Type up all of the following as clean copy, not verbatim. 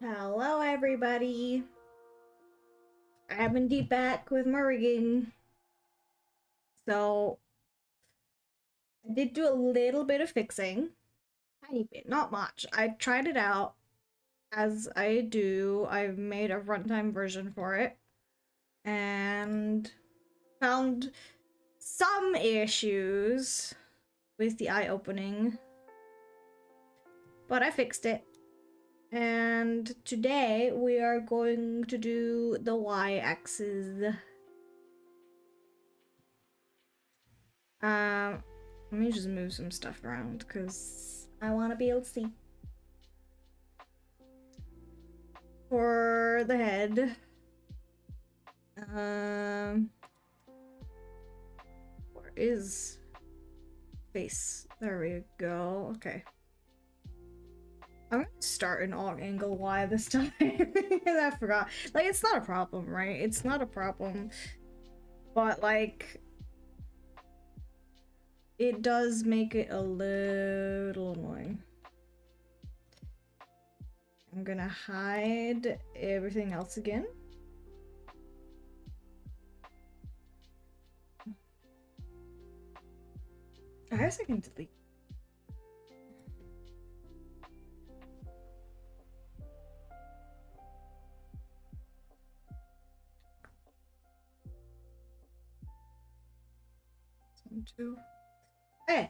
Hello, everybody. I'm indeed back with my rigging. So, I did do a little bit of fixing. Tiny bit, not much. I tried it out as I do. I've made a runtime version for it and found some issues with the eye opening, but I fixed it. And today we are going to do the y-axis. Let me just move some stuff around because I want to be able to see. For the head, where is face? There we go. Okay. I'm gonna start an alt angle Y this time. I forgot. Like, it's not a problem, right? It's not a problem. But, like, it does make it a little annoying. I'm gonna hide everything else again. I guess I can delete. One, two. Hey!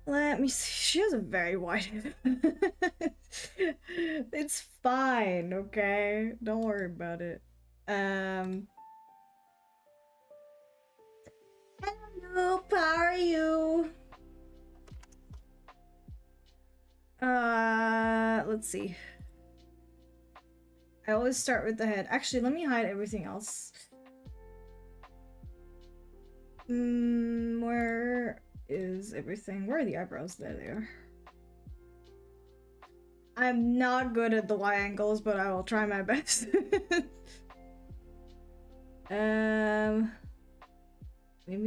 Let me see. She has a very wide head. It's fine, okay? Don't worry about it. Hello, how are you? Let's see. I always start with the head. Actually, let me hide everything else. Where is everything? Where are the eyebrows? There they are. I'm not good at the Y angles, but I will try my best. Maybe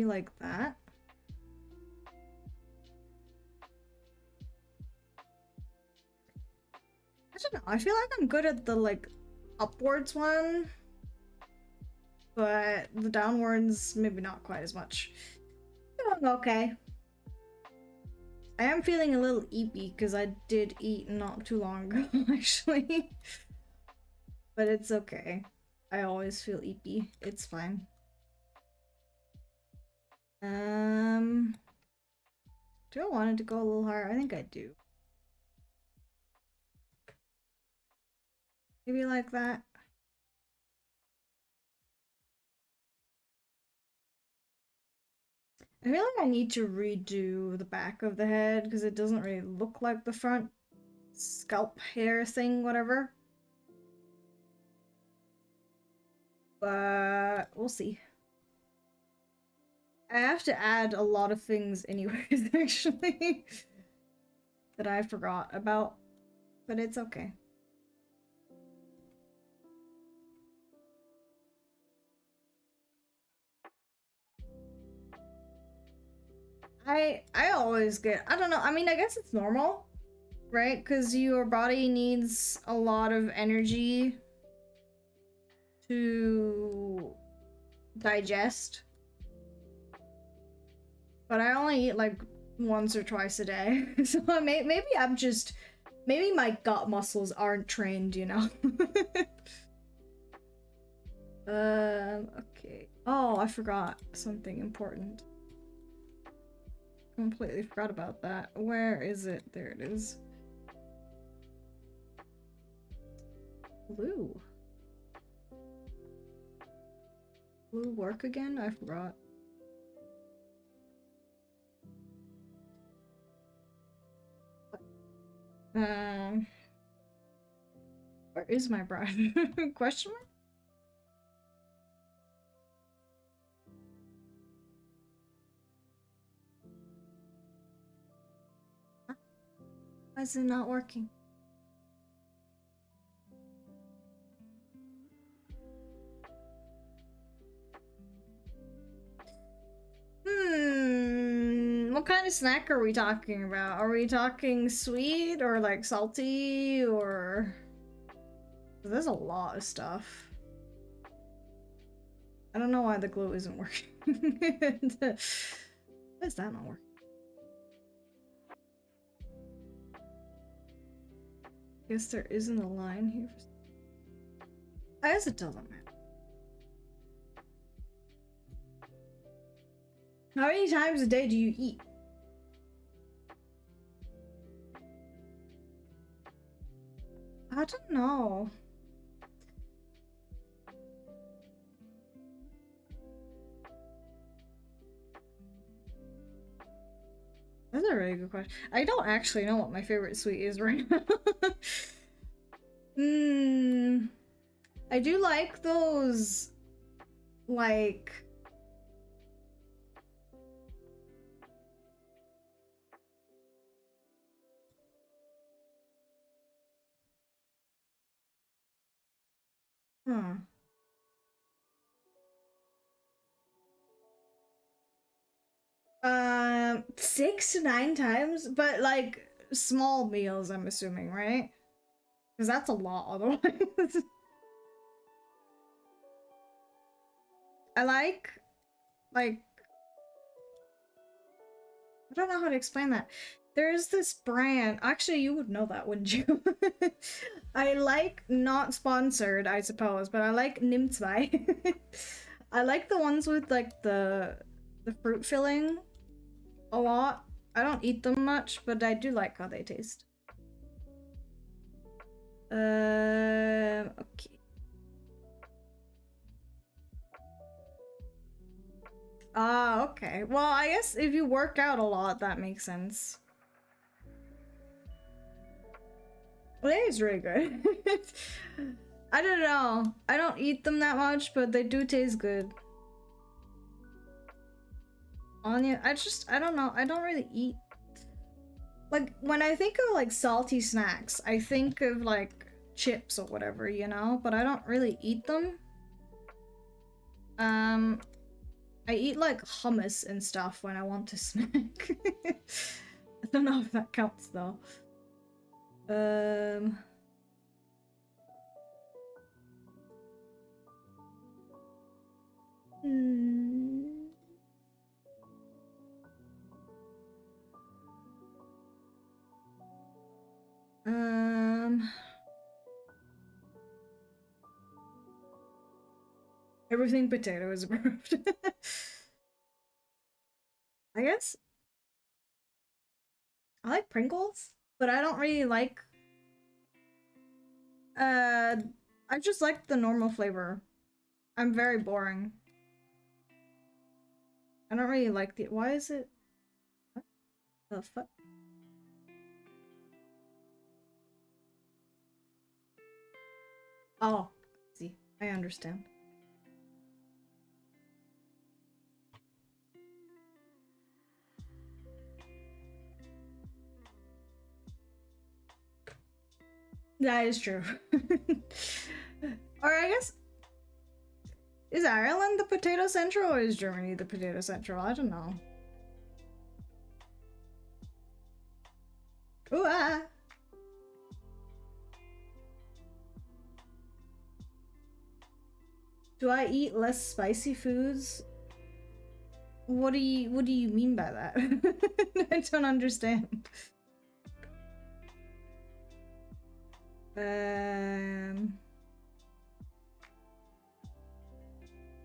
like that. I don't know. I feel like I'm good at the like upwards one, but the downwards maybe not quite as much. Okay. I am feeling a little eepy because I did eat not too long ago, actually. But it's okay. I always feel eepy. It's fine. Do I want it to go a little higher? I think I do. Maybe like that. I feel like I need to redo the back of the head because it doesn't really look like the front scalp hair thing, whatever. But we'll see. I have to add a lot of things anyways, actually, that I forgot about, but it's okay. I always get, I don't know, I mean, I guess it's normal, right? Because your body needs a lot of energy to digest. But I only eat like once or twice a day. So maybe I'm just, maybe my gut muscles aren't trained, you know? Okay. Oh, I forgot something important. Completely forgot about that. Where is it? There it is. Blue. Blue work again? I forgot. Where is my brush? Question mark? Why is it not working? What kind of snack are we talking about? Are we talking sweet or like salty or... There's a lot of stuff. I don't know why the glue isn't working. Why is that not working? Guess there isn't a line here. I guess it doesn't matter. How many times a day do you eat? I don't know. That's a really good question. I don't actually know what my favorite sweet is right now. I do like those, like... Huh. 6 to 9 times, but like small meals, I'm assuming, right? Because that's a lot otherwise. I like, I don't know how to explain that. There's this brand, actually you would know that, wouldn't you? I like, not sponsored, I suppose, but I like Nimzwei. I like the ones with like the fruit filling a lot. I don't eat them much, but I do like how they taste. Okay. Ah, okay. Well, I guess if you work out a lot, that makes sense. Well, it is really good. I don't know. I don't eat them that much, but they do taste good. Onion, I don't know. I don't really eat. Like, when I think of like salty snacks, I think of like chips or whatever, you know? But I don't really eat them. I eat like hummus and stuff when I want to snack. I don't know if that counts though. Hmm. Everything potato is approved. I guess I like Pringles, but I don't really like. I just like the normal flavor. I'm very boring. I don't really like the. Why is it? What the fuck? Oh, see, I understand. That is true. Or I guess, is Ireland the potato central or is Germany the potato central? I don't know. Ooh, ah. Do I eat less spicy foods? What do you mean by that? I don't understand.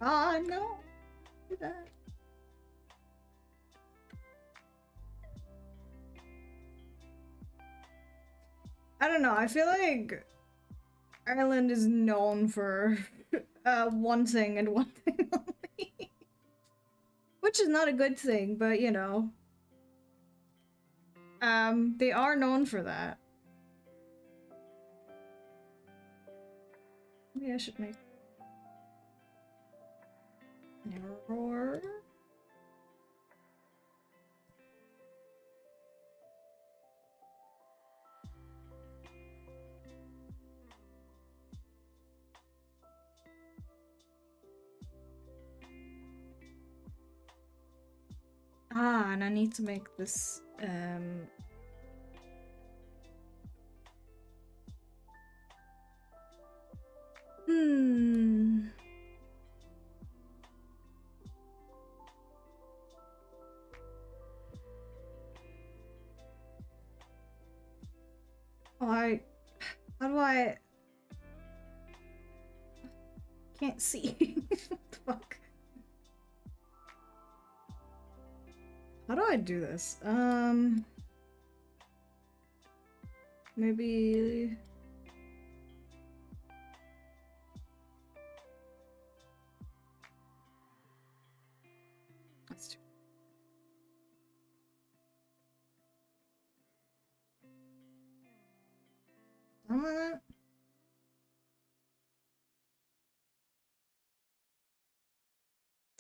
Oh no. Do that. I don't know. I feel like Ireland is known for one thing and one thing only. Which is not a good thing, but you know. They are known for that. Maybe I should make error. Ah, and I need to make this, hmm. Oh, how do I... Can't see. What the fuck? How do I do this? Maybe... That's too...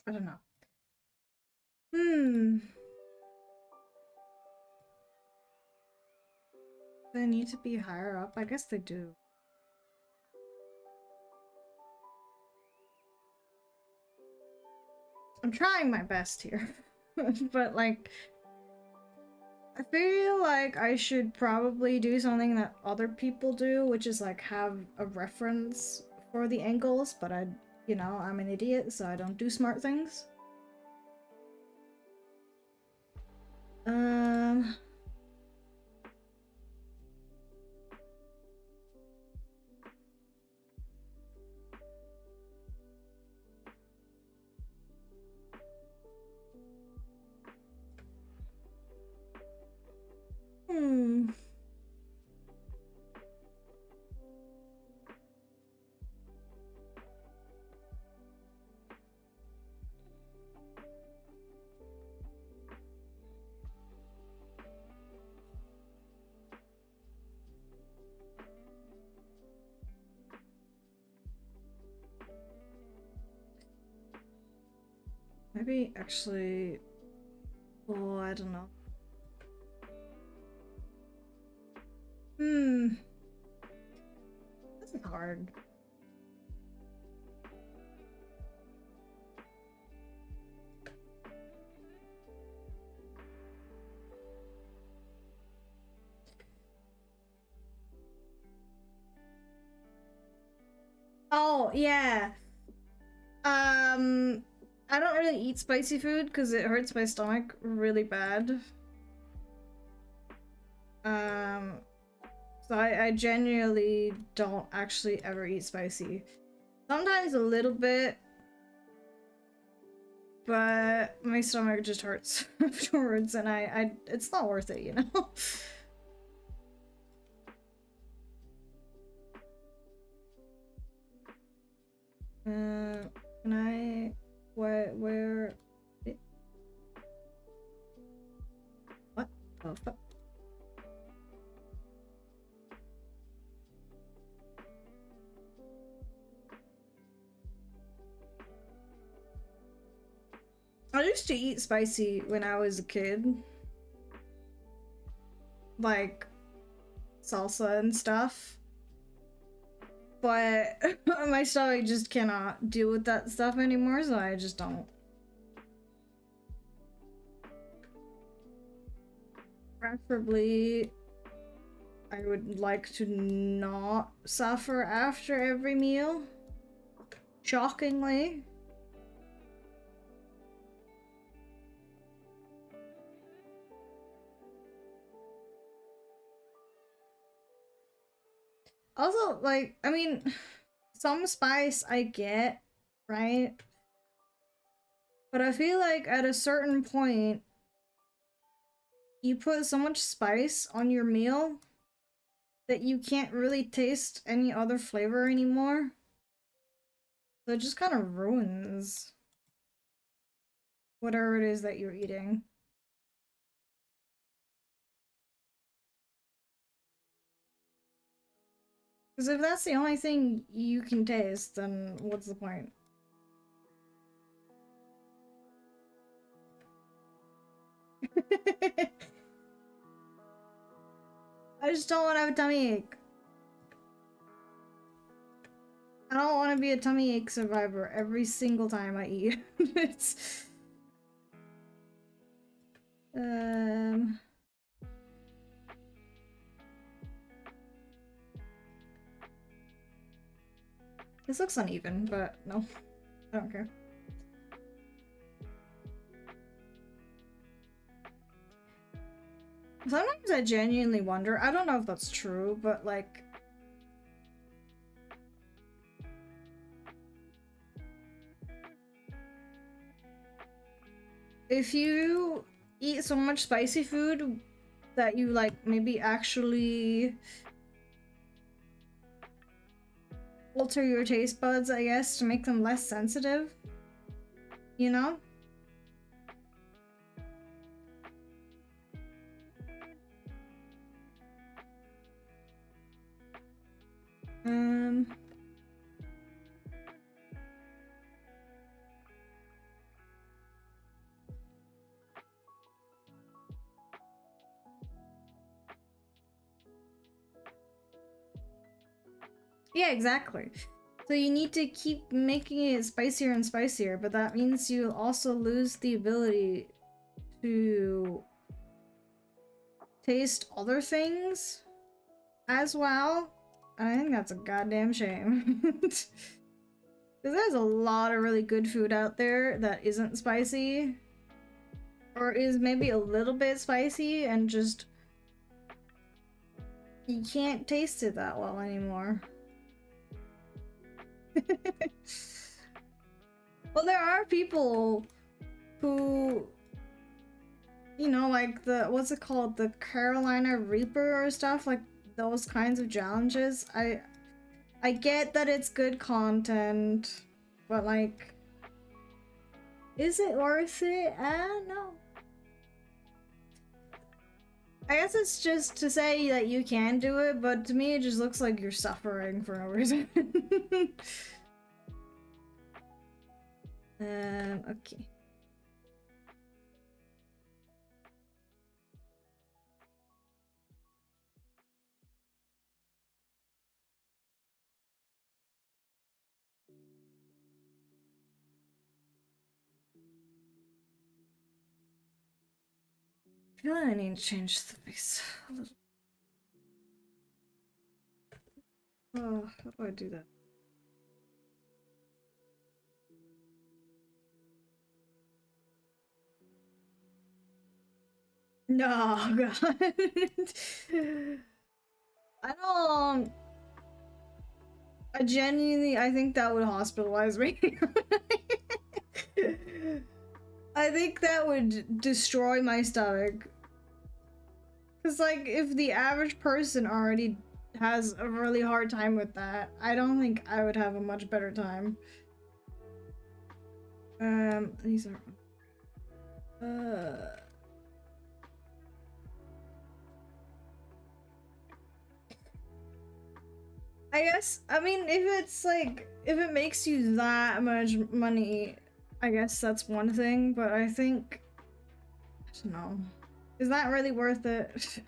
I don't know. Hmm. They need to be higher up? I guess they do. I'm trying my best here. But, like... I feel like I should probably do something that other people do, which is, like, have a reference for the angles, but you know, I'm an idiot, so I don't do smart things. Hmm. Maybe actually... Oh, I don't know. Hmm. This is hard. Oh, yeah. I don't really eat spicy food because it hurts my stomach really bad. So I genuinely don't actually ever eat spicy. Sometimes a little bit, but my stomach just hurts afterwards, and it's not worth it, you know? Can I... where... What the fuck? I used to eat spicy when I was a kid. Like, salsa and stuff. But my stomach just cannot deal with that stuff anymore, so I just don't. Preferably, I would like to not suffer after every meal. Shockingly. Also, like, I mean, some spice I get, right? But I feel like at a certain point, you put so much spice on your meal that you can't really taste any other flavor anymore. So it just kind of ruins whatever it is that you're eating. Because if that's the only thing you can taste, then what's the point? I just don't want to have a tummy ache. I don't want to be a tummy ache survivor every single time I eat. It's... This looks uneven, but no, I don't care. Sometimes I genuinely wonder, I don't know if that's true, but like, if you eat so much spicy food that you like maybe actually alter your taste buds, I guess, to make them less sensitive, you know? Yeah, exactly. So you need to keep making it spicier and spicier, but that means you also lose the ability to taste other things as well. I think that's a goddamn shame. Because there's a lot of really good food out there that isn't spicy. Or is maybe a little bit spicy and just... you can't taste it that well anymore. Well, there are people who, you know, like the, what's it called? The Carolina Reaper or stuff, like those kinds of challenges. I get that it's good content, but like, is it worth it? I don't know. I guess it's just to say that you can do it, but to me it just looks like you're suffering for no reason. Okay. I feel like I need to change the face a little. Oh, how do I do that? No, God. I don't. I genuinely, I think that would hospitalize me. I think that would destroy my stomach. Because, like, if the average person already has a really hard time with that, I don't think I would have a much better time. These are... I guess, I mean, if it's like, if it makes you that much money, I guess that's one thing, but I think, I don't know. Is that really worth it?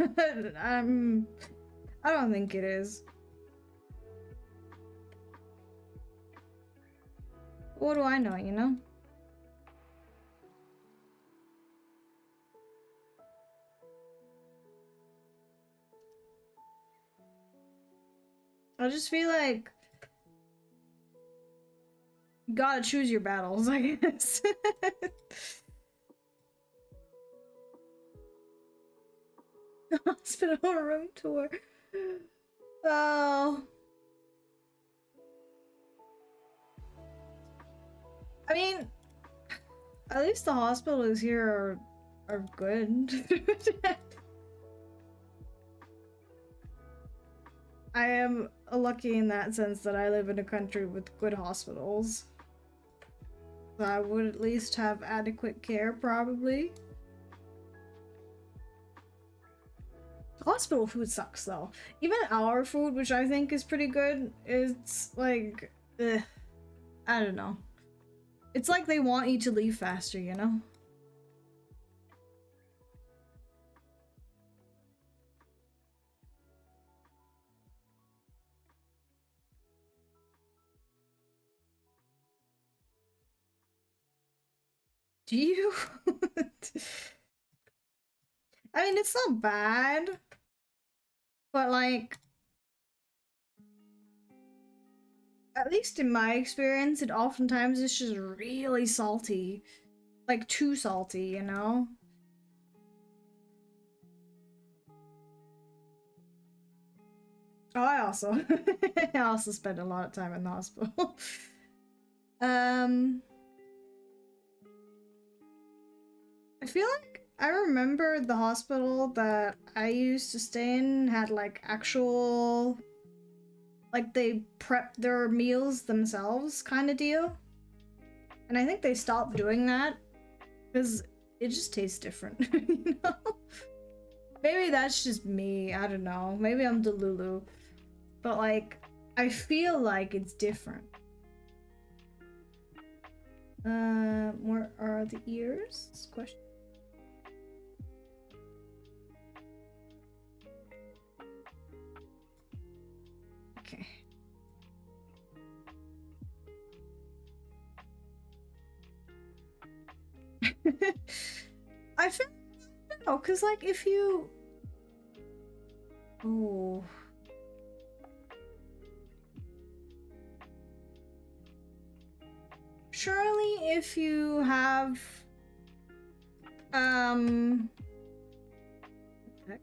I don't think it is. What do I know, you know? I just feel like you gotta choose your battles, I guess. Hospital room tour. Oh. I mean, at least the hospitals here are good. I am lucky in that sense that I live in a country with good hospitals. So I would at least have adequate care, probably. Hospital food sucks, though. Even our food, which I think is pretty good, it's like, ugh, I don't know. It's like they want you to leave faster, you know? Do you? I mean, it's not bad, but like, at least in my experience, it oftentimes is just really salty. Like, too salty, you know? Oh, I also spent a lot of time in the hospital. I feel like I remember the hospital that I used to stay in had like actual, like they prep their meals themselves kind of deal. And I think they stopped doing that because it just tastes different, you know? Maybe that's just me, I don't know. Maybe I'm Delulu. But like, I feel like it's different. Where are the ears? Question. Okay. I feel, I don't know, cause like if you, oh, surely if you have, what the heck?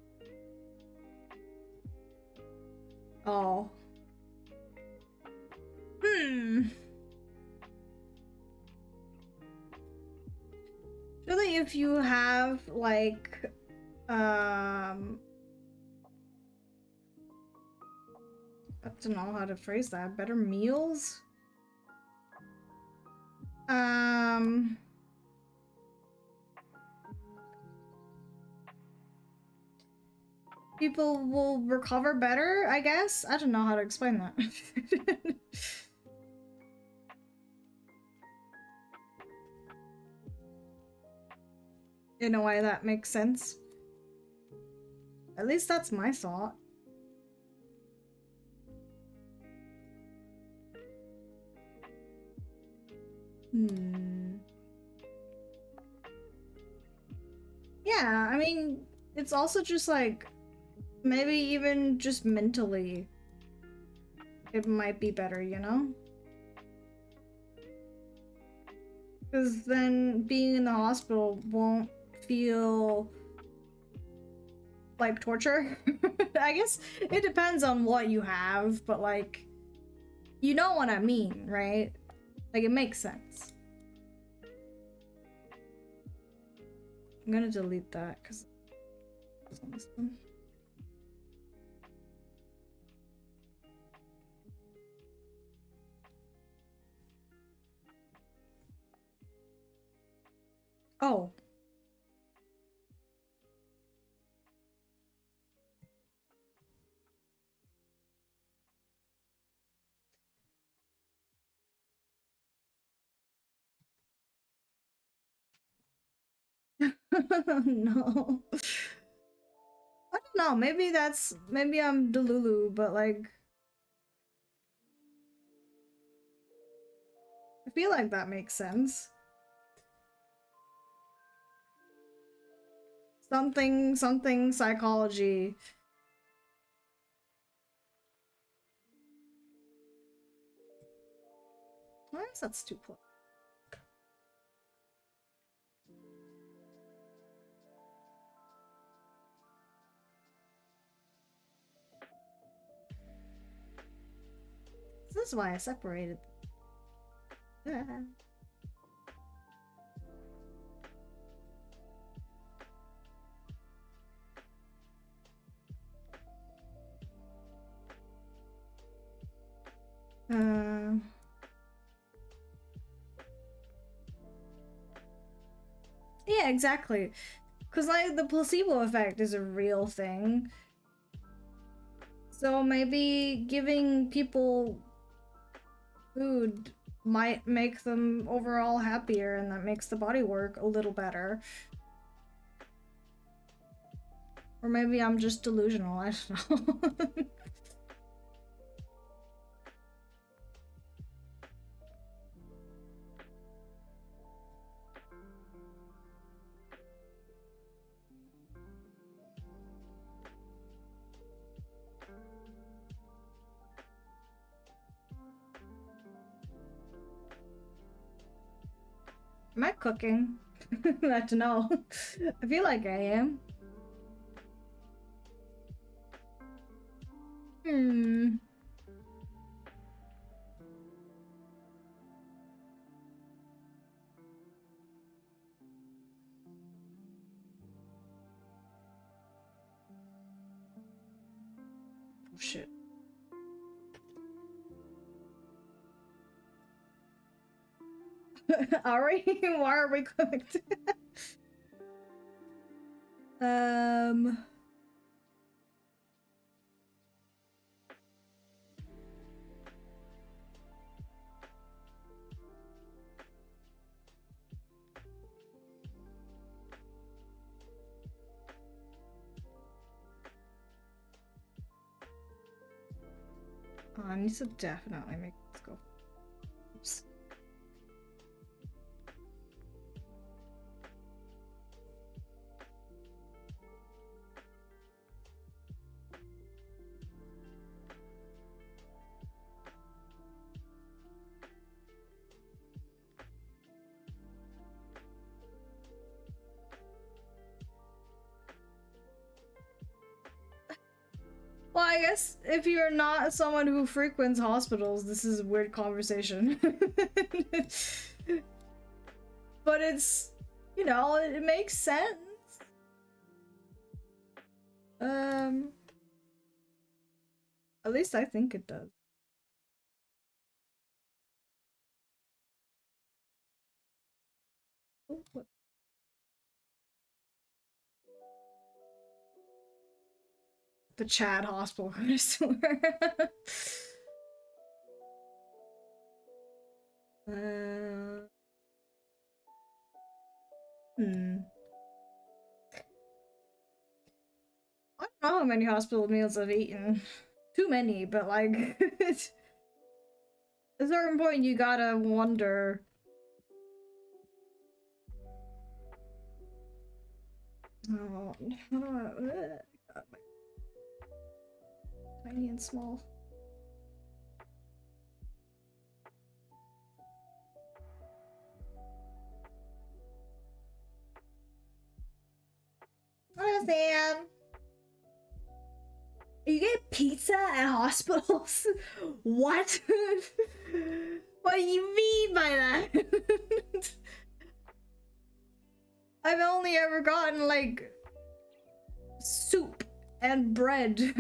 Oh, surely if you have like, I don't know how to phrase that. Better meals? People will recover better, I guess? I don't know how to explain that. In a way that makes sense. At least that's my thought. Yeah, I mean, it's also just like, maybe even just mentally, it might be better, you know? Because then being in the hospital won't feel like torture. I guess it depends on what you have, but like, you know what I mean, right? Like, it makes sense. I'm gonna delete that because it's on this one. Oh. No. I don't know, maybe I'm Delulu, but like, I feel like that makes sense. Something psychology. Why is that too close? This is why I separated. Yeah, exactly. Because, like, the placebo effect is a real thing. So maybe giving people food might make them overall happier, and that makes the body work a little better. Or maybe I'm just delusional, I don't know. Am I cooking? I don't know. I feel like I am. Hmm. Oh, shit. Are we? Why are we cooked? Oh, I need to definitely make this go. Oops. Well, I guess if you're not someone who frequents hospitals, this is a weird conversation. But it's, you know, it makes sense. At least I think it does. Oh, what? The Chad hospital connoisseur. uh, hmm. I don't know how many hospital meals I've eaten. Too many, but like, at a certain point you gotta wonder. Oh, how do I, God, my tiny and small. Oh, Sam. You get pizza at hospitals? What? What do you mean by that? I've only ever gotten like soup and bread.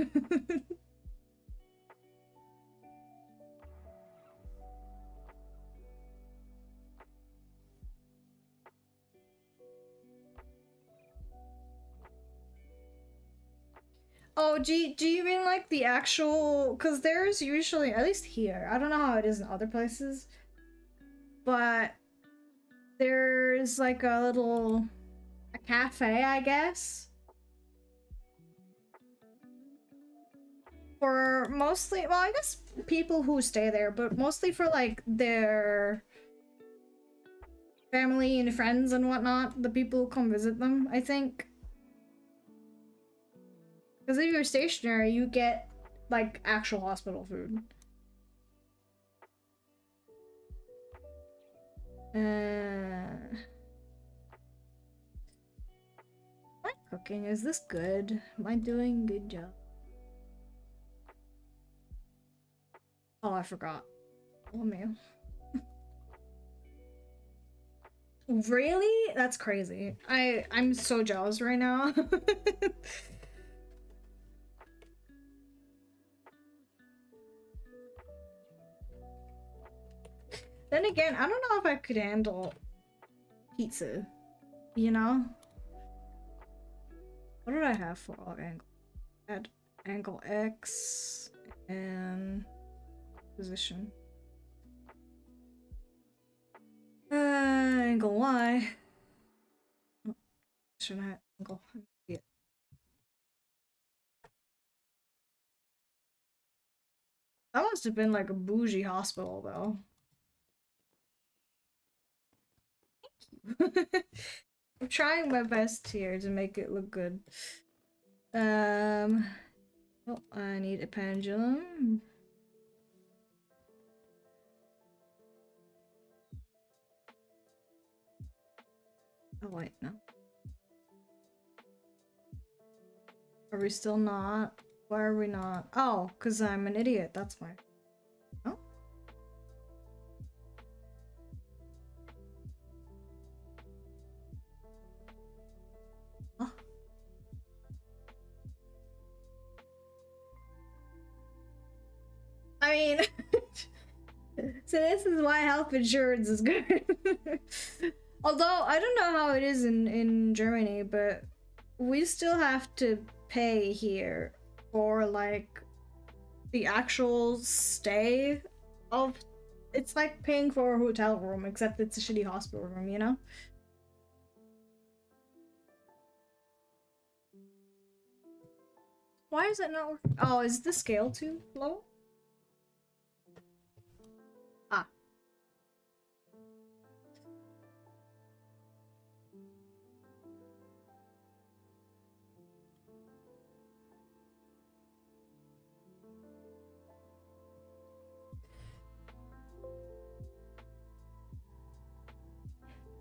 Oh, do you mean like the actual? Because there's usually, at least here, I don't know how it is in other places, but there's like a cafe, I guess, for mostly, well, I guess people who stay there, but mostly for like their family and friends and whatnot, the people who come visit them, I think. Because if you're stationary, you get like actual hospital food. My cooking, is this good? Am I doing a good job? Oh, I forgot. Oh man. Really? That's crazy. I'm so jealous right now. Then again, I don't know if I could handle pizza, you know? What did I have for angle? Add angle X and position. Angle Y. Oh, shouldn't I angle? Yeah. That must have been like a bougie hospital though. I'm trying my best here to make it look good. Oh, I need a pendulum. Oh wait, no. Are we still not? Why are we not? Oh, because I'm an idiot, that's why. Oh? Oh. I mean, so this is why health insurance is good. Although, I don't know how it is in Germany, but we still have to pay here for, like, the actual stay of... It's like paying for a hotel room, except it's a shitty hospital room, you know? Why is it not working? Oh, is the scale too low? Ah.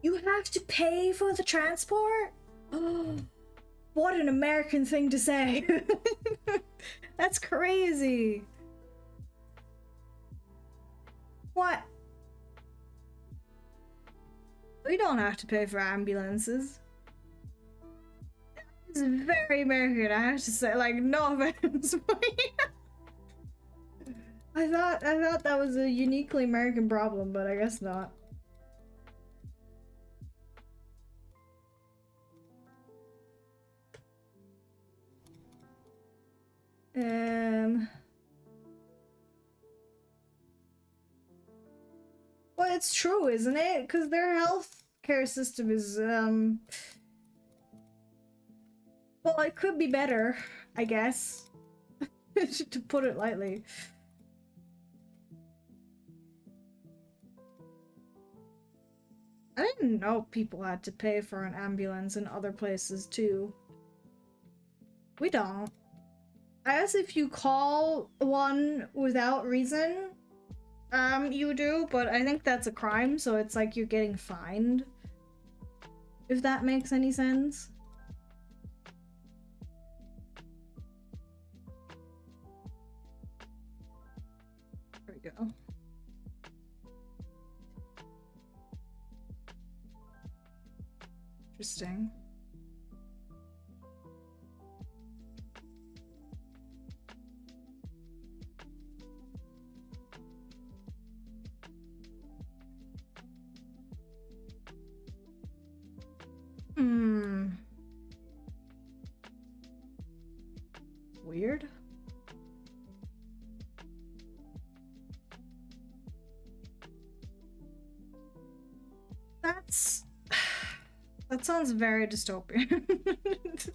You have to pay for the transport? Oh, what an American thing to say. That's crazy. What? We don't have to pay for ambulances. It's very American, I have to say. Like, no offense. I thought that was a uniquely American problem, but I guess not. Well, it's true, isn't it? Because their healthcare system is, well, it could be better, I guess. To put it lightly. I didn't know people had to pay for an ambulance in other places, too. We don't. I guess if you call one without reason, you do, but I think that's a crime, so it's like you're getting fined. If that makes any sense. There we go. Interesting. Weird. That sounds very dystopian.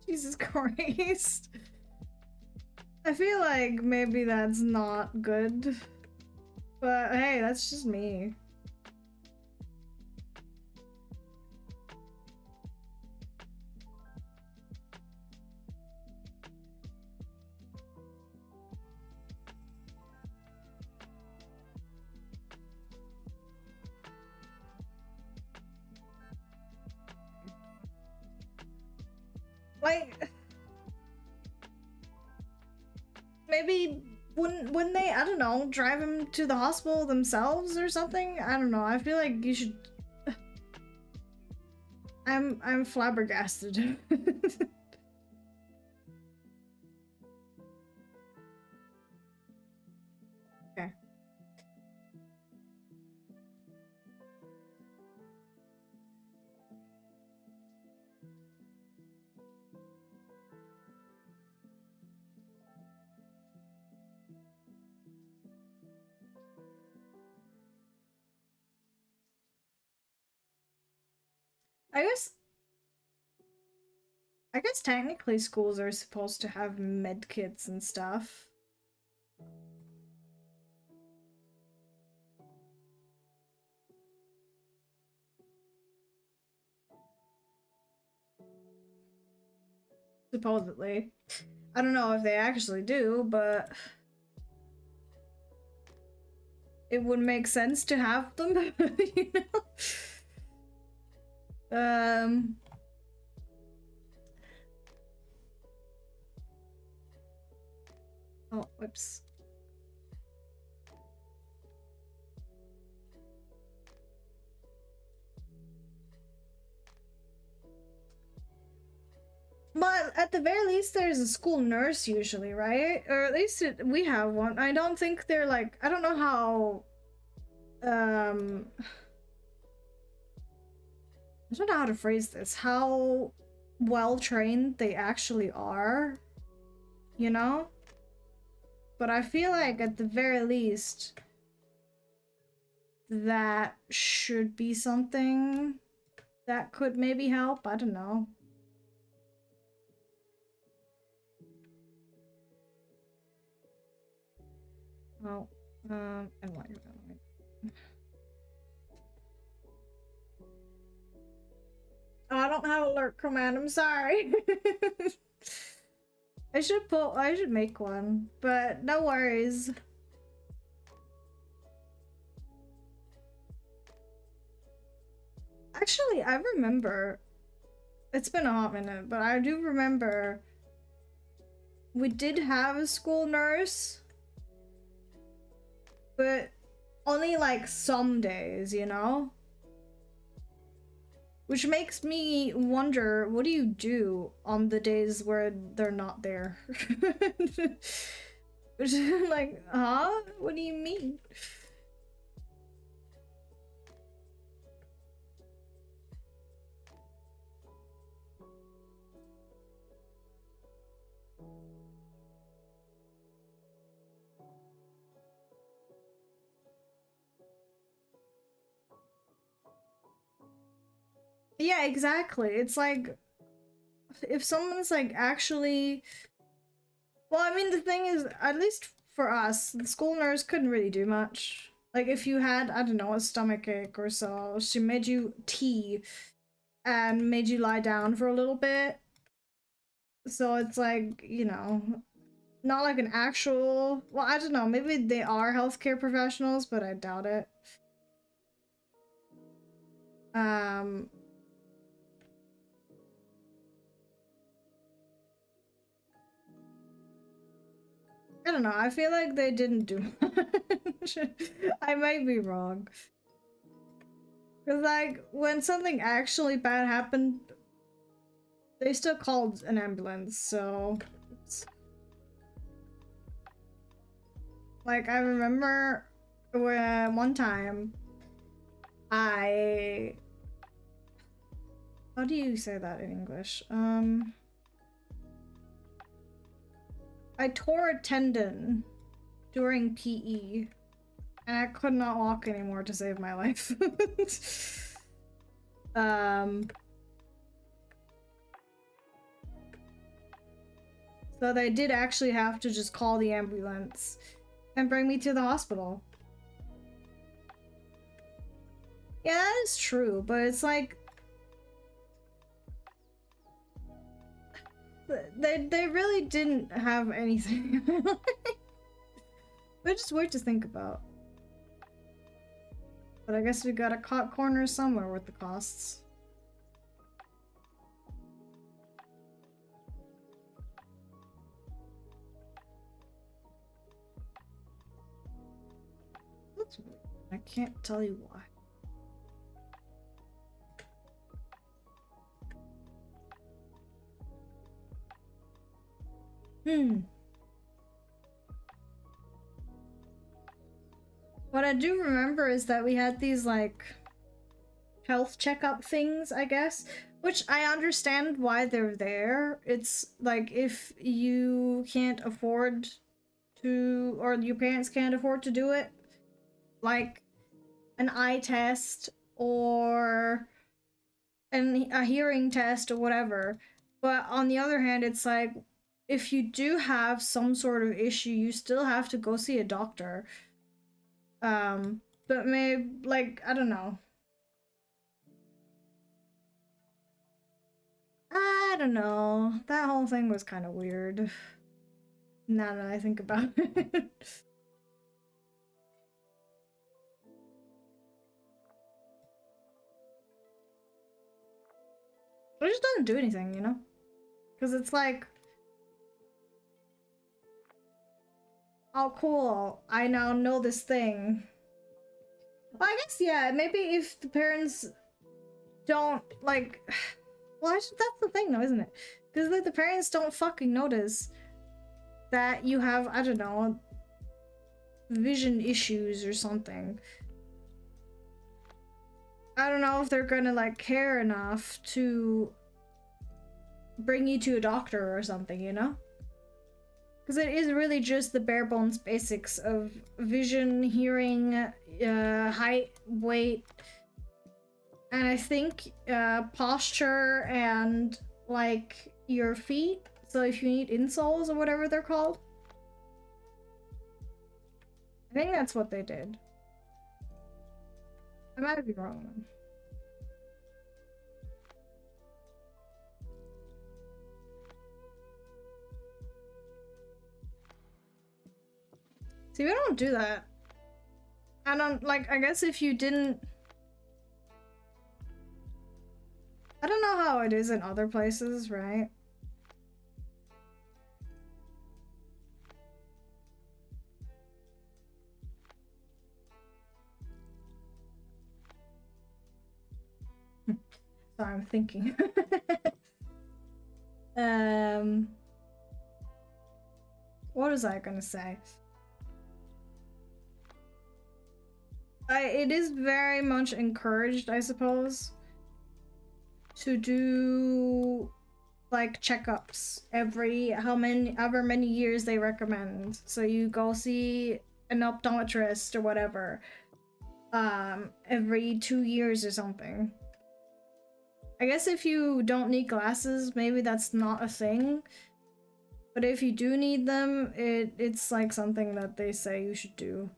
Jesus Christ. I feel like maybe that's not good. But hey, that's just me. Like, maybe wouldn't they, I don't know, drive him to the hospital themselves or something? I don't know. I feel like you should. I'm flabbergasted. Okay. I guess technically schools are supposed to have med kits and stuff. Supposedly. I don't know if they actually do, but it would make sense to have them, you know? Um. Oh, whoops. But at the very least, there's a school nurse usually, right? Or at least we have one. I don't think they're like, I don't know how, I don't know how to phrase this, how well trained they actually are, you know? But I feel like at the very least, that should be something that could maybe help. I don't know. Well, and what you're doing. Oh, I don't have alert command. I'm sorry. I should make one, but no worries. Actually, I remember. It's been a hot minute, but I do remember we did have a school nurse, but only like some days, you know? Which makes me wonder, what do you do on the days where they're not there? Which is like, huh? What do you mean? Yeah, exactly. It's like, if someone's like actually, well, I mean, the thing is, at least for us, the school nurse couldn't really do much. Like, if you had, I don't know, a stomach ache or so, she made you tea and made you lie down for a little bit. So it's like, you know, not like an actual, well, I don't know, maybe they are healthcare professionals, but I doubt it. Um, I don't know, I feel like they didn't do much. I might be wrong. Because, like, when something actually bad happened, they still called an ambulance, so... Like, I remember when one time I... How do you say that in English? I tore a tendon during PE, and I could not walk anymore to save my life. So they did actually have to just call the ambulance and bring me to the hospital. Yeah, that is true, but it's like they really didn't have anything. Which is weird to think about. But I guess we gotta cut corners somewhere with the costs. That's weird. I can't tell you why. What I do remember is that we had these, like, health checkup things, I guess, which I understand why they're there. It's like if you can't afford to, or your parents can't afford to do it, like an eye test or a hearing test or whatever. But on the other hand, it's like if you do have some sort of issue, you still have to go see a doctor. But maybe, like, I don't know. I don't know. That whole thing was kind of weird. Now that I think about it. But it just doesn't do anything, you know? Because it's like, oh cool, I now know this thing. Well, I guess, yeah, maybe if the parents don't, like, well, that's the thing though, isn't it? Because like, the parents don't fucking notice that you have, I don't know, vision issues or something. I don't know if they're gonna like care enough to bring you to a doctor or something, you know? Because it is really just the bare bones basics of vision, hearing, height, weight, and I think posture and like your feet. So if you need insoles or whatever they're called. I think that's what they did. I might be wrong. See, we don't do that. I don't, like, I guess if you didn't... I don't know how it is in other places, right? Sorry, I'm thinking. What was I gonna say? It is very much encouraged, I suppose, to do like checkups every however many years they recommend. So you go see an optometrist or whatever every 2 years or something. I guess if you don't need glasses, maybe that's not a thing. But if you do need them, it's like something that they say you should do.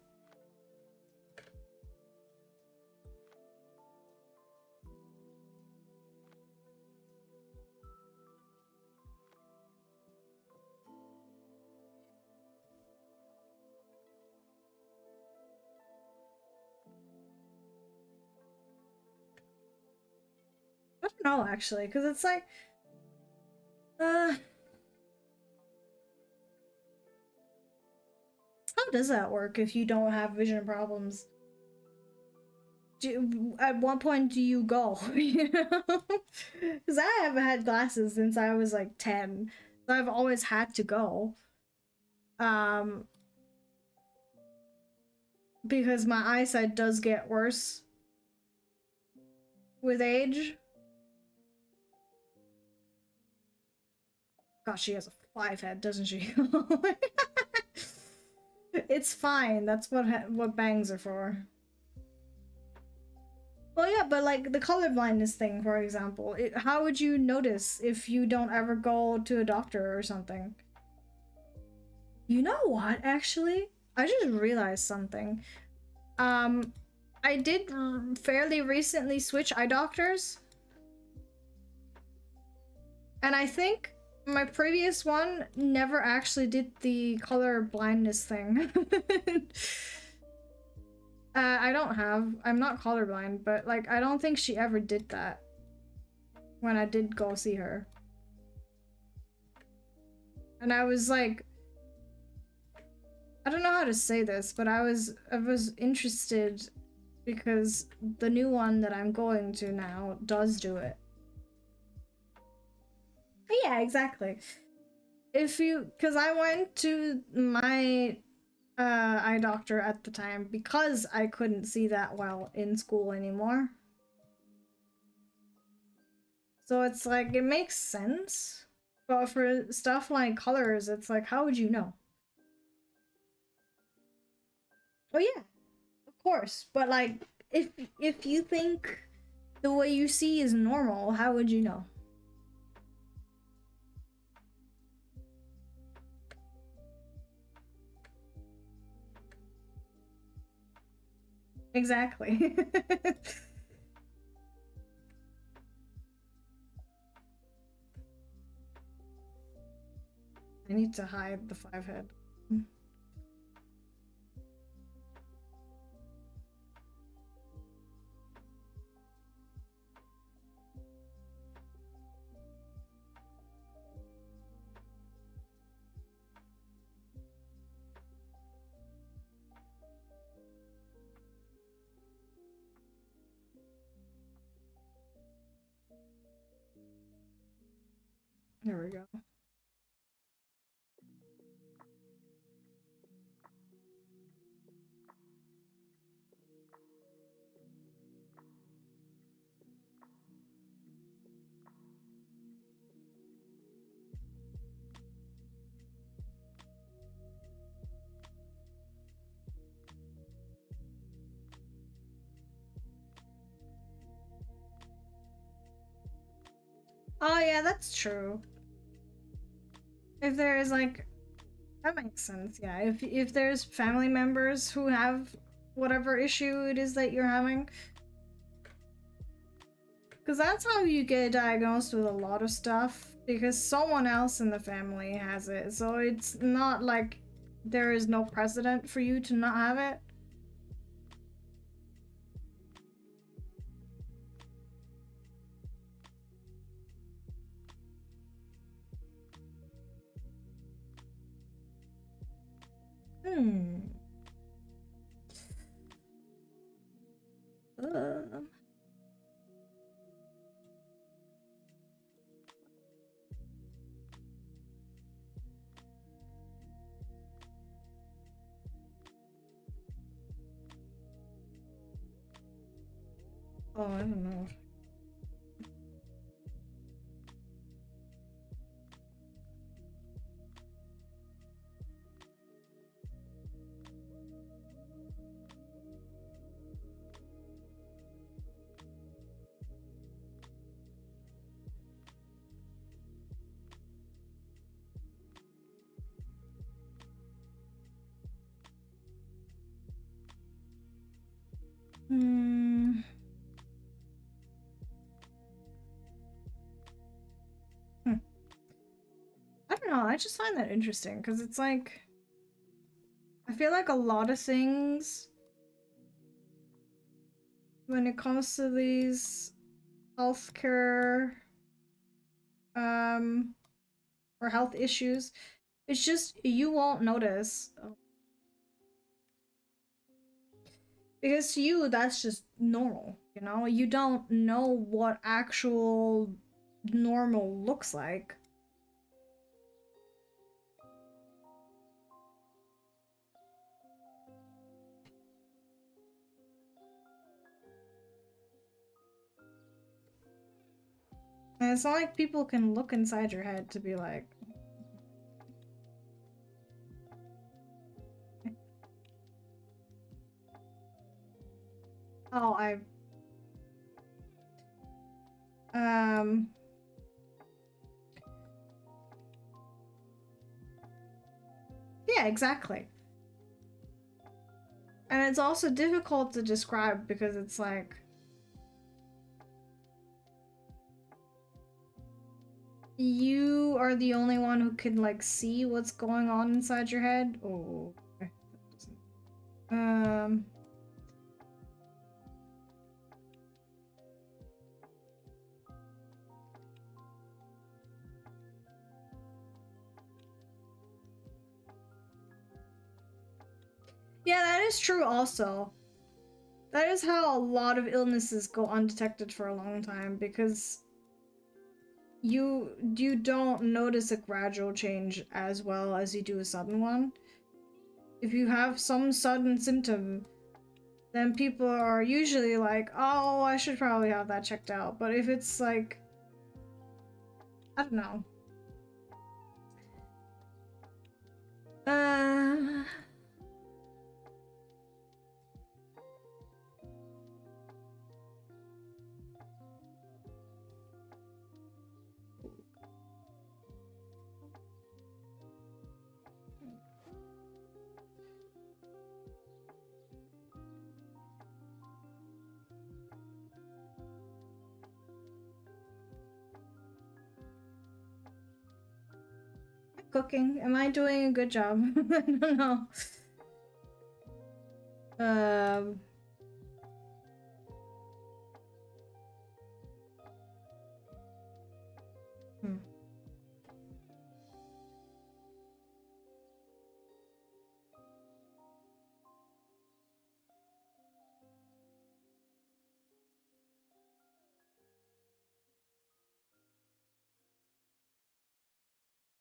I don't know, actually, because it's like, how does that work if you don't have vision problems? At what point do you go? You know? Because I haven't had glasses since I was like 10. So I've always had to go. Because my eyesight does get worse with age. Gosh, she has a 5 head, doesn't she? It's fine. That's what bangs are for. Well, yeah, but like the color blindness thing, for example, how would you notice if you don't ever go to a doctor or something? You know what, actually? I just realized something. I did fairly recently switch eye doctors. And I think my previous one never actually did the color blindness thing. I'm not colorblind, but like I don't think she ever did that when I did go see her. And I was like, I don't know how to say this, but I was interested because the new one that I'm going to now does do it. But yeah, exactly. Because I went to my eye doctor at the time because I couldn't see that well in school anymore. So it's like, it makes sense. But for stuff like colors, it's like, how would you know? Oh yeah, of course. But like, if you think the way you see is normal, how would you know? Exactly. I need to hide the 5 head. There we go. Oh yeah, that's true. If there is like, that makes sense. Yeah, if there's family members who have whatever issue it is that you're having, because that's how you get diagnosed with a lot of stuff. Because someone else in the family has it, so it's not like there is no precedent for you to not have it. Hmm. Uh, oh, I don't know. Hmm. Hmm. I don't know. I just find that interesting because it's like, I feel like a lot of things when it comes to these healthcare um or health issues, it's just you won't notice. Because to you that's just normal, you know? You don't know what actual normal looks like. And it's not like people can look inside your head to be like, oh, um yeah, exactly. And it's also difficult to describe because it's like you are the only one who can like see what's going on inside your head. Oh, okay. Um yeah, that is true also. That is how a lot of illnesses go undetected for a long time because you don't notice a gradual change as well as you do a sudden one. If you have some sudden symptom, then people are usually like, "Oh, I should probably have that checked out." But if it's like, I don't know. Uh cooking. Am I doing a good job? I don't know. Um hmm.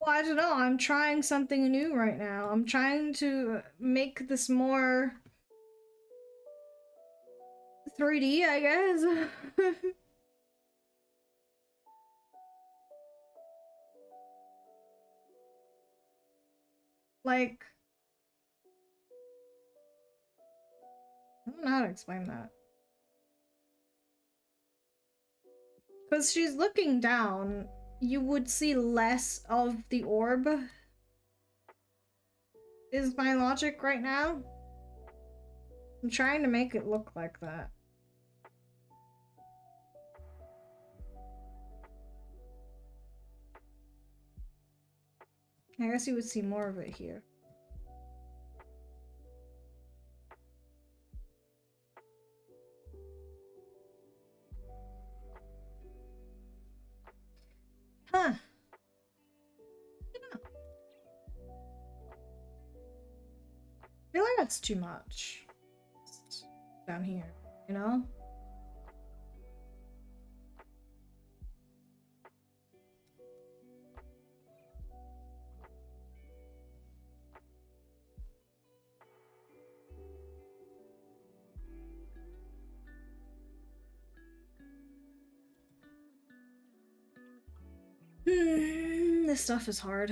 Well, I don't know. I'm trying something new right now. I'm trying to make this more 3D, I guess. Like, I don't know how to explain that. Because she's looking down, you would see less of the orb. Is my logic right now? I'm trying to make it look like that. I guess you would see more of it here. Huh. I feel like that's too much. Just down here, you know? This stuff is hard.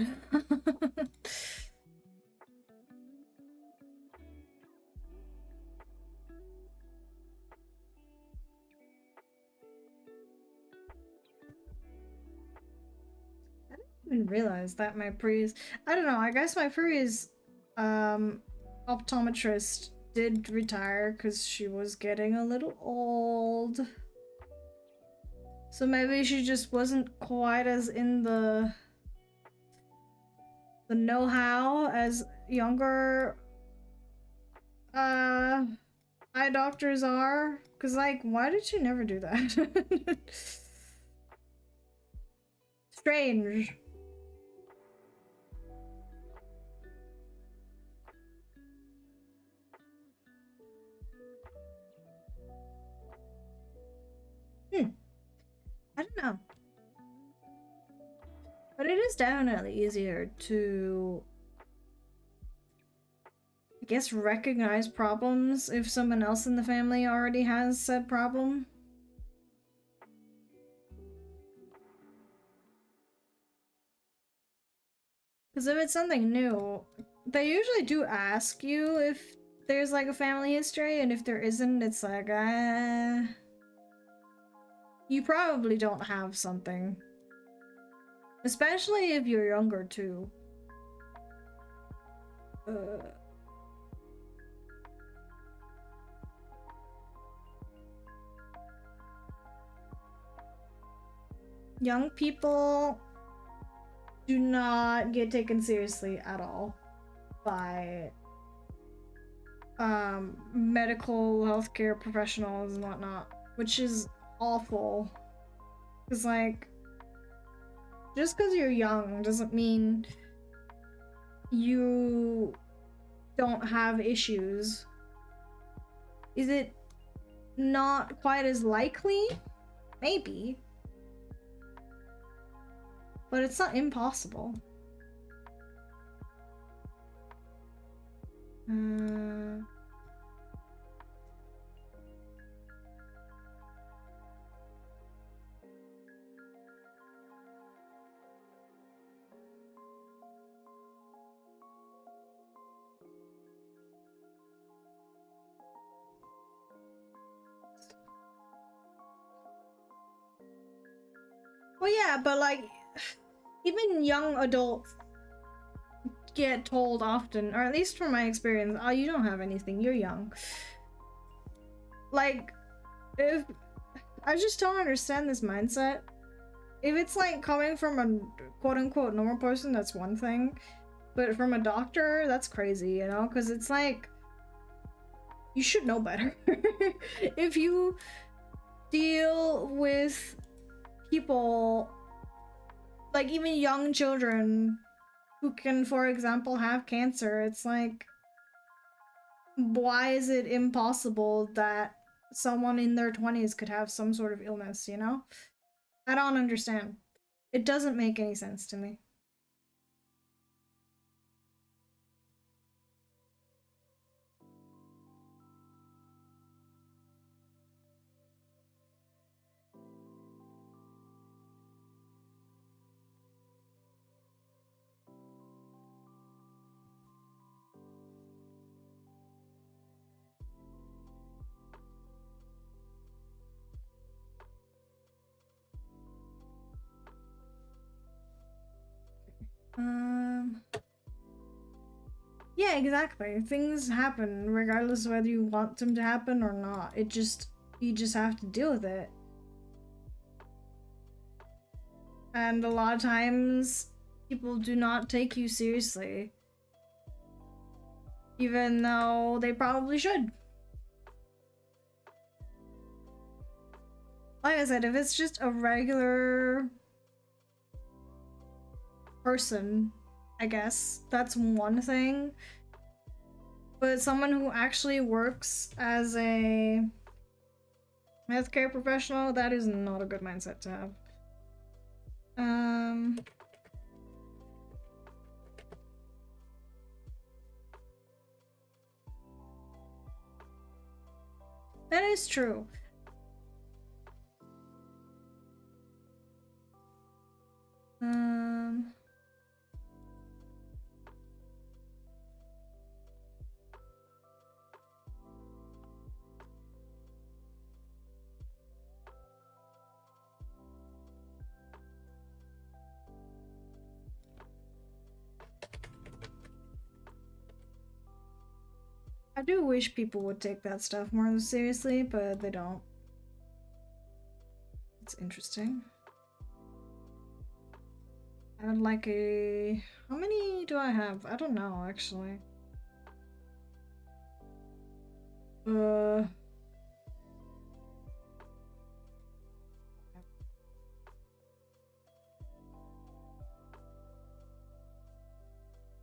Even realize that my previous, I don't know, I guess my previous optometrist did retire because she was getting a little old. So maybe she just wasn't quite as in the know-how as younger eye doctors are. Cause like, why did she never do that? Strange. I don't know. But it is definitely easier to, I guess, recognize problems if someone else in the family already has said problem. Because if it's something new, they usually do ask you if there's like a family history, and if there isn't, it's like, you probably don't have something. Especially if you're younger too. Young people do not get taken seriously at all by medical healthcare professionals and whatnot, which is awful. Because like, just because you're young doesn't mean you don't have issues. Is it not quite as likely? Maybe. But it's not impossible. Well, yeah, but like, even young adults get told often, or at least from my experience, oh, you don't have anything, you're young. Like, if I just don't understand this mindset. If it's like coming from a quote-unquote normal person, that's one thing, but from a doctor, that's crazy, you know? Because it's like, you should know better. If you deal with people, like even young children who can, for example, have cancer, it's like, why is it impossible that someone in their 20s could have some sort of illness, you know? I don't understand. It doesn't make any sense to me. Yeah, exactly. Things happen regardless of whether you want them to happen or not. You just have to deal with it. And a lot of times, people do not take you seriously. Even though they probably should. Like I said, if it's just a regular person, I guess, that's one thing. But someone who actually works as a healthcare professional, that is not a good mindset to have. That is true. I do wish people would take that stuff more seriously, but they don't. It's interesting. I would like a... How many do I have? I don't know, actually.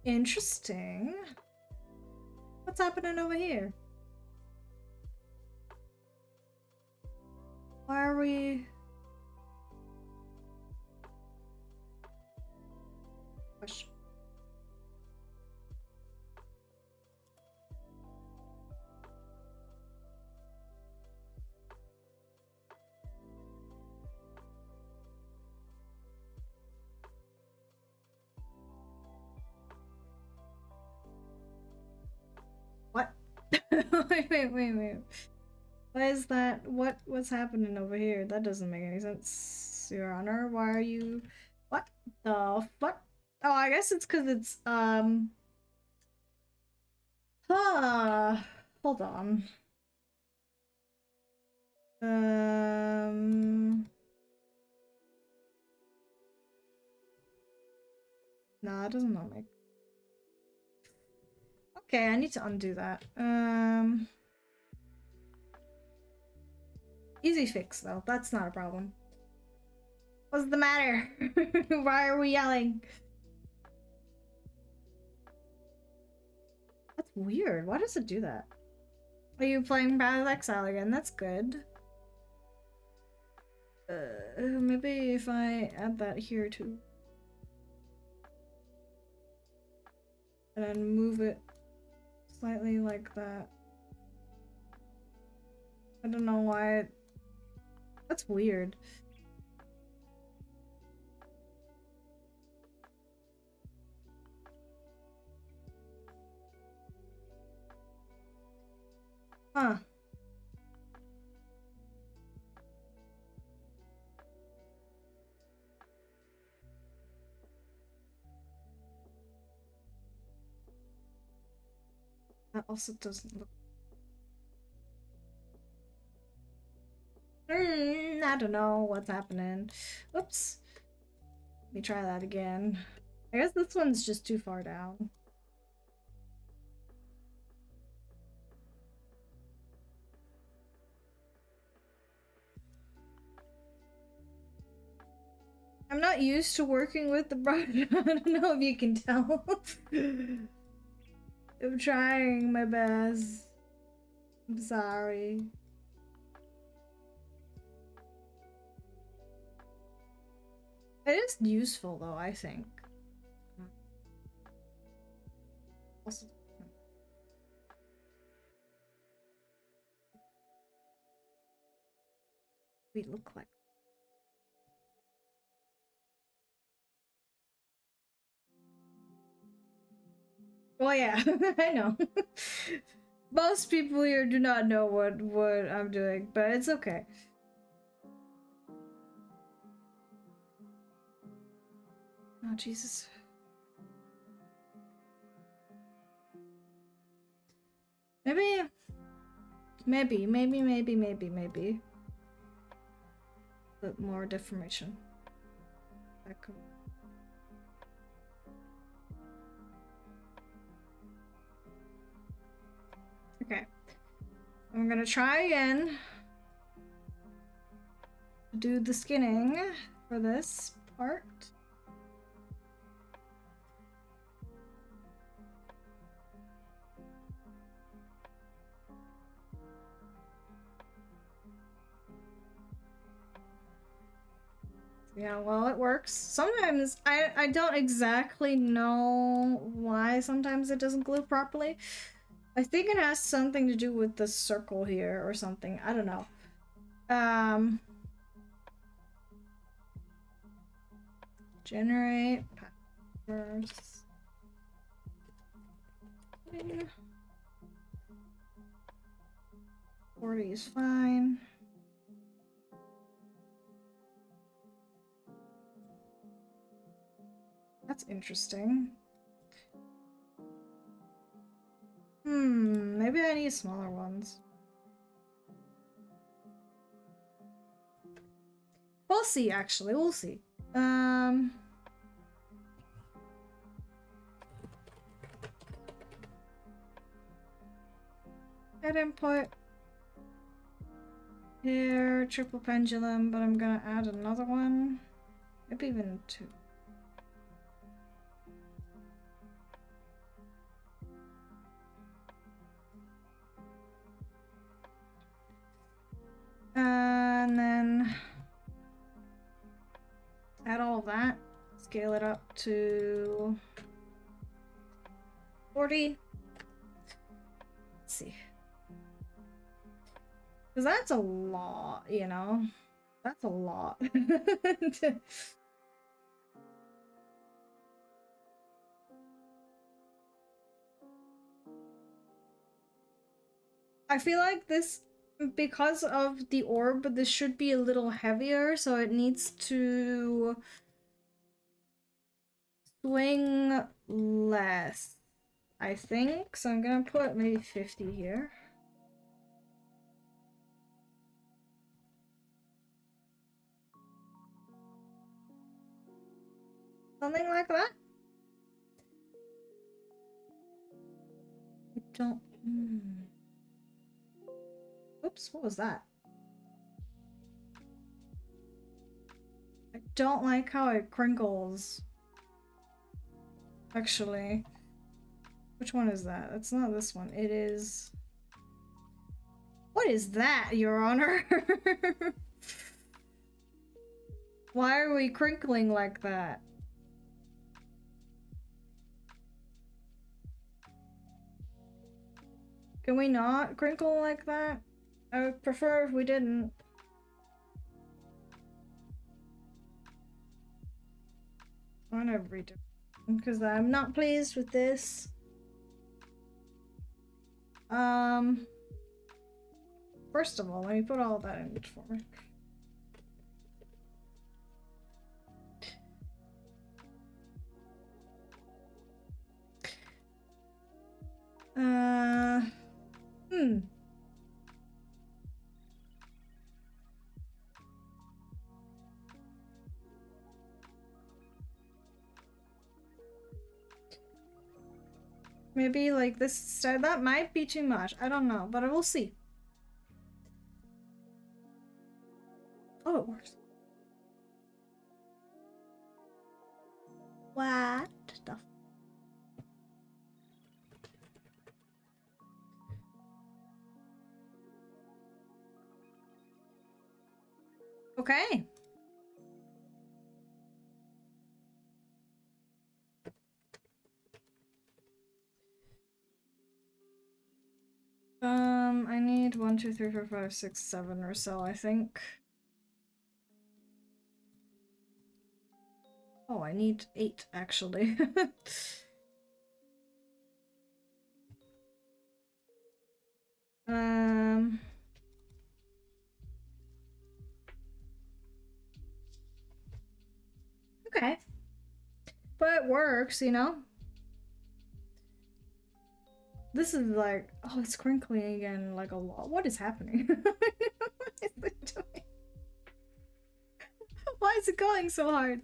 Interesting. What's happening over here? Why are we... Question. What? wait. Why is that? What's happening over here? That doesn't make any sense, Your Honor. Why are you... What the fuck? Oh, I guess it's because it's, hold on. Nah, it doesn't make... Okay, I need to undo that. Easy fix, though. That's not a problem. What's the matter? Why are we yelling? That's weird. Why does it do that? Are you playing Path of Exile again? That's good. Maybe if I add that here too. And then move it slightly like that. I don't know why it... That's weird. Huh. That also doesn't look... I don't know what's happening. Oops. Let me try that again. I guess this one's just too far down. I'm not used to working with the brush. I don't know if you can tell. I'm trying my best. I'm sorry. It is useful though, I think. Also, we look like... Oh yeah, I know. Most people here do not know what I'm doing, but it's okay. Oh Jesus. Maybe. Bit more deformation. Okay. I'm gonna try again. Do the skinning for this part. Yeah, well, it works. Sometimes I don't exactly know why sometimes it doesn't glue properly. I think it has something to do with the circle here or something. I don't know. Generate patterns. 40 is fine. That's interesting. Maybe I need smaller ones. We'll see, actually. We'll see. Head input. Here, triple pendulum, but I'm gonna add another one. Maybe even two. And then add all of that. Scale it up to 40. Let's see. Because that's a lot, you know? That's a lot. I feel like this, because of the orb, this should be a little heavier, so it needs to swing less, I think. So I'm gonna put maybe 50 here. Something like that? I don't... Oops, what was that? I don't like how it crinkles. Actually. Which one is that? It's not this one. It is... What is that, Your Honor? Why are we crinkling like that? Can we not crinkle like that? I would prefer if we didn't. I'm gonna redo it because I'm not pleased with this. First of all, let me put all that in for me. Maybe like this, that might be too much. I don't know, but I will see. Oh, it works. What the? Okay. I need 1, 2, 3, 4, 5, 6, 7 or so, I think. Oh, I need 8 actually. Okay. But it works, you know? This is like, oh, it's crinkling again like a lot. What is happening? What is it doing? Why is it going so hard?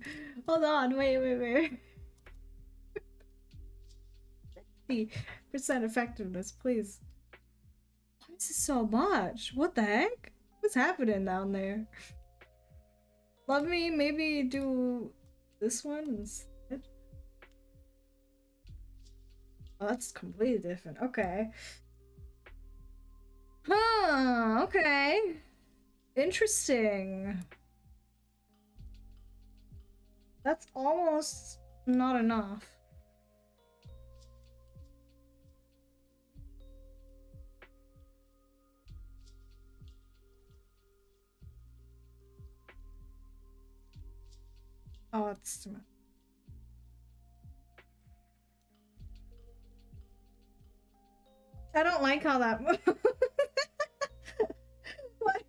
Hold on, wait. 50% effectiveness, please. Why is this so much? What the heck? What's happening down there? Let me maybe do this one instead. Oh, that's completely different. Okay. Huh, okay. Interesting. That's almost not enough. Oh, it's too much. I don't like how that Why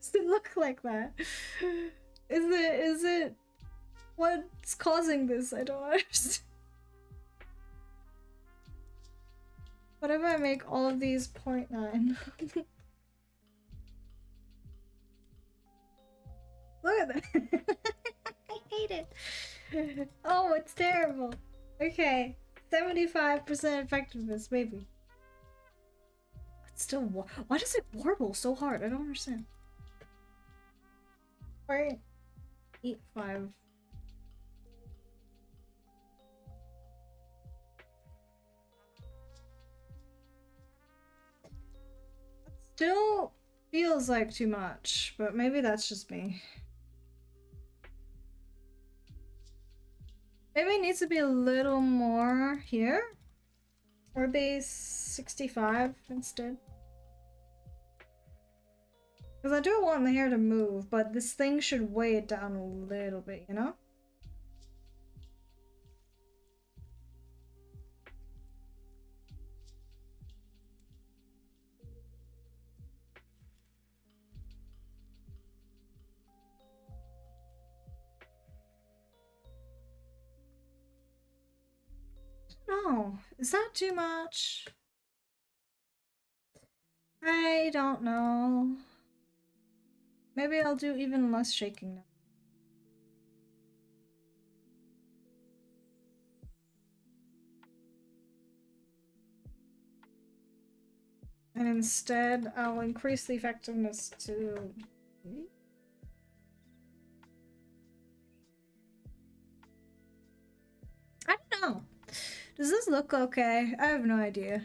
does it look like that? Is it what's causing this? I don't understand. What if I make all of these 0.9? Look at that. I hate it. Oh, it's terrible. Okay, 75% effectiveness, maybe. It's still why does it warble so hard? I don't understand. 0.85. Still feels like too much, but maybe that's just me. Maybe it needs to be a little more here. Or base 65 instead. Because I do want the hair to move, but this thing should weigh it down a little bit, you know? No, is that too much? I don't know. Maybe I'll do even less shaking now. And instead, I'll increase the effectiveness to... I don't know. Does this look okay? I have no idea.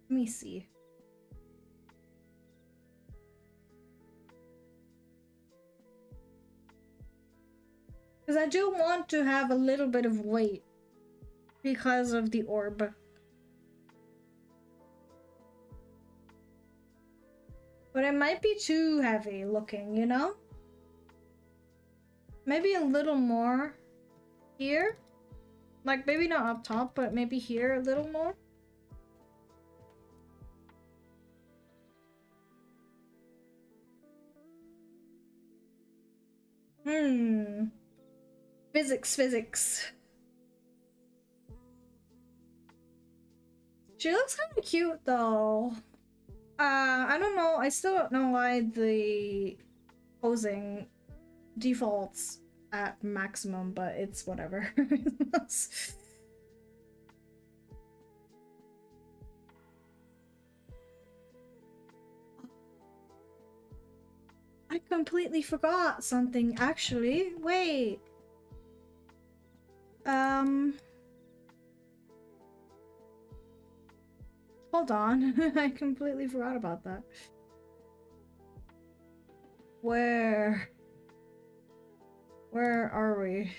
Let me see. Because I do want to have a little bit of weight because of the orb. But it might be too heavy looking, you know? Maybe a little more here. Like, maybe not up top, but maybe here a little more. Physics. She looks kind of cute, though. I don't know. I still don't know why the posing defaults at maximum, but it's whatever. I completely forgot something, actually. Wait. Hold on. I completely forgot about that. Where are we?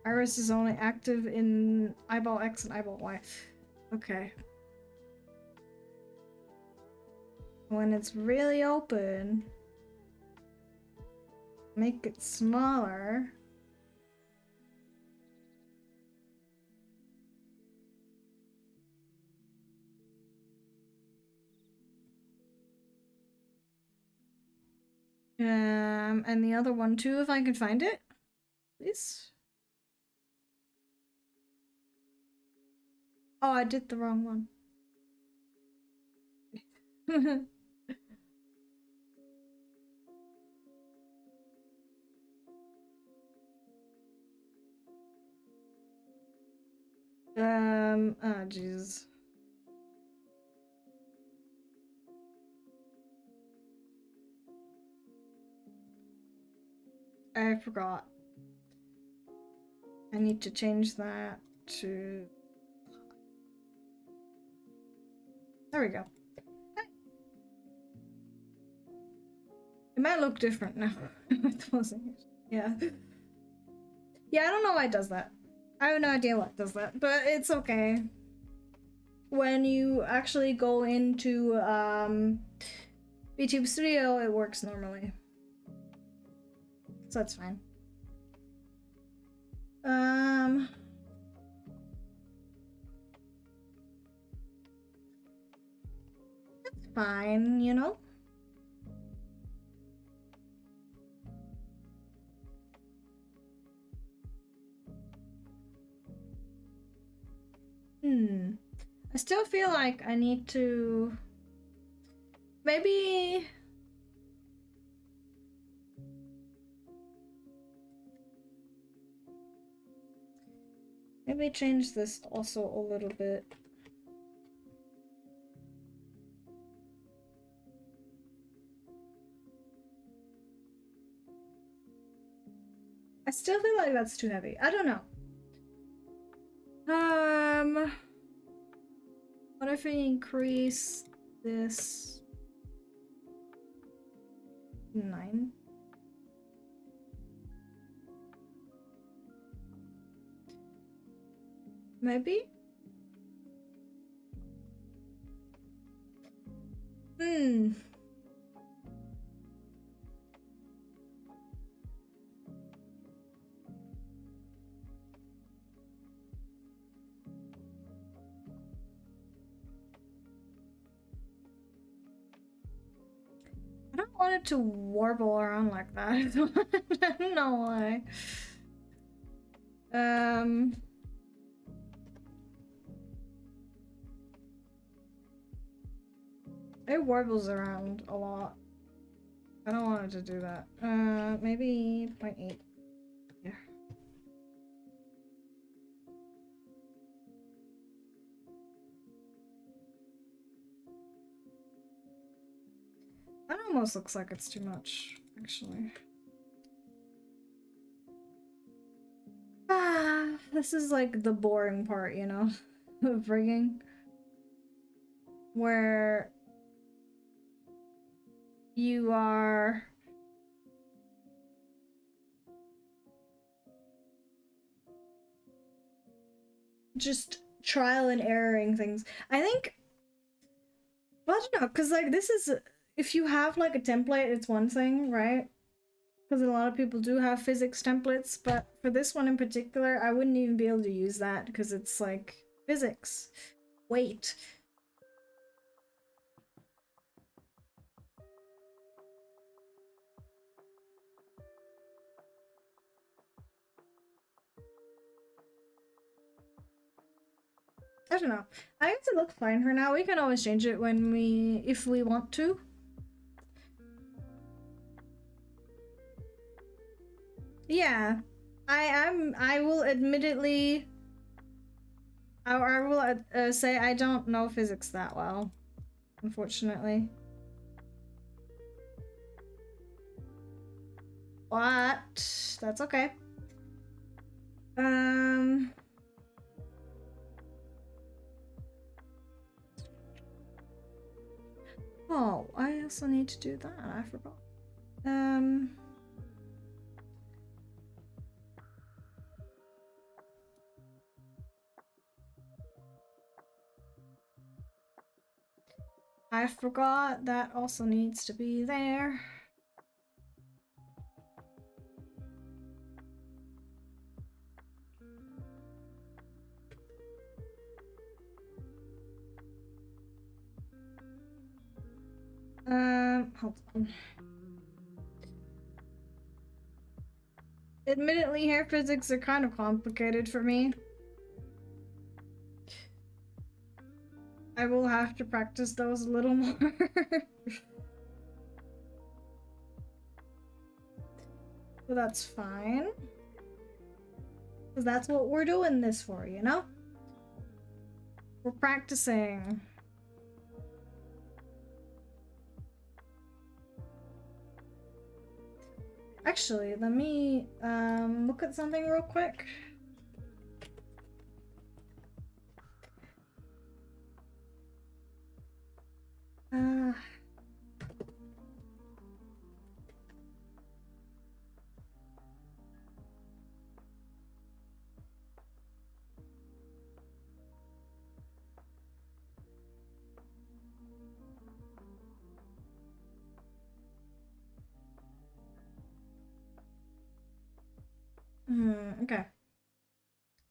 Iris is only active in eyeball X and eyeball Y. Okay. When it's really open, make it smaller. And the other one too, if I can find it. Please. Oh, I did the wrong one. Oh jeez. I forgot. I need to change that to... There we go. It might look different now. Yeah. Yeah, I don't know why it does that. I have no idea what does that, but it's okay. When you actually go into VTube Studio, it works normally. So that's fine. That's fine, you know? I still feel like I need to maybe change this also a little bit. I still feel like that's too heavy. I don't know. What if we increase this 9? Maybe? I don't want it to warble around like that. I don't know why. It warbles around a lot. I don't want it to do that. Maybe 0.8. Yeah. That almost looks like it's too much, actually. This is like the boring part, you know, of rigging. Where you are just trial and erroring things. I think, well, I don't know, because like this is, if you have like a template, it's one thing, right? Because a lot of people do have physics templates, but for this one in particular, I wouldn't even be able to use that because it's like physics. Wait. I don't know. I guess it looks fine for now. We can always change it when if we want to. Yeah, I will admittedly, I will say I don't know physics that well, unfortunately. But that's okay. Oh, I also need to do that. I forgot. I forgot that also needs to be there. Hold on. Admittedly, hair physics are kind of complicated for me. I will have to practice those a little more. But that's fine. Because that's what we're doing this for, you know? We're practicing. Actually, let me look at something real quick. Okay.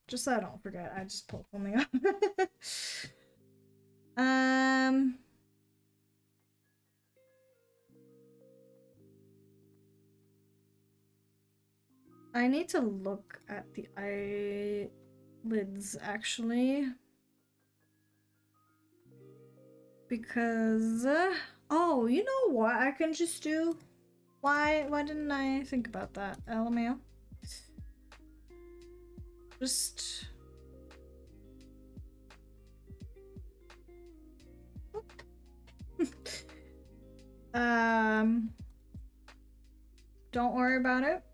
Just so I don't forget, I just pulled something up. I need to look at the eyelids actually. Because, oh, you know what I can just do? Why didn't I think about that? LMAO. Just... Don't worry about it.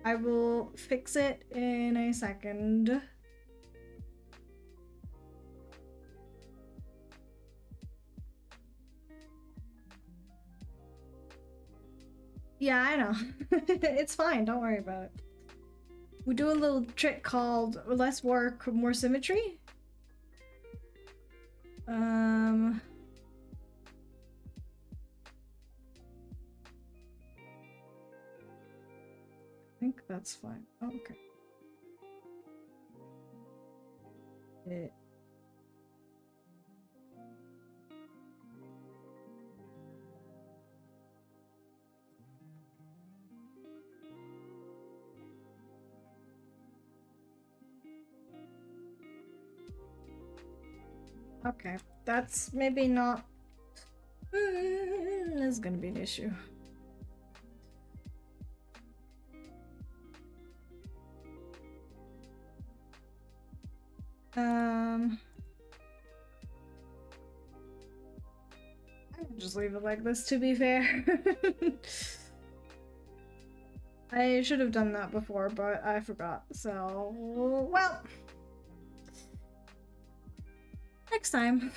I will fix it in a second. Yeah, I know. It's fine, don't worry about it. We do a little trick called less work, more symmetry. I think that's fine. Oh, okay. Okay, that's maybe not... this is gonna be an issue. I'll just leave it like this, to be fair. I should have done that before, but I forgot, so... well... next time.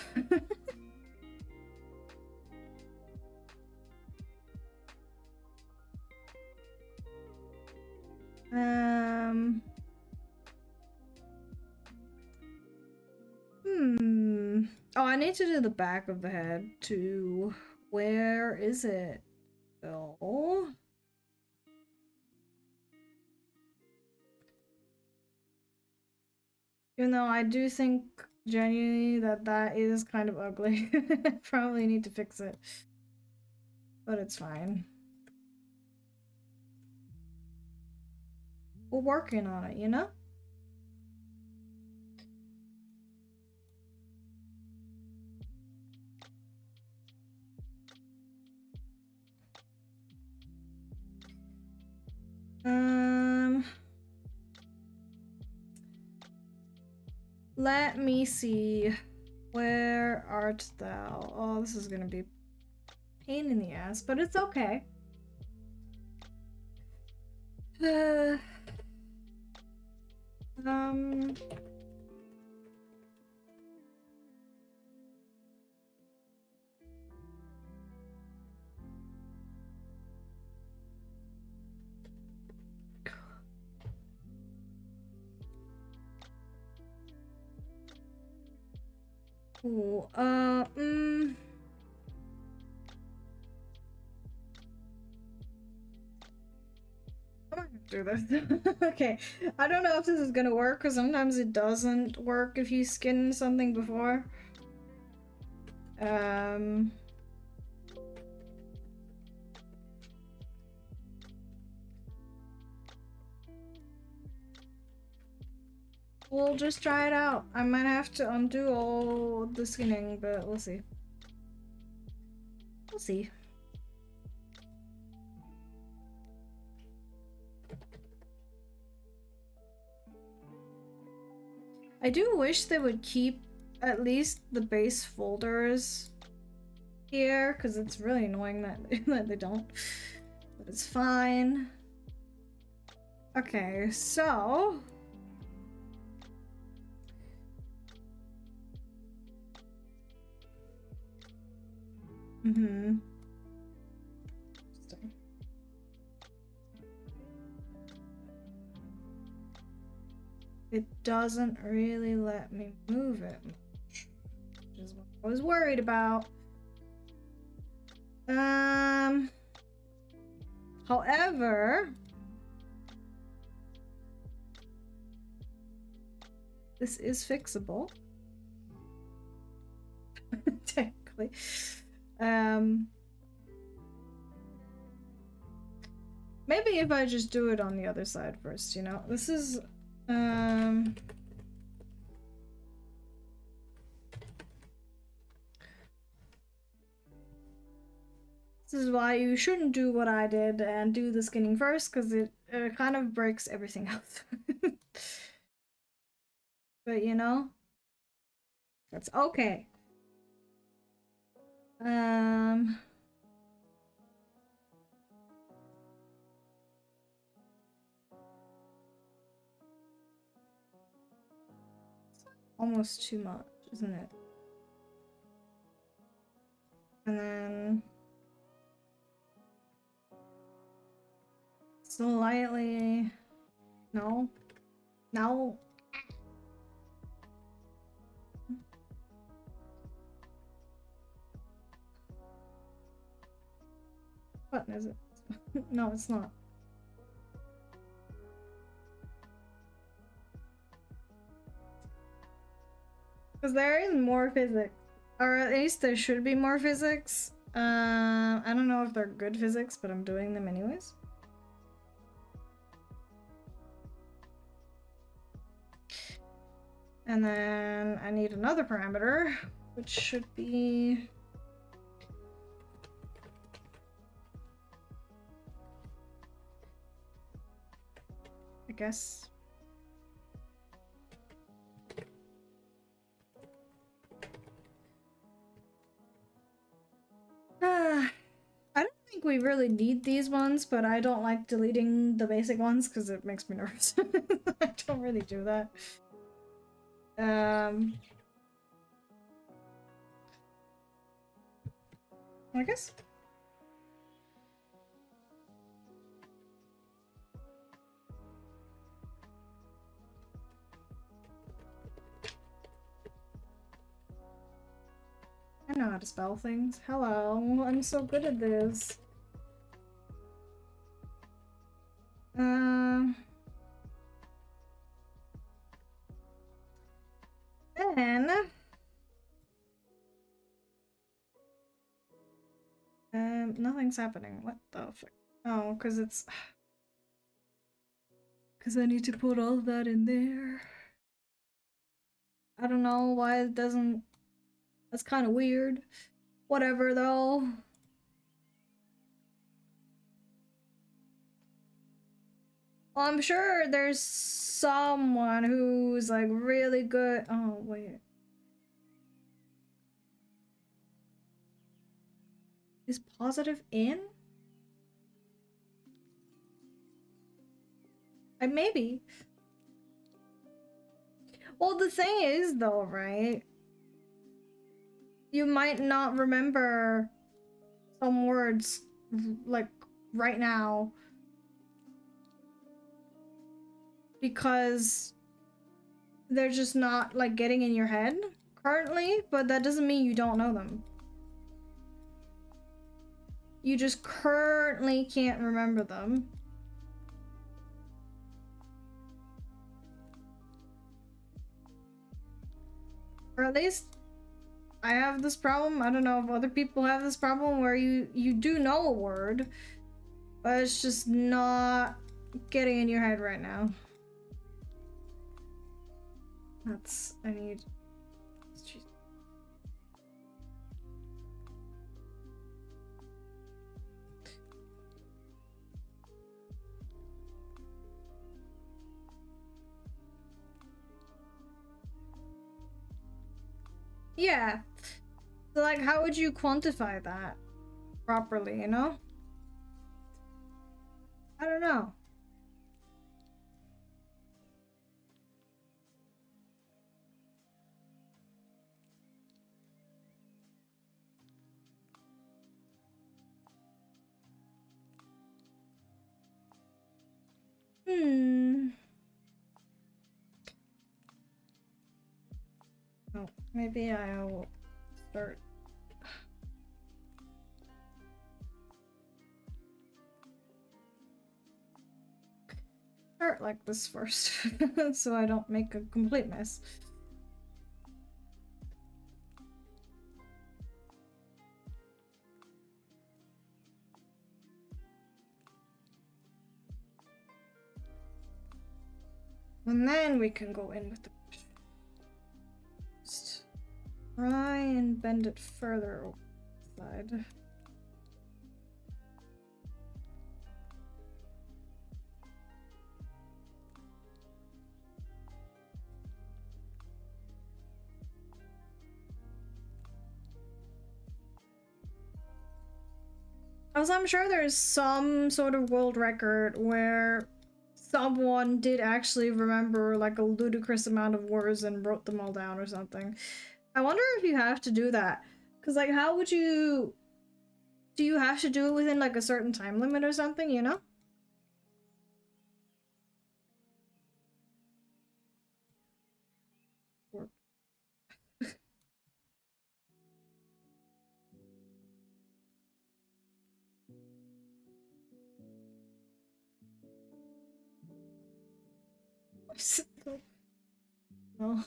Oh, I need to do the back of the head too. Where is it? Oh. Even though I do think genuinely that is kind of ugly. Probably need to fix it. But it's fine. We're working on it, you know? Let me see. Where art thou? Oh, this is gonna be a pain in the ass, but it's okay. Ooh, I'm not gonna do this. Okay, I don't know if this is gonna work, because sometimes it doesn't work if you skin something before. We'll just try it out. I might have to undo all the skinning, but we'll see. We'll see. I do wish they would keep at least the base folders here, because it's really annoying that, that they don't. But it's fine. Okay, so... Interesting. It doesn't really let me move it much, which is what I was worried about. However, this is fixable. Technically. Maybe if I just do it on the other side first, you know? This is, this is why you shouldn't do what I did and do the skinning first, because it kind of breaks everything else. But you know, that's okay. Almost too much, isn't it? And then slightly, no. What is it? No, it's not. Because there is more physics. Or at least there should be more physics. I don't know if they're good physics, but I'm doing them anyways. And then I need another parameter, which should be... I guess... I don't think we really need these ones, but I don't like deleting the basic ones because it makes me nervous. I don't really do that. I guess. I know how to spell things. Hello, I'm so good at this. Then... nothing's happening. What the fuck? Oh, because it's... Because I need to put all that in there. I don't know why it doesn't... That's kind of weird. Whatever, though. Well, I'm sure there's someone who's, like, really good... Oh, wait. Is positive in? Maybe. Well, the thing is, though, right? You might not remember some words, like, right now. Because they're just not, like, getting in your head currently, but that doesn't mean you don't know them. You just currently can't remember them. Or at least I have this problem. I don't know if other people have this problem where you do know a word, but it's just not getting in your head right now. I need... Jeez. Yeah. So, like, how would you quantify that properly, you know? I don't know. Oh, maybe I'll start. Start like this first, so I don't make a complete mess. And then we can go in with the... Just try and bend it further over the side. As I'm sure there's some sort of world record where someone did actually remember like a ludicrous amount of words and wrote them all down or something. I wonder if you have to do that. Because, like, how would you... Do you have to do it within, like, a certain time limit or something, you know? Or... No.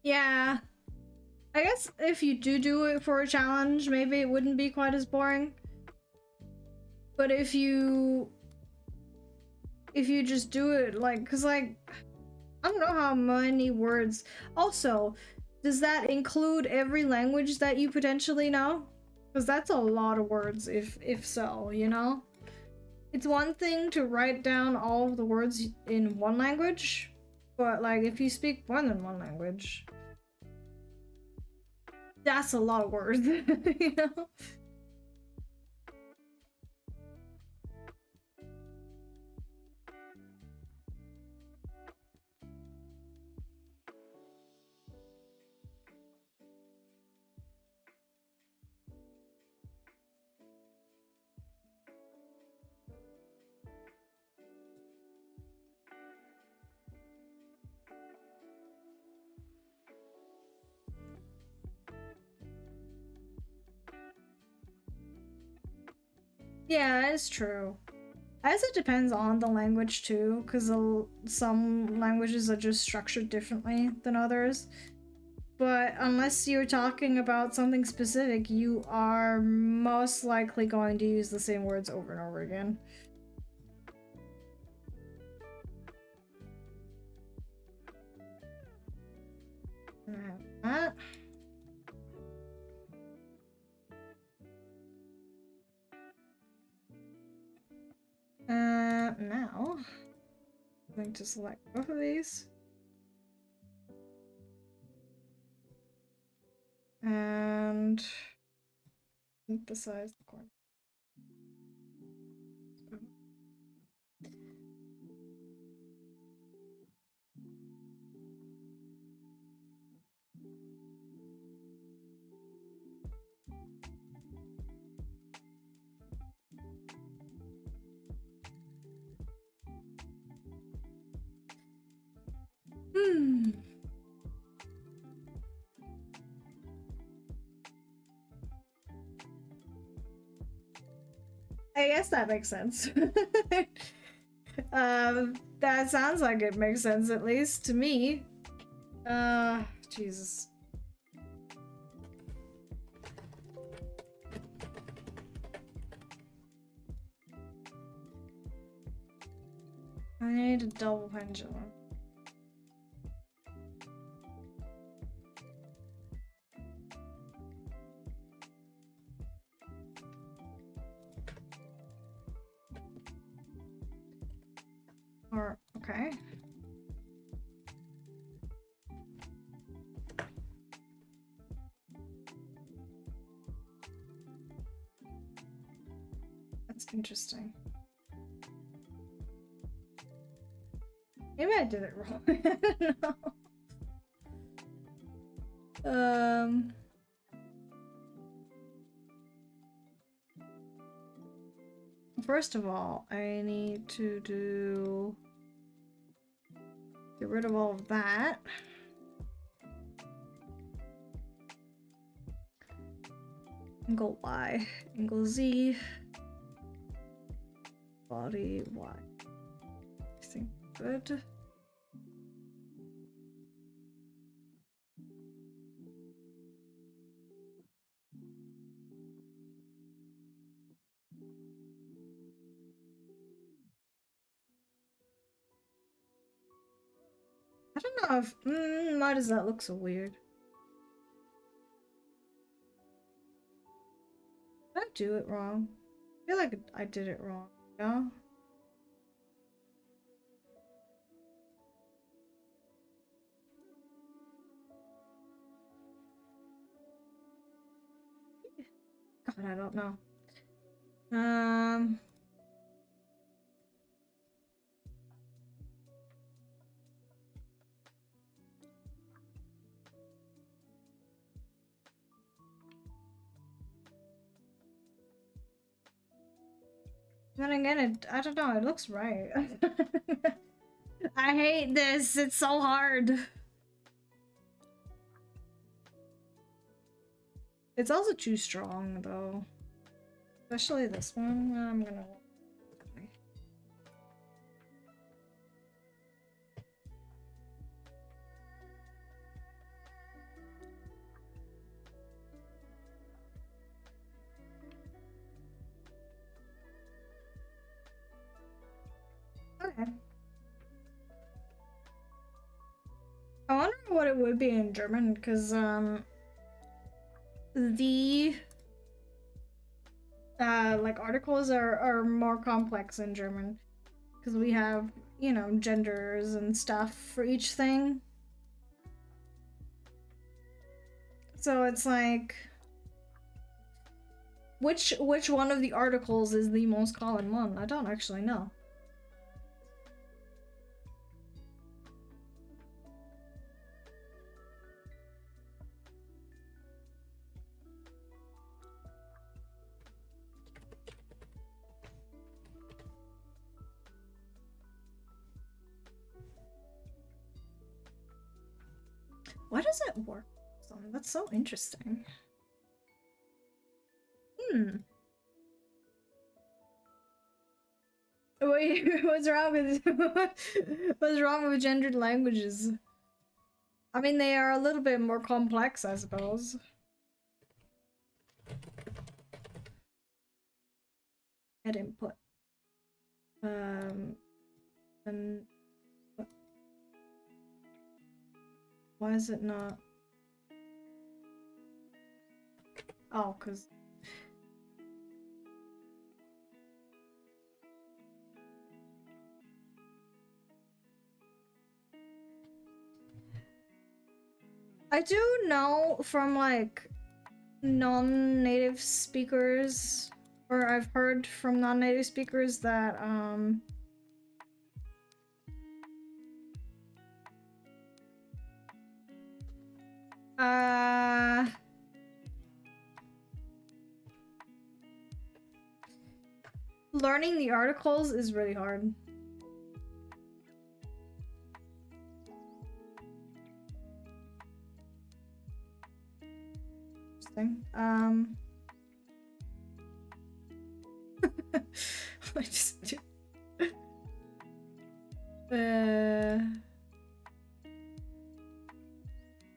Yeah. I guess if you do it for a challenge, maybe it wouldn't be quite as boring. But if you just do it, like, cause like, I don't know how many words. Also, does that include every language that you potentially know? Because that's a lot of words, if so, you know? It's one thing to write down all of the words in one language, but like if you speak more than one language, that's a lot of words, you know? Yeah, it's true. I guess it depends on the language too, because some languages are just structured differently than others. But unless you're talking about something specific, you are most likely going to use the same words over and over again. That. Now, I'm going to select both of these. And synthesize the corner. guess that makes sense. That sounds like it makes sense, at least to me. Jesus. I need a double pendulum. Or, okay. That's interesting. Maybe I did it wrong. I don't know. First of all, I need to get rid of all of that. Angle Y, angle Z, body Y. I think good. I don't know if why does that look so weird? Did I do it wrong? I feel like I did it wrong, no? God, I don't know. Then again, I don't know, it looks right. I hate this, it's so hard. It's also too strong, though. Especially this one. I'm gonna... Okay. I wonder what it would be in German, because, the like articles are more complex in German because we have, you know, genders and stuff for each thing. So it's like which one of the articles is the most common one? I don't actually know. Why does it work? That's so interesting. Wait, what's wrong with what's wrong with gendered languages? I mean, they are a little bit more complex, I suppose. Add input. And why is it not? Oh, because I do know from like non-native speakers, or I've heard from non-native speakers that learning the articles is really hard. Interesting.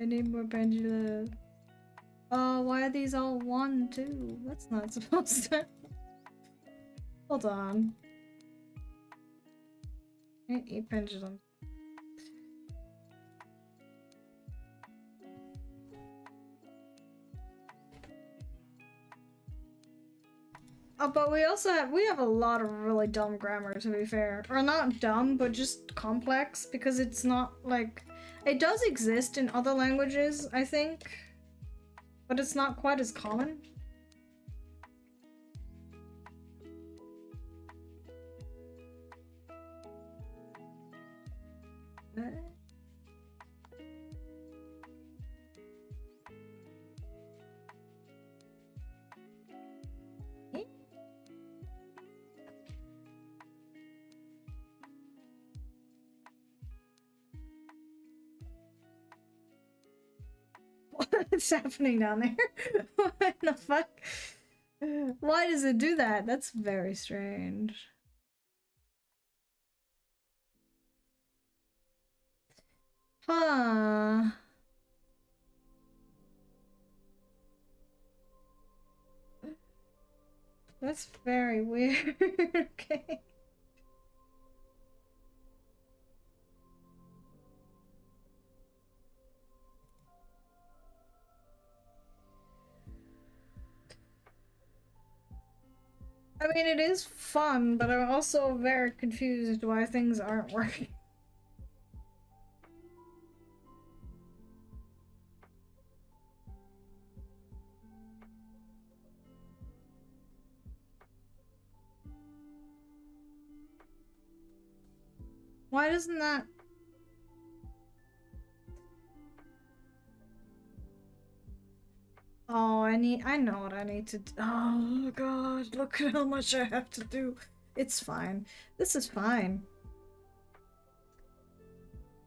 I need more pendulum. Oh, why are these all 1, 2? That's not supposed to. Hold on. I need 8 pendulums. Oh, but we have a lot of really dumb grammar, to be fair. Or not dumb, but just complex, because it's not like... It does exist in other languages, I think, but it's not quite as common. What's happening down there? What the fuck? Why does it do that? That's very strange. Huh. That's very weird. Okay. I mean, it is fun, but I'm also very confused why things aren't working. Why doesn't that... Oh, I know what I need to do. Oh god, look at how much I have to do. It's fine. This is fine.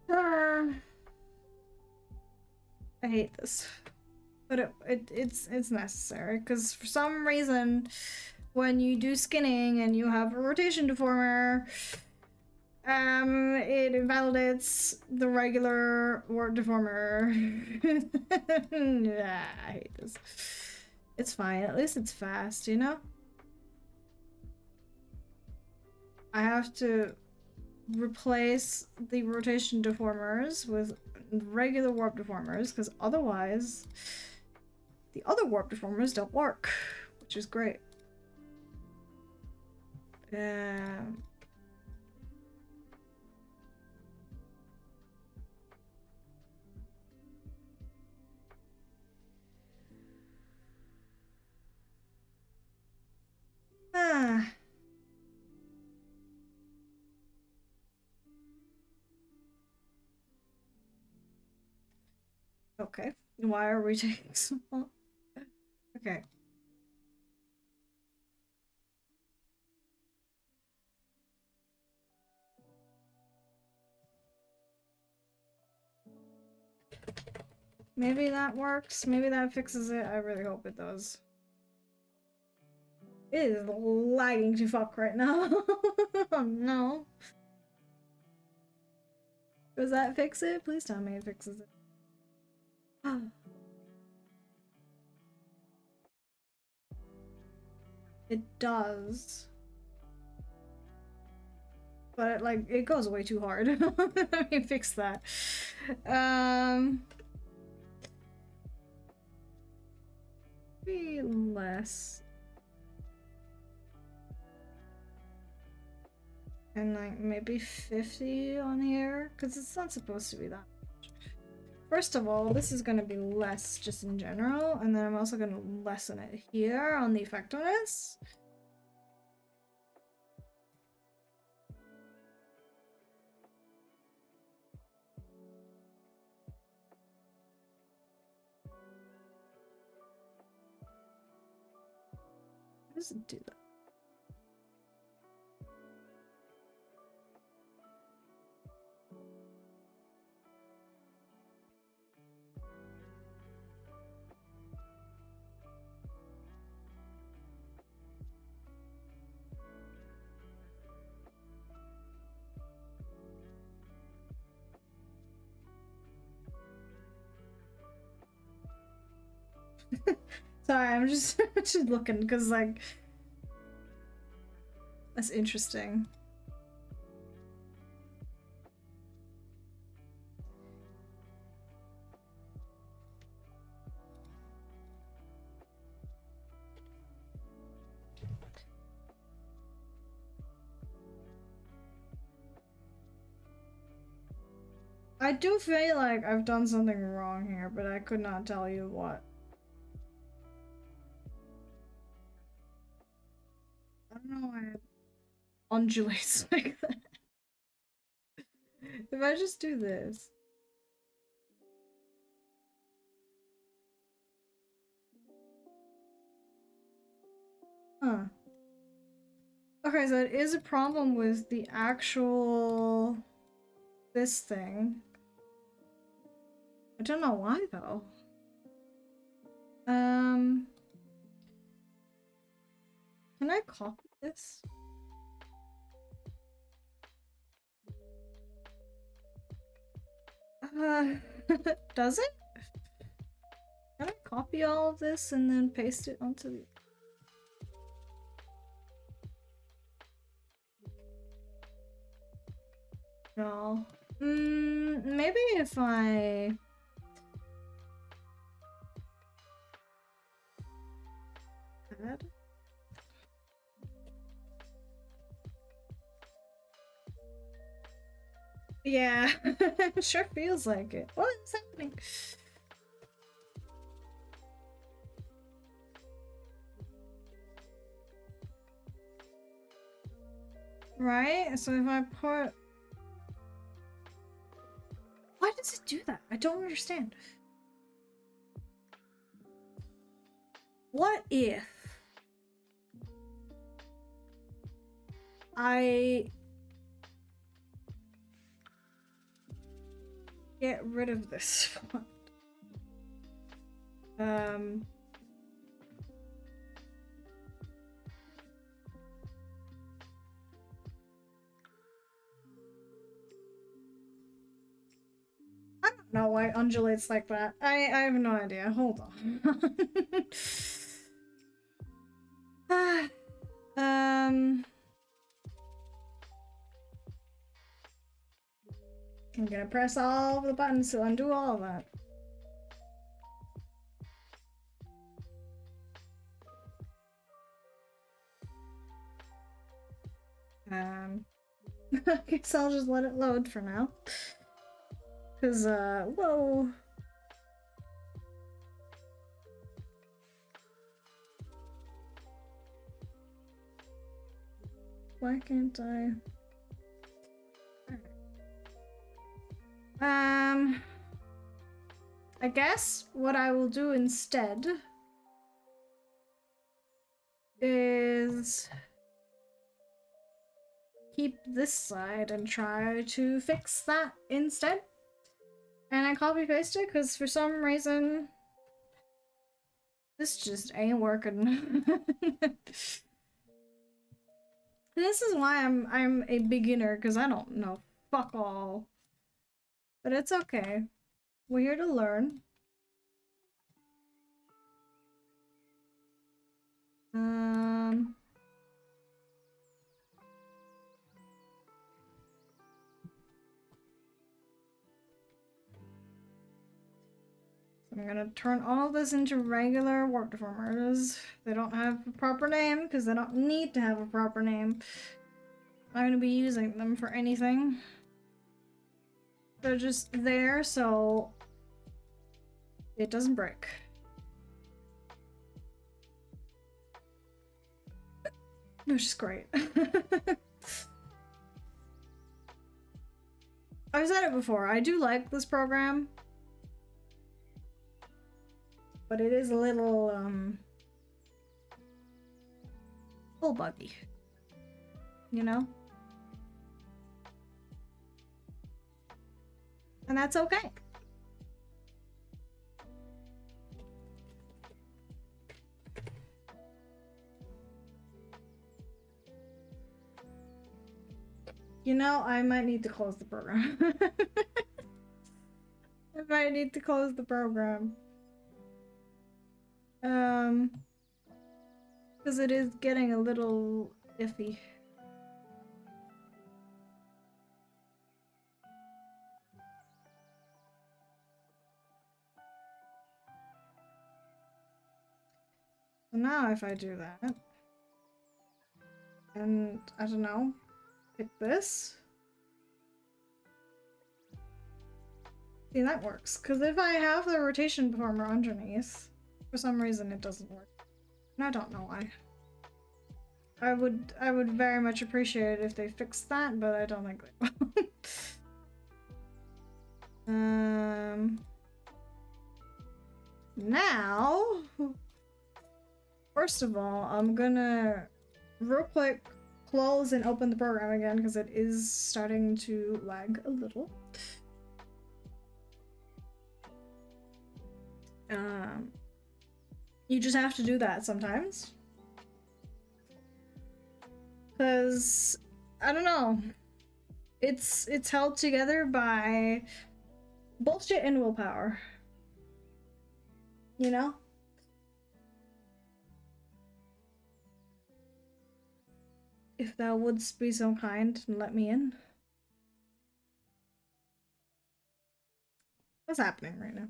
I hate this. But it's necessary, because for some reason, when you do skinning and you have a rotation deformer, it invalidates the regular warp deformer. Yeah, I hate this. It's fine. At least it's fast, you know? I have to replace the rotation deformers with regular warp deformers, because otherwise the other warp deformers don't work, which is great. Okay. Why are we taking so long? Okay. Maybe that works. Maybe that fixes it. I really hope it does. It is lagging to fuck right now. Oh no. Does that fix it? Please tell me it fixes it. It does. But it goes way too hard. Let me fix that. Be less. And like maybe 50 on here, because it's not supposed to be that much. First of all, this is going to be less just in general, and then I'm also going to lessen it here on the effectiveness. How does it do that? Sorry, I'm just just looking because like that's interesting. I do feel like I've done something wrong here, but I could not tell you what. I don't know why it undulates like that. If I just do this. Huh. Okay, so it is a problem with the actual... this thing. I don't know why, though. Can I copy this? Does it? Can I copy all of this and then paste it onto the... No. Maybe if I... add? Yeah, sure feels like it. What is happening? Right? So if I put... Why does it do that? I don't understand. What if I get rid of this font? I don't know why it undulates like that. I have no idea. Hold on. I'm gonna press all the buttons to undo all of that. I guess I'll just let it load for now. Cause, whoa. Why can't I? I guess what I will do instead is keep this side and try to fix that instead. And I copy paste it because for some reason this just ain't working. This is why I'm a beginner, because I don't know fuck all. But it's okay. We're here to learn. I'm gonna turn all this into regular warp deformers. They don't have a proper name because they don't need to have a proper name. I'm not gonna be using them for anything. They're just there so it doesn't break. Which is great. I've said it before, I do like this program. But it is a little buggy, you know? And that's okay. You know, I might need to close the program. I might need to close the program. Because it is getting a little iffy. So now if I do that, and I don't know, pick this. See, that works. Because if I have the rotation performer underneath, for some reason it doesn't work. And I don't know why. I would very much appreciate it if they fixed that, but I don't think they will. Now, first of all, I'm gonna real quick close and open the program again because it is starting to lag a little. You just have to do that sometimes. Because, I don't know, it's held together by bullshit and willpower. You know? If thou wouldst be so kind and let me in. What's happening right now?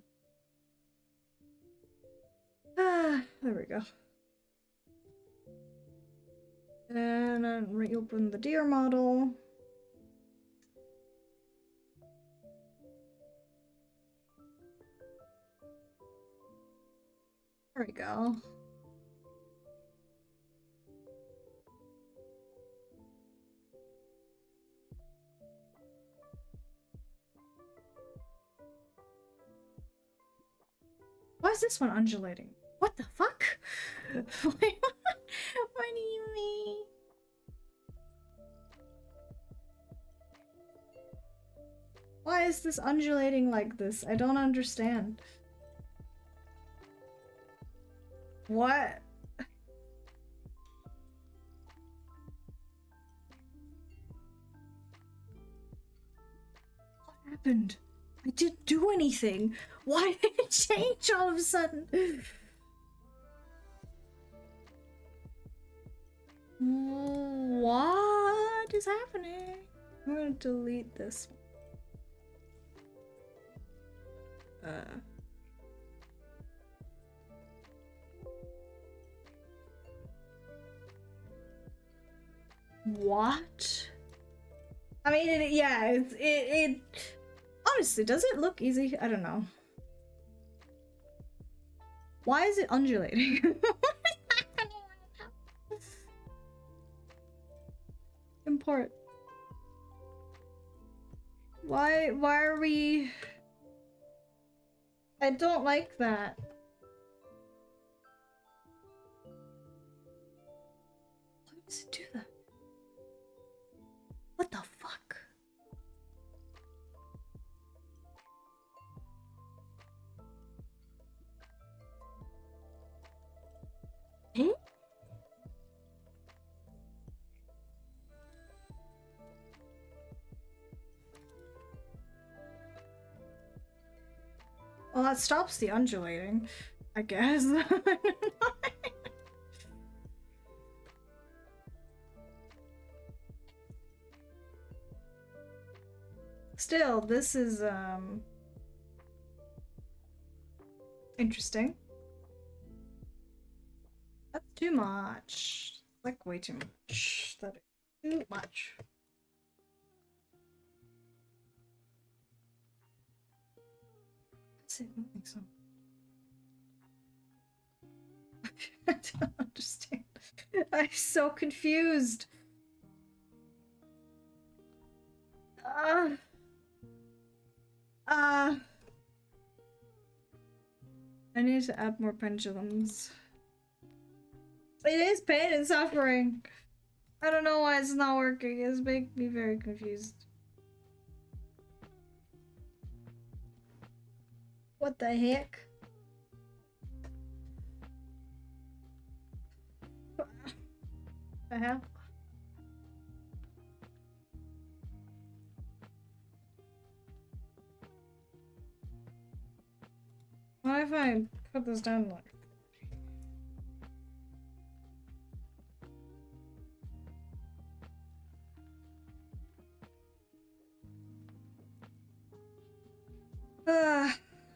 Ah, there we go. And then reopen the deer model. There we go. Why is this one undulating? What the fuck? What do you mean? Why is this undulating like this? I don't understand. What? What happened? I didn't do anything. Why did it change all of a sudden? What is happening? I'm gonna delete this. What? I mean, yeah, it honestly, does it look easy? I don't know. Why is it undulating? Import. Why are we... I don't like that. Why does it do that? What the fuck? Eh? Well, that stops the undulating, I guess. Still, this is, interesting. That's too much. Like, way too much. That is too much. What's it moving so? I don't understand. I'm so confused. I need to add more pendulums. It is pain and suffering. I don't know why it's not working. It's making me very confused. What the heck? The hell? What if I put this down like...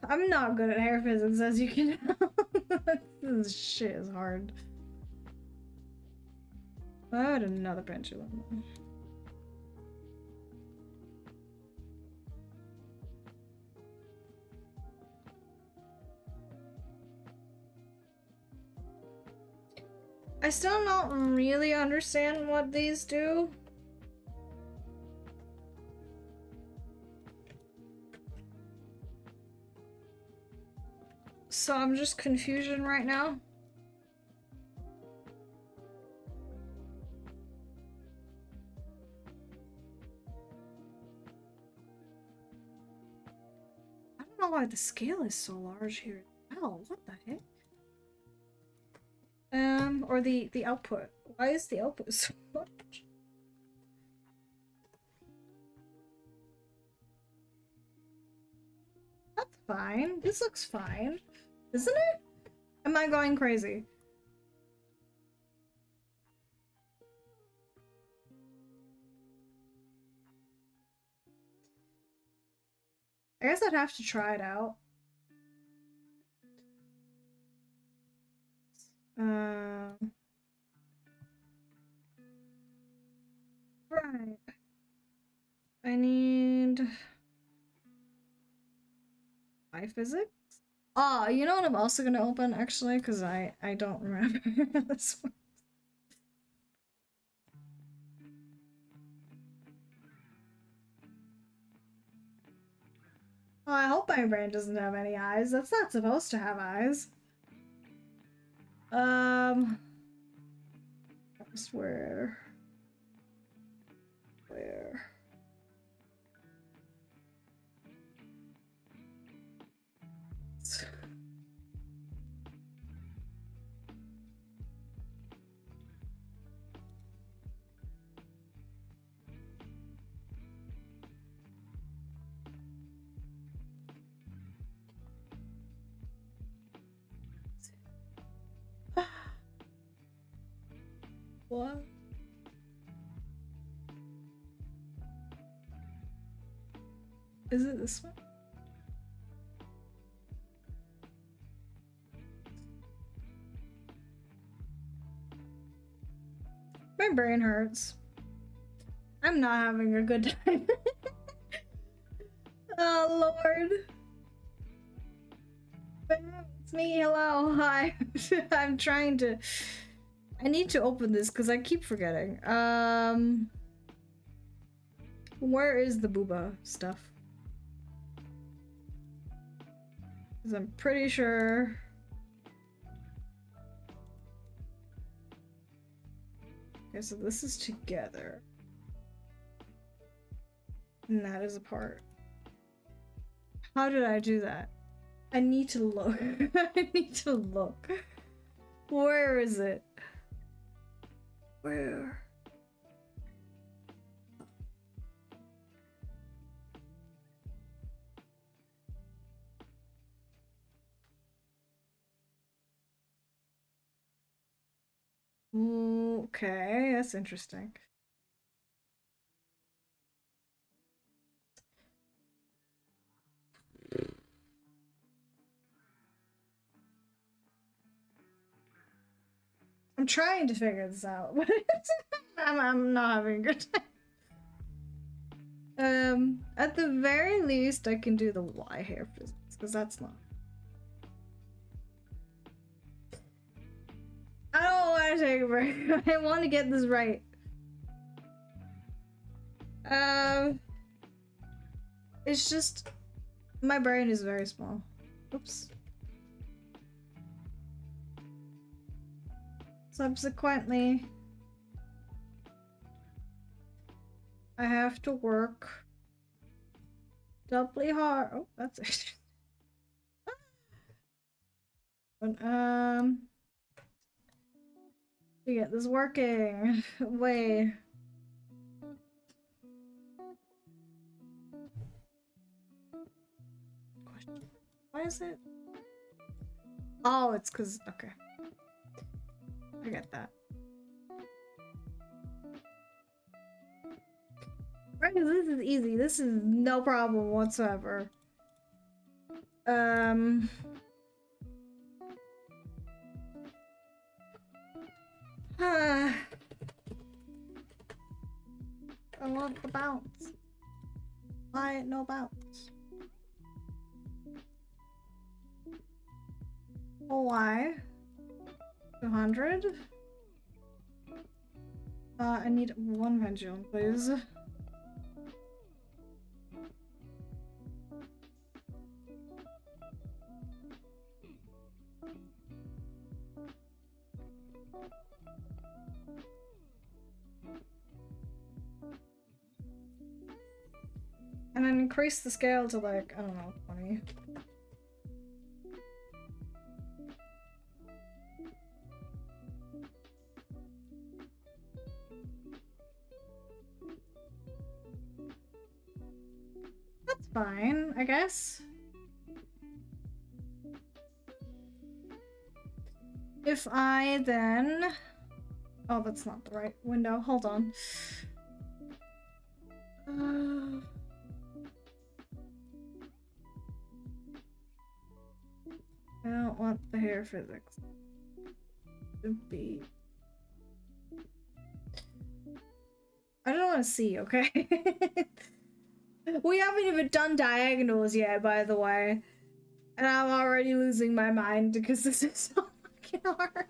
I'm not good at hair physics, as you can tell. This shit is hard. I had another pendulum. I still don't really understand what these do. So I'm just confusion right now. I don't know why the scale is so large here. Oh, what the heck? Or the output. Why is the output so large? That's fine. This looks fine. Isn't it? Am I going crazy? I guess I'd have to try it out. Right. I need my physics. Oh, you know what I'm also gonna open actually, because I don't remember this one. Oh, I hope my brain doesn't have any eyes. That's not supposed to have eyes. Where? What? Is it this one? My brain hurts. I'm not having a good time. Oh, Lord. It's me. Hello. Hi. I'm trying to... I need to open this because I keep forgetting. Where is the booba stuff? Because I'm pretty sure... Okay, so this is together. And that is apart. How did I do that? I need to look. I need to look. Where is it? Where? Okay, that's interesting. I'm trying to figure this out, but I'm not having a good time. At the very least, I can do the Y hair physics, because that's not. I don't want to take a break. I want to get this right. It's just my brain is very small. Oops. Subsequently, I have to work doubly hard. Oh, that's it. To get this working. Wait. Why is it? Oh, it's because. Okay. I get that. Right, this is easy. This is no problem whatsoever. I want the bounce. Why no bounce? Oh, why? 200? I need one pendulum, please. And then increase the scale to like, I don't know, 20. That's fine, I guess. If I then... Oh, that's not the right window. Hold on. I don't want the hair physics to be... I don't want to see, okay? We haven't even done diagonals yet, by the way. And I'm already losing my mind because this is so fucking hard.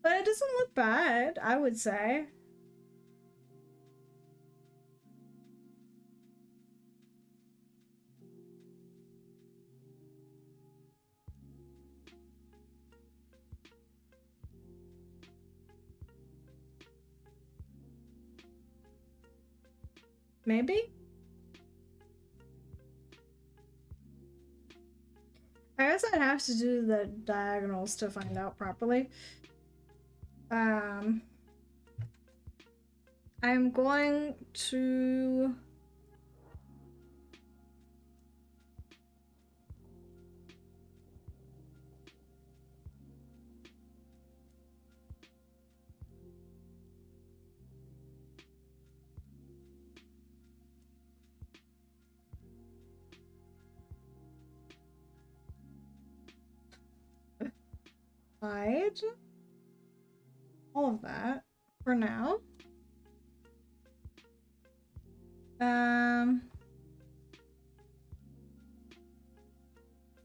But it doesn't look bad, I would say. Maybe? I guess I'd have to do the diagonals to find out properly. I'm going to... hide all of that for now.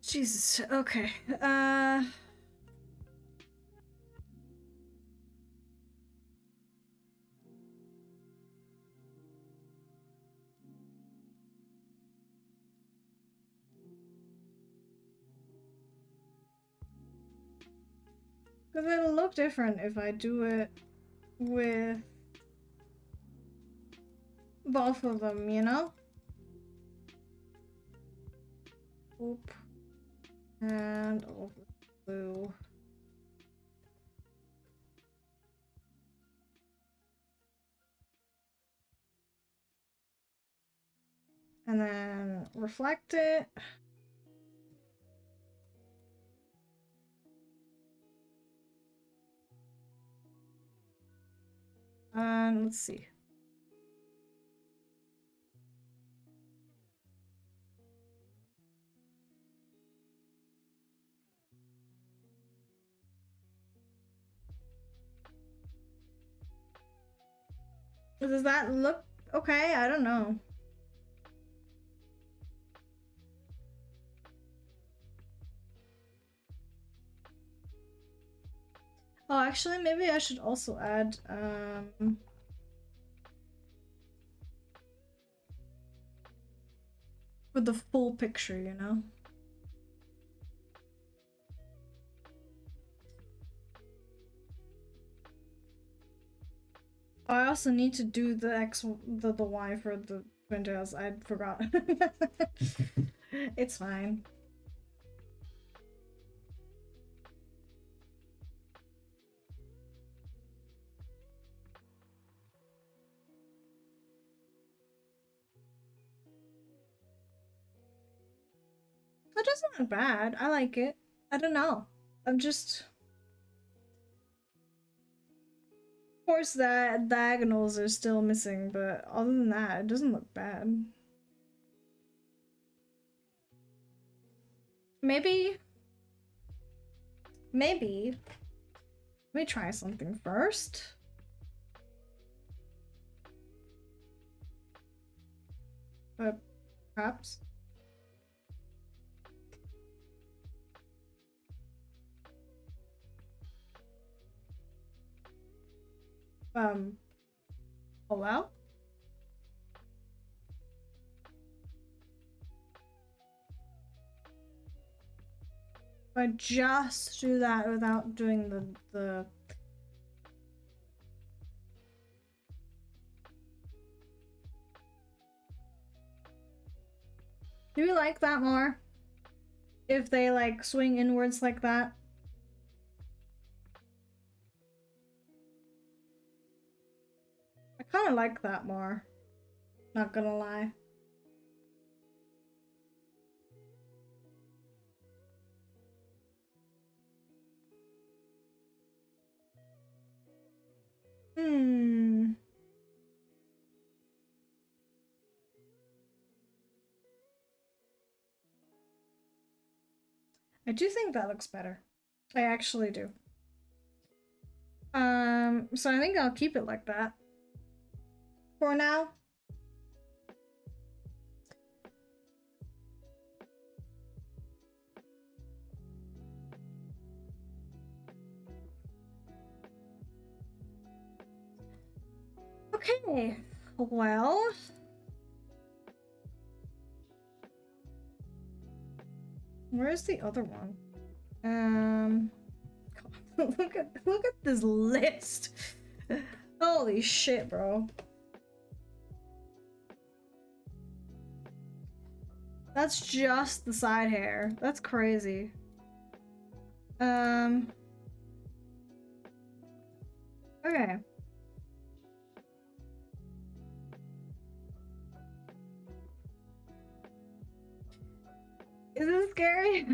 Jesus, okay. Because it'll look different if I do it with both of them, you know? Oop. And all the blue. And then reflect it. And let's see. Does that look okay? I don't know. Oh, actually, maybe I should also add, with the full picture, you know? I also need to do the the Y for the windows. I forgot. It's fine. That doesn't look bad. I like it. I don't know. I'm just... course, that diagonals are still missing, but other than that, it doesn't look bad. Maybe. Let me try something first. Perhaps. Allow? I just do that without doing the Do you like that more? If they like swing inwards like that? I kind of like that more. Not gonna lie. I do think that looks better. I actually do. So I think I'll keep it like that. For now. Okay, well. Where's the other one? look at this list. Holy shit, bro. That's just the side hair. That's crazy. Okay. Is this scary?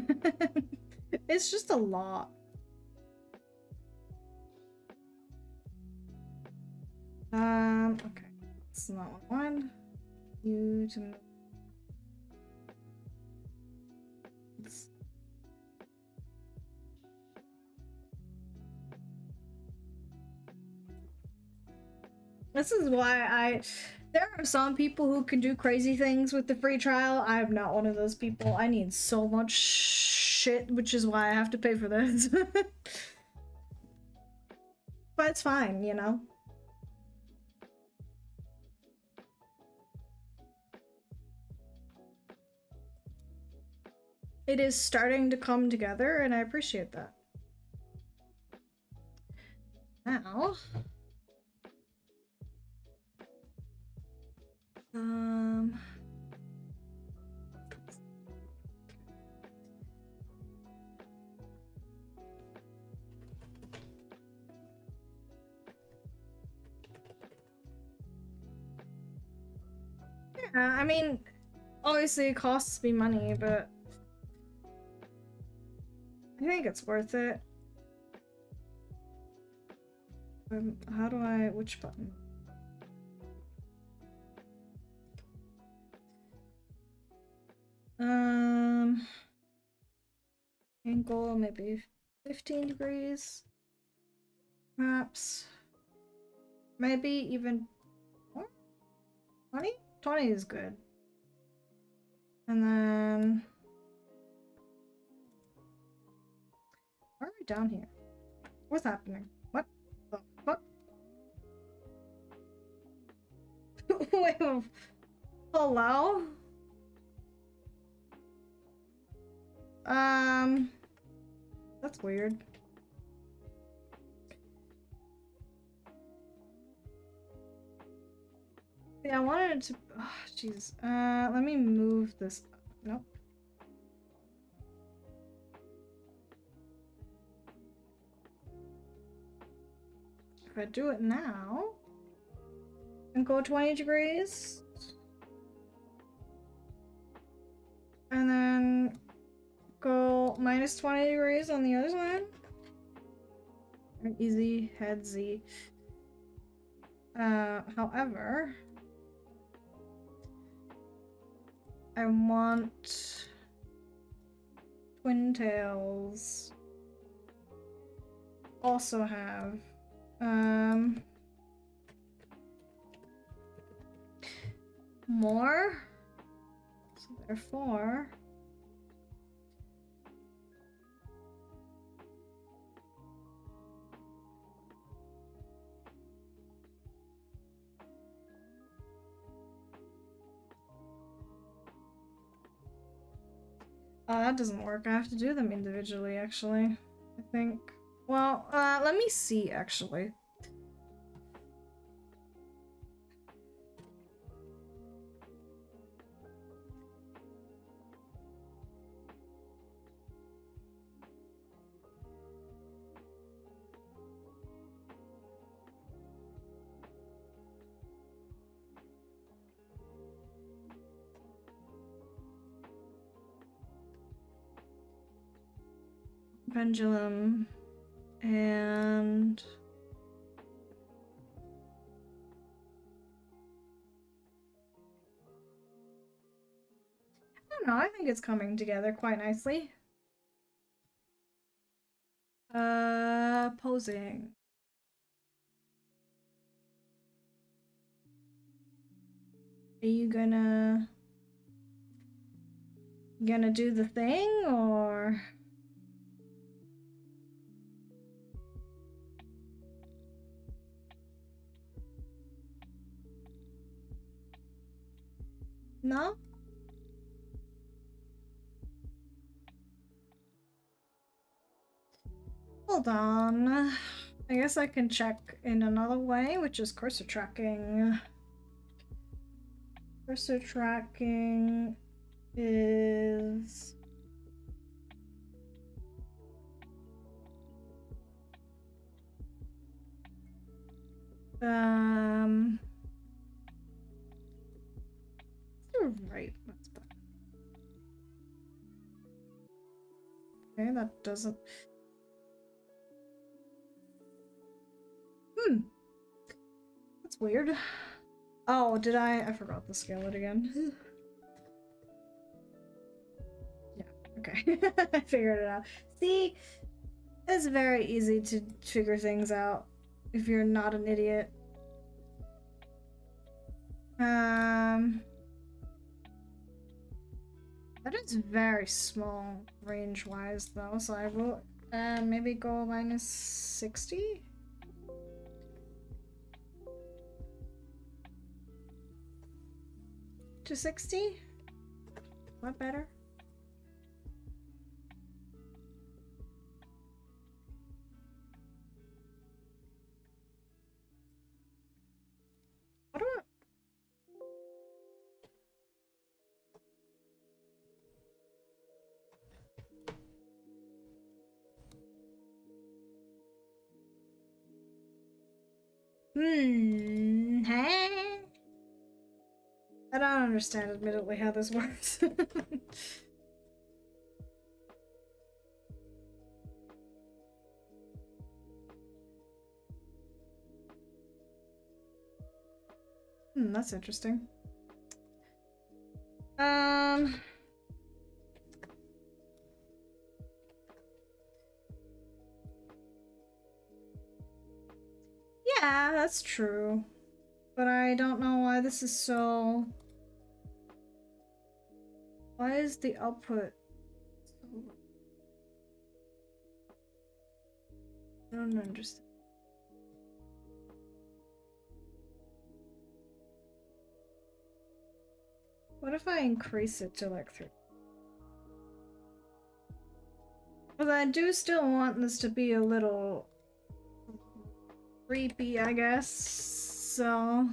It's just a lot. Okay. It's not one. You to This is why there are some people who can do crazy things with the free trial. I'm not one of those people. I need so much shit, which is why I have to pay for this. But it's fine, you know? It is starting to come together, and I appreciate that. Now... Yeah, I mean, obviously it costs me money, but I think it's worth it. How do I... which button? Angle, maybe 15 degrees. Perhaps. Maybe even... what? 20? 20 is good. And then... why are we down here? What's happening? What the fuck? Wait, hello? That's weird. Yeah, I wanted to... oh, jeez. Let me move this... nope. If I do it now... and go 20 degrees... and then... go minus 20 degrees on the other side. Easy, head Z. However, I want twin tails also have more, so therefore that doesn't work. I have to do them individually, actually, I think. Well, let me see, actually. Pendulum and I don't know, I think it's coming together quite nicely. Posing. Are you gonna do the thing, or no? Hold on. I guess I can check in another way, which is cursor tracking. Cursor tracking is you're right. That's bad. Okay, that doesn't. That's weird. Oh, did I forgot to scale it again. Yeah, okay. I figured it out. See, it's very easy to figure things out if you're not an idiot. That is very small range-wise though, so I will maybe go minus 60? To 60? What better? What do I... Hey? I don't understand, admittedly, how this works. That's interesting. Yeah, that's true. But I don't know why this is so... Why is the output so low? I don't understand. What if I increase it to like 3? But I do still want this to be a little creepy, I guess, so...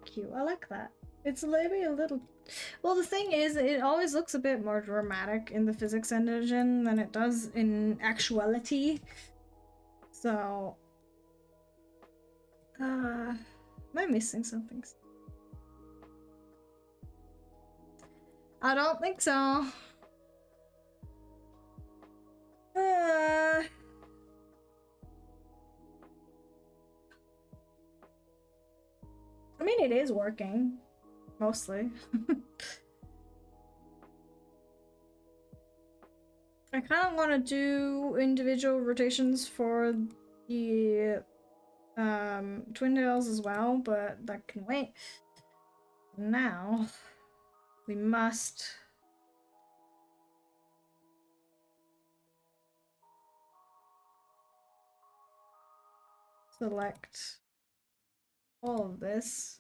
Cute, I like that. It's maybe a little... Well, the thing is, it always looks a bit more dramatic in the physics engine than it does in actuality. So... Am I missing something? I don't think so. I mean, it is working. Mostly. I kind of want to do individual rotations for the twin tails as well, but that can wait. Now, we must select all of this.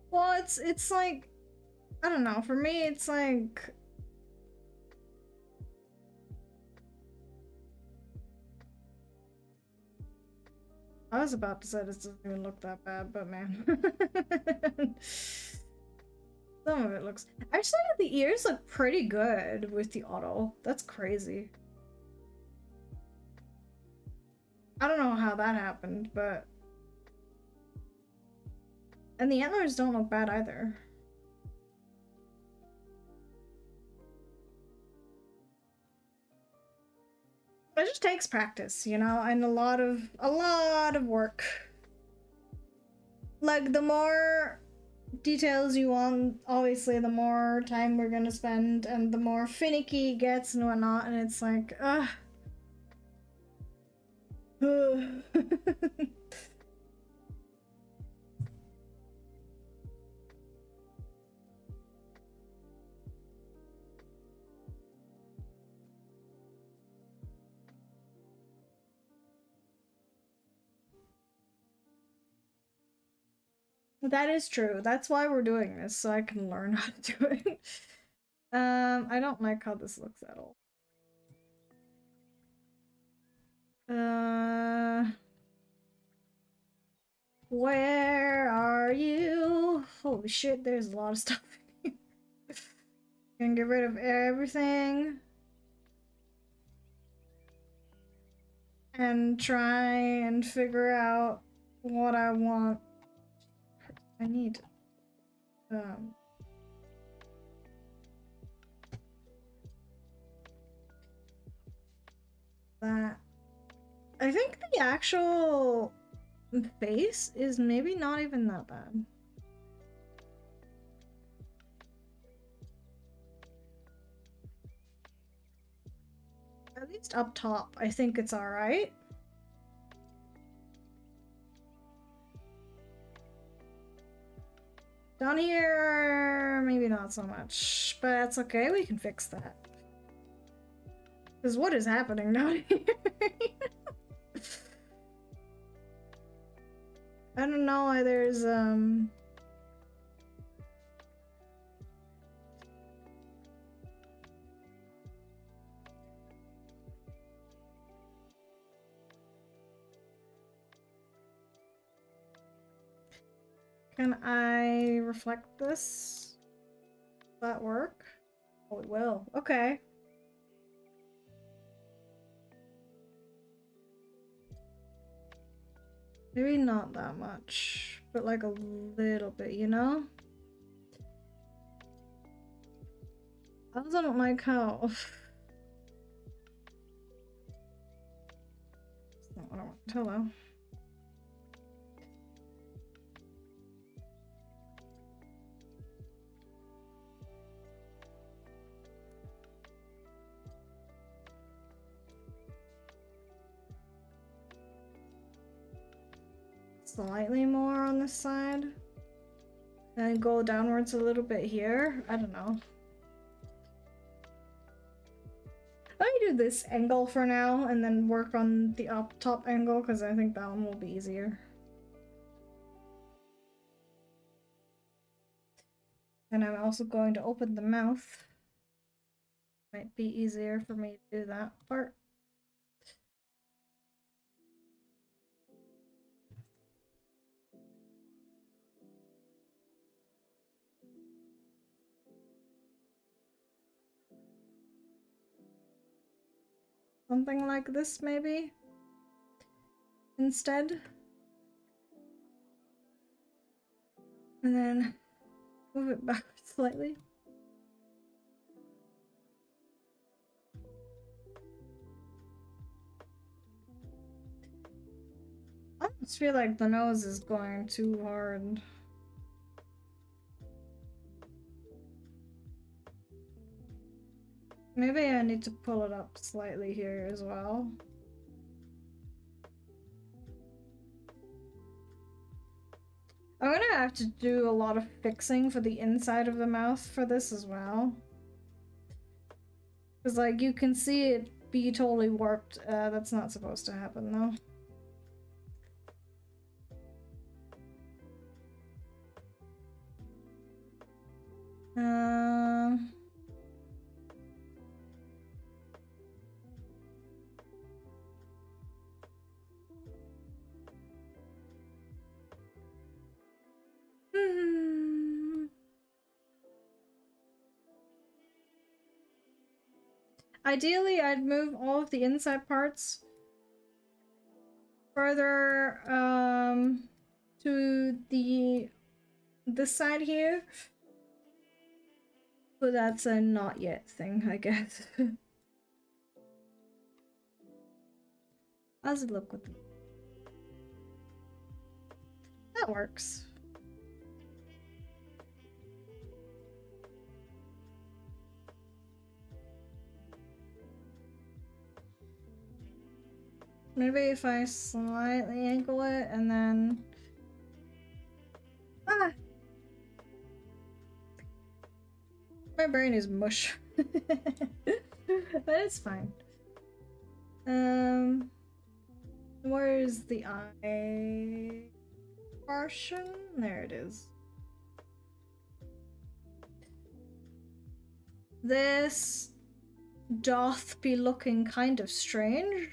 Well, it's like, I don't know, for me it's like, I was about to say this doesn't even look that bad, but man. Some of it looks, actually the ears look pretty good with the auto. That's crazy. I don't know how that happened, but, and the antlers don't look bad either. It just takes practice, you know, and a lot of work. Like, the more details you want, obviously the more time we're gonna spend, and the more finicky it gets and whatnot, and it's like, ugh. That is true. That's why we're doing this, so I can learn how to do it. I don't like how this looks at all. Where are you? Holy shit, there's a lot of stuff. Gonna get rid of everything. And try and figure out what I want. I need that. I think the actual face is maybe not even that bad. At least up top, I think it's alright. Down here, maybe not so much, but that's okay, we can fix that. Because what is happening down here? I don't know why there's, Can I reflect this? Will that work? Oh, it will. Okay. Maybe not that much, but like a little bit, you know? I don't like how... That's not what I want. Hello. Slightly more on this side. And go downwards a little bit here. I don't know. Let me do this angle for now and then work on the up top angle because I think that one will be easier. And I'm also going to open the mouth. Might be easier for me to do that part. Something like this, maybe? Instead. And then move it back slightly. I almost feel like the nose is going too hard. Maybe I need to pull it up slightly here as well. I'm gonna have to do a lot of fixing for the inside of the mouth for this as well. Because, like, you can see it be totally warped. That's not supposed to happen, though. Ideally, I'd move all of the inside parts further to this side here. But that's a not yet thing, I guess. How's it look with that works. Maybe if I slightly angle it and then... Ah! My brain is mush. But it's fine. Where is the eye portion? There it is. This doth be looking kind of strange.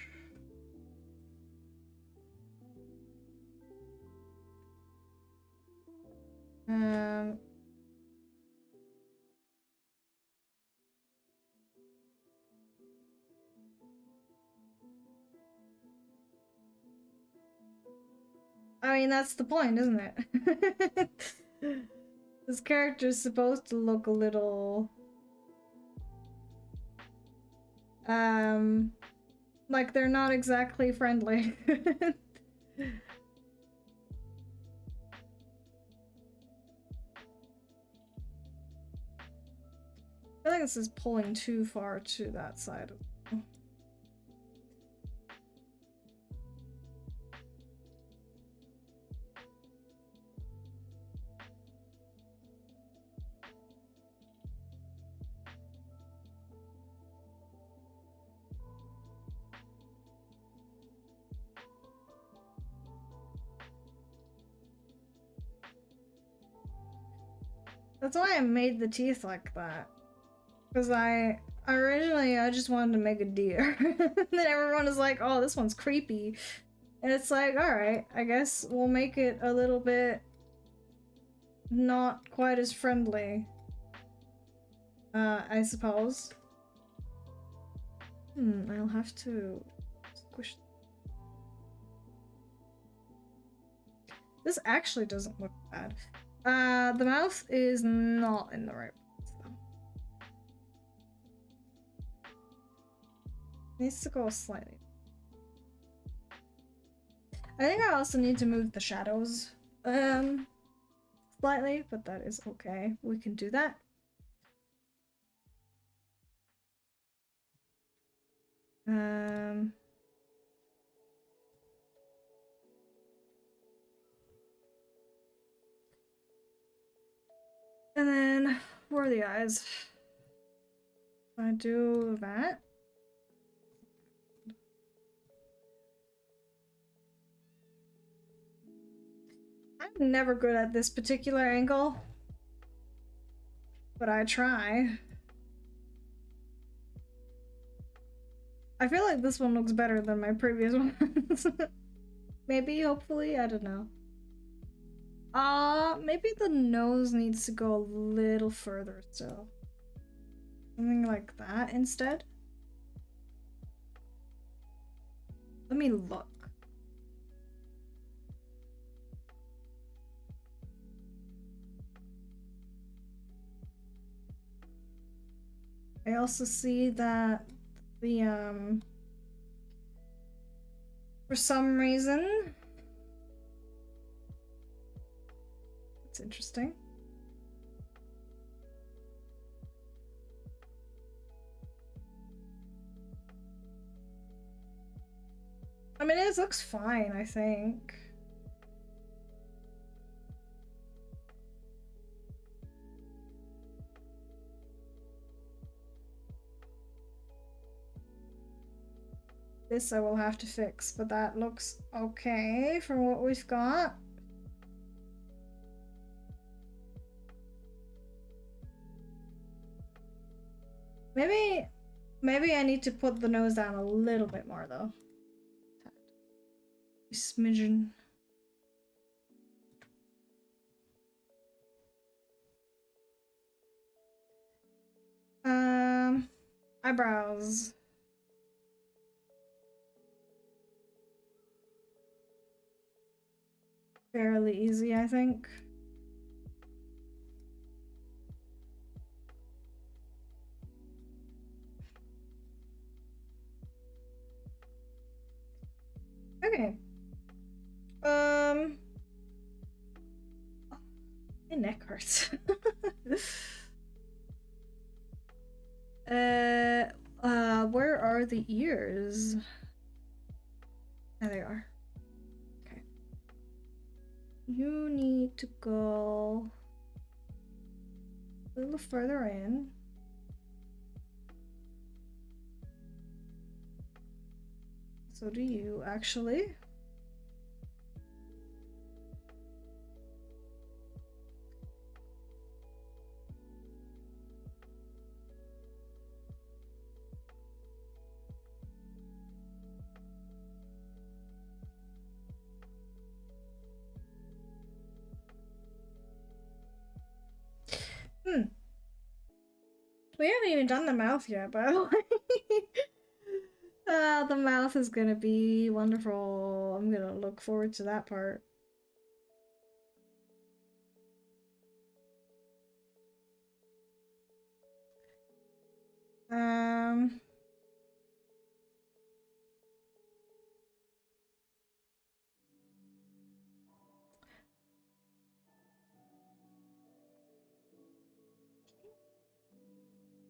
I mean, that's the point, isn't it? This character is supposed to look a little... like they're not exactly friendly. I think this is pulling too far to that side. That's why I made the teeth like that. Because originally I just wanted to make a deer. Then everyone was like, oh, this one's creepy. And it's like, alright, I guess we'll make it a little bit not quite as friendly. I suppose. I'll have to squish. This actually doesn't look bad. The mouth is not in the right place though. Needs to go slightly. I think I also need to move the shadows slightly, but that is okay. We can do that. And then, where are the eyes? I do that. I'm never good at this particular angle. but I try. I feel like this one looks better than my previous ones. Maybe, hopefully, I don't know. Maybe the nose needs to go a little further still. Something like that instead. Let me look. I also see that the for some reason, it's interesting. I mean, it looks fine, I think. This I will have to fix, but that looks okay for what we've got. Maybe I need to put the nose down a little bit more though. A smidgen. Eyebrows. Fairly easy, I think. Okay. My neck hurts. Where are the ears? There they are. Okay. You need to go a little further in. So do you, actually. We haven't even done the mouth yet, by the way. The mouth is gonna be wonderful. I'm gonna look forward to that part.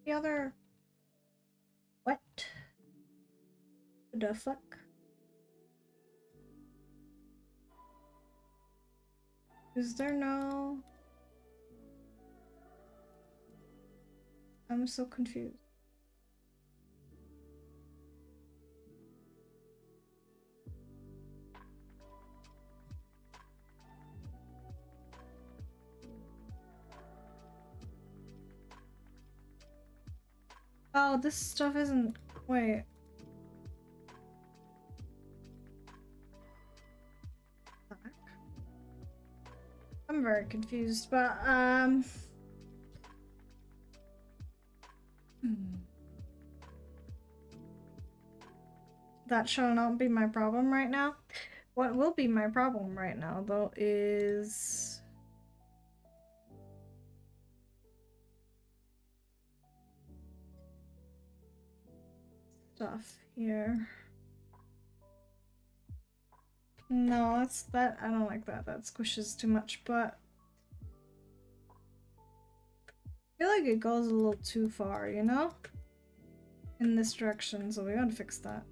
The other... What? The fuck? Is there no... I'm so confused. Oh, this stuff isn't... Wait. I'm very confused, but, That shall not be my problem right now. What will be my problem right now, though, is... stuff here. No, that's that. I don't like that. That squishes too much, but I feel like it goes a little too far, you know? In this direction, so we gotta fix that.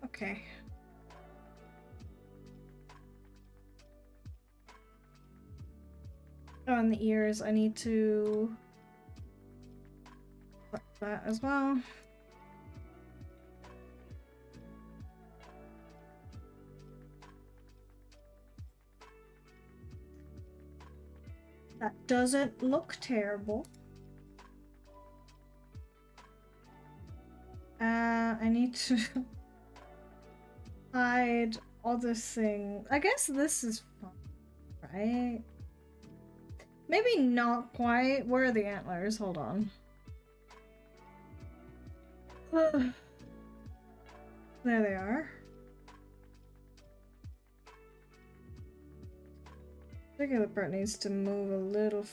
Okay. Oh, and the ears, I need to put that as well. That doesn't look terrible. I need to hide all this thing. I guess this is fun, right? Maybe not quite. Where are the antlers? Hold on. There they are. I think the part needs to move a little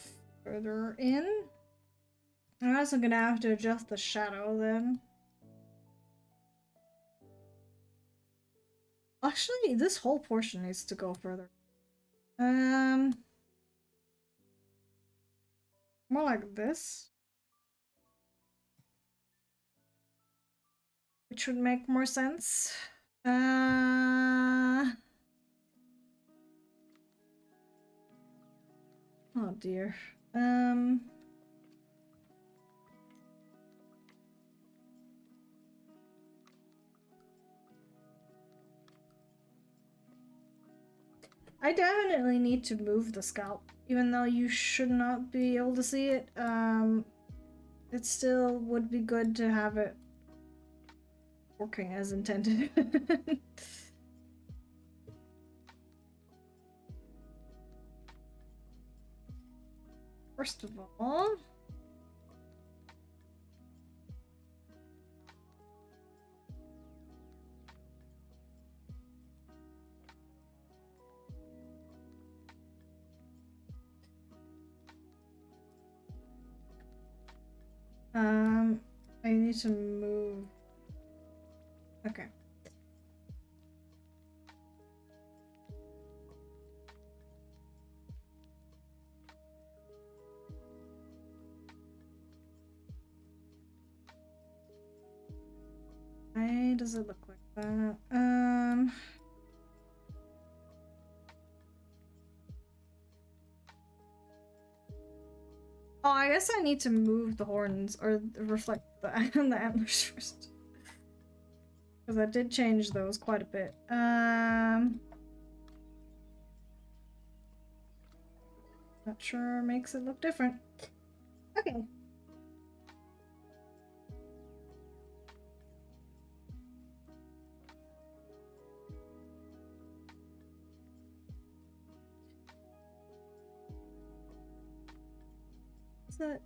further in. I'm also gonna have to adjust the shadow then. Actually, this whole portion needs to go further. More like this. Which would make more sense. Oh dear. I definitely need to move the scalp, even though you should not be able to see it. It still would be good to have it working as intended. First of all, I need to move. Okay. Why does it look like that? Oh, I guess I need to move the horns or reflect the antlers first. Because I did change those quite a bit. Not sure makes it look different. Okay.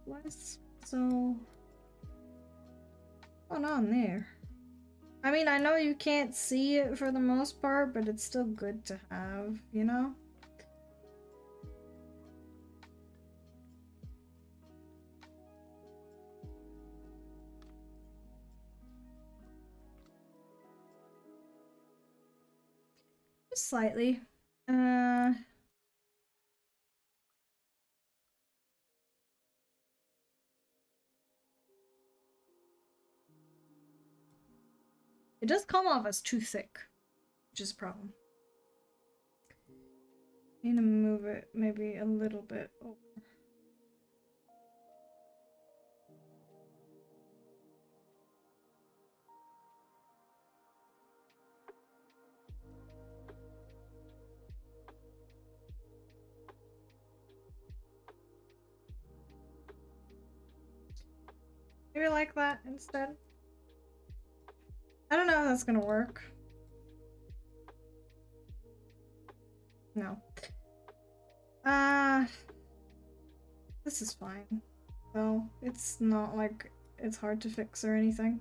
What's so going on there? I mean, I know you can't see it for the most part, but it's still good to have, you know? Just slightly. It does come off as too thick, which is a problem. Need to move it maybe a little bit over. Maybe like that instead. I don't know if that's gonna work. No. This is fine. So it's not like it's hard to fix or anything.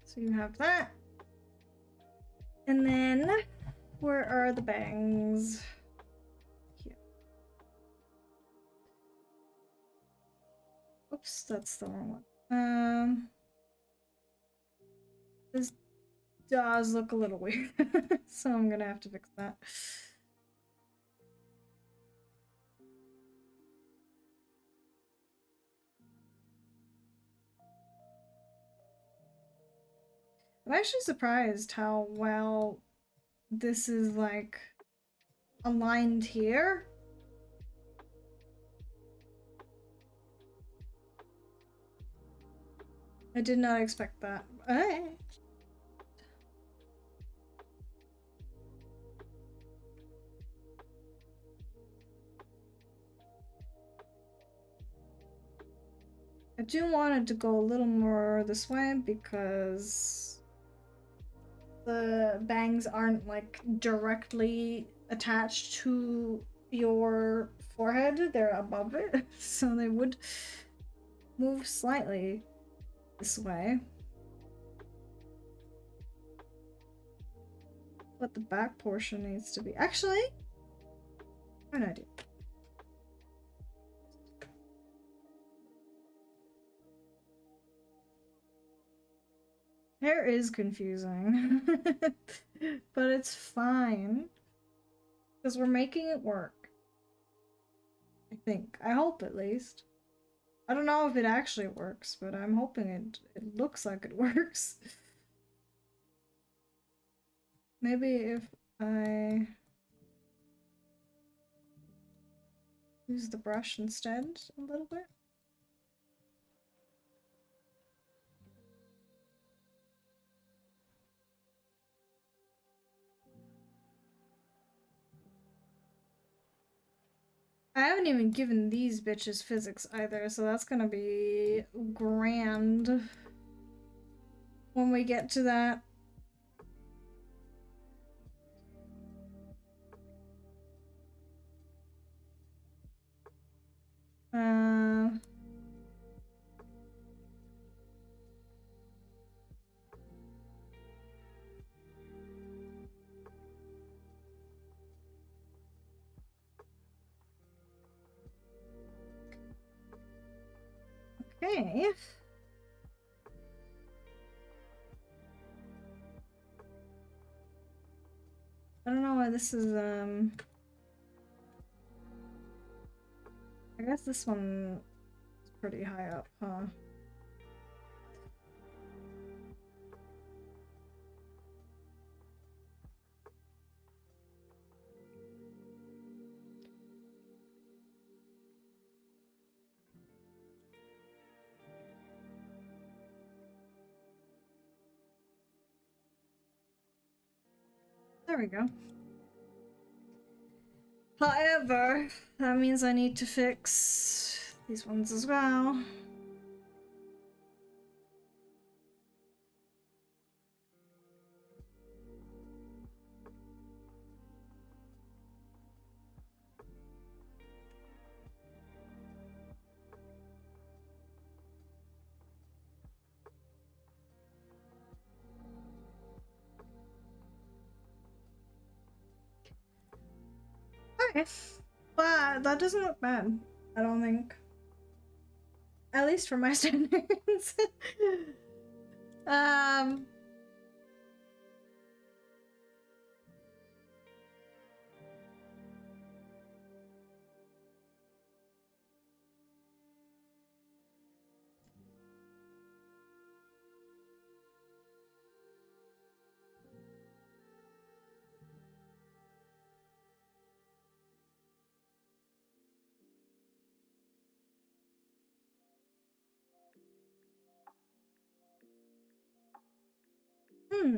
So you have that. And then, where are the bangs? Here. Oops, that's the wrong one. This does look a little weird, so I'm gonna have to fix that. I'm actually surprised how well this is like aligned here. I did not expect that. Alright. I do want it to go a little more this way because the bangs aren't like directly attached to your forehead, they're above it, so they would move slightly this way. But the back portion needs to be actually I have an idea. Hair is confusing, but it's fine because we're making it work. I think. I hope at least. I don't know if it actually works, but I'm hoping it looks like it works. Maybe if I use the brush instead a little bit. I haven't even given these bitches physics either, so that's gonna be grand when we get to that. Okay. I don't know why this is, I guess this one is pretty high up, huh? There we go. However, that means I need to fix these ones as well. Okay. But that doesn't look bad, I don't think. At least for my standards. um... Hmm.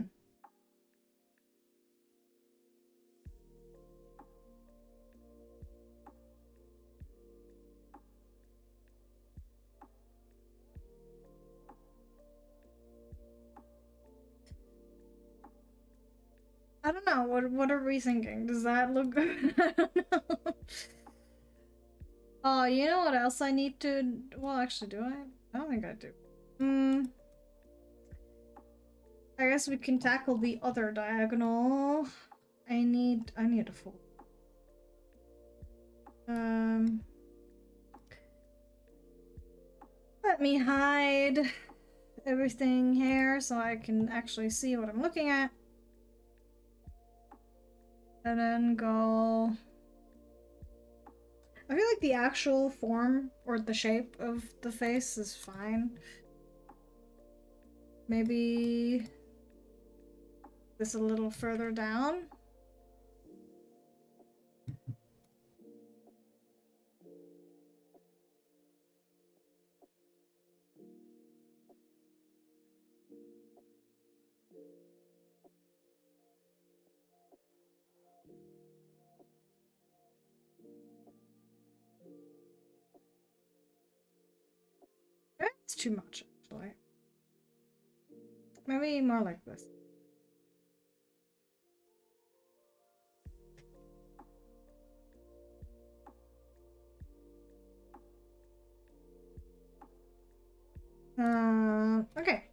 I don't know. What are we thinking? Does that look good? I don't know. Oh, you know what else I need to... Well, actually, do I? I don't think I do. I guess we can tackle the other diagonal. I need a full... Let me hide everything here so I can actually see what I'm looking at. And then go... I feel like the actual form or the shape of the face is fine. Maybe this a little further down. It's too much, actually. Maybe more like this. Okay.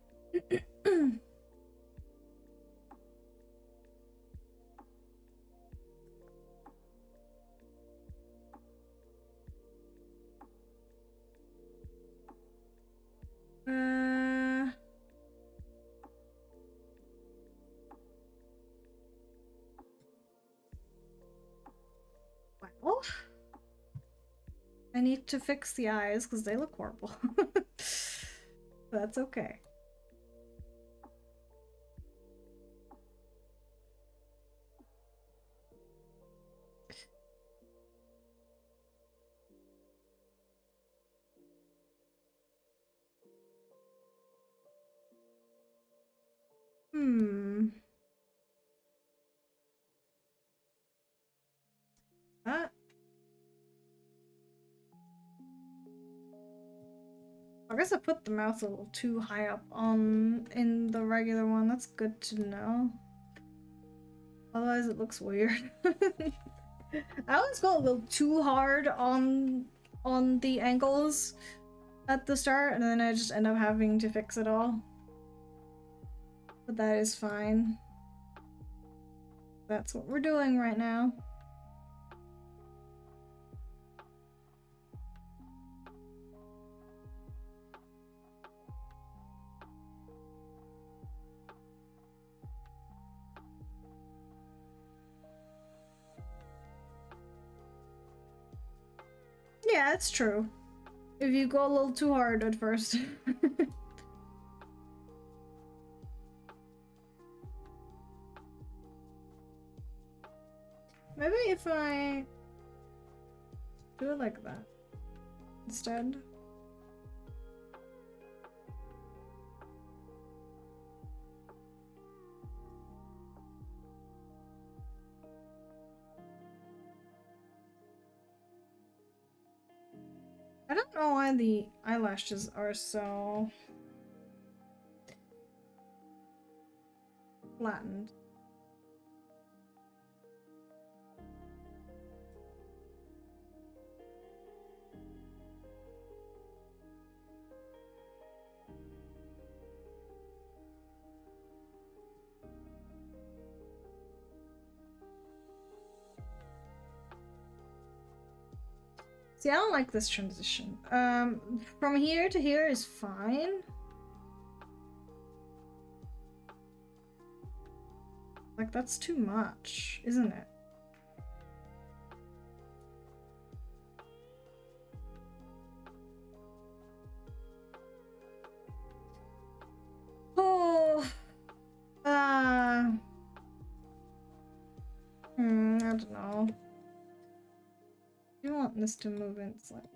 Well, I need to fix the eyes because they look horrible. That's okay. That. I guess I put the mouth a little too high up in the regular one. That's good to know. Otherwise it looks weird. I always go a little too hard on the angles at the start, and then I just end up having to fix it all. But that is fine. That's what we're doing right now. Yeah, it's true. If you go a little too hard at first. Maybe if I do it like that instead. I don't know why the eyelashes are so flattened. See, I don't like this transition. From here to here is fine. Like, that's too much, isn't it? Oh, I don't know. You want this to move in slightly.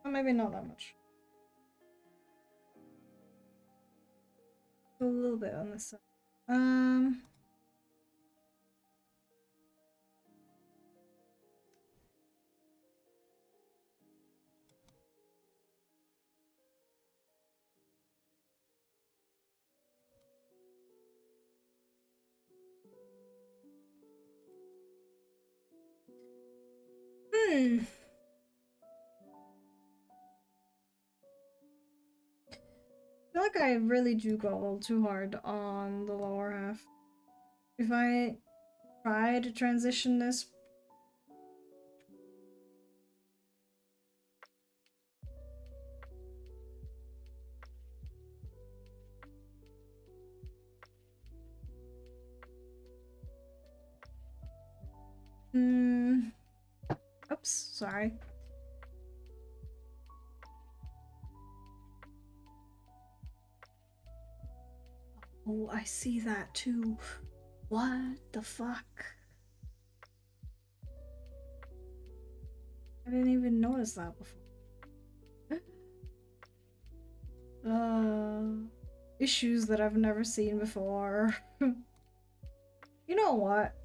Or maybe not that much. A little bit on this side. I feel like I really do go a little too hard on the lower half. If I try to transition this. Oops, sorry. Oh, I see that too. What the fuck? I didn't even notice that before. Issues that I've never seen before. You know what?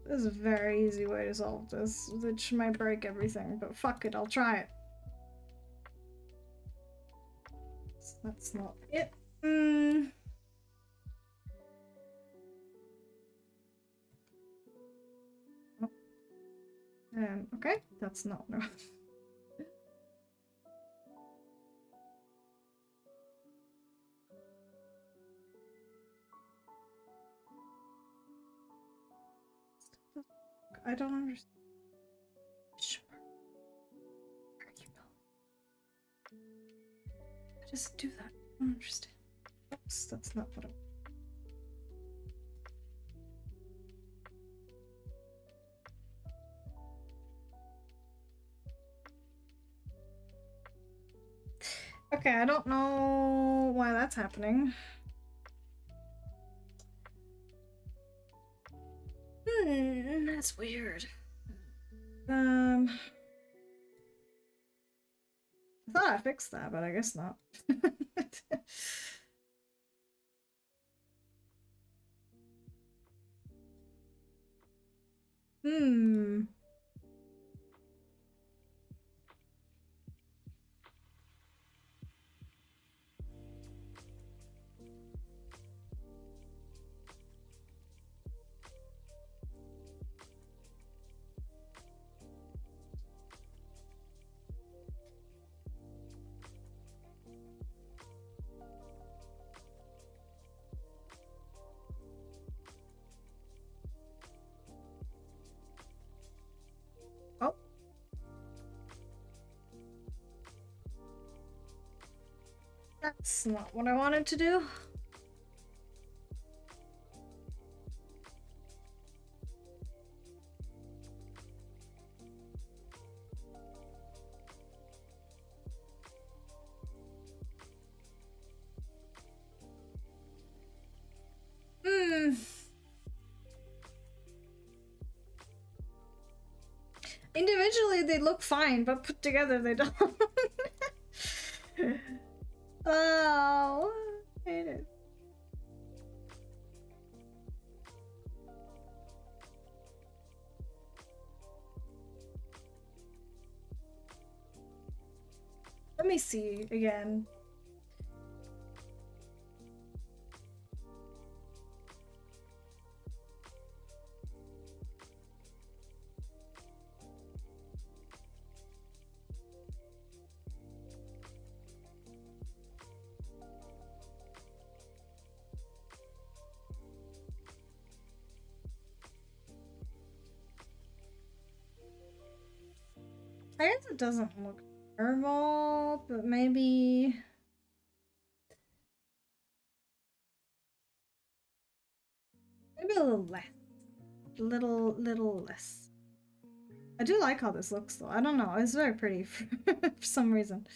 There's a very easy way to solve this, which might break everything, but fuck it, I'll try it. That's not it. Hmm. Okay, that's not no. I don't understand. Sure. You know. Just do that. I don't understand. Oops, that's not what I. Okay, I don't know why that's happening. That's weird. I thought I fixed that, but I guess not. Hmm. Oh. That's not what I wanted to do. Hmm. Individually, they look fine, but put together, they don't. Oh, I hate it. Let me see again. I guess it doesn't look terrible, but maybe a little less. Little less. I do like how this looks though. I don't know. It's very pretty for some reason.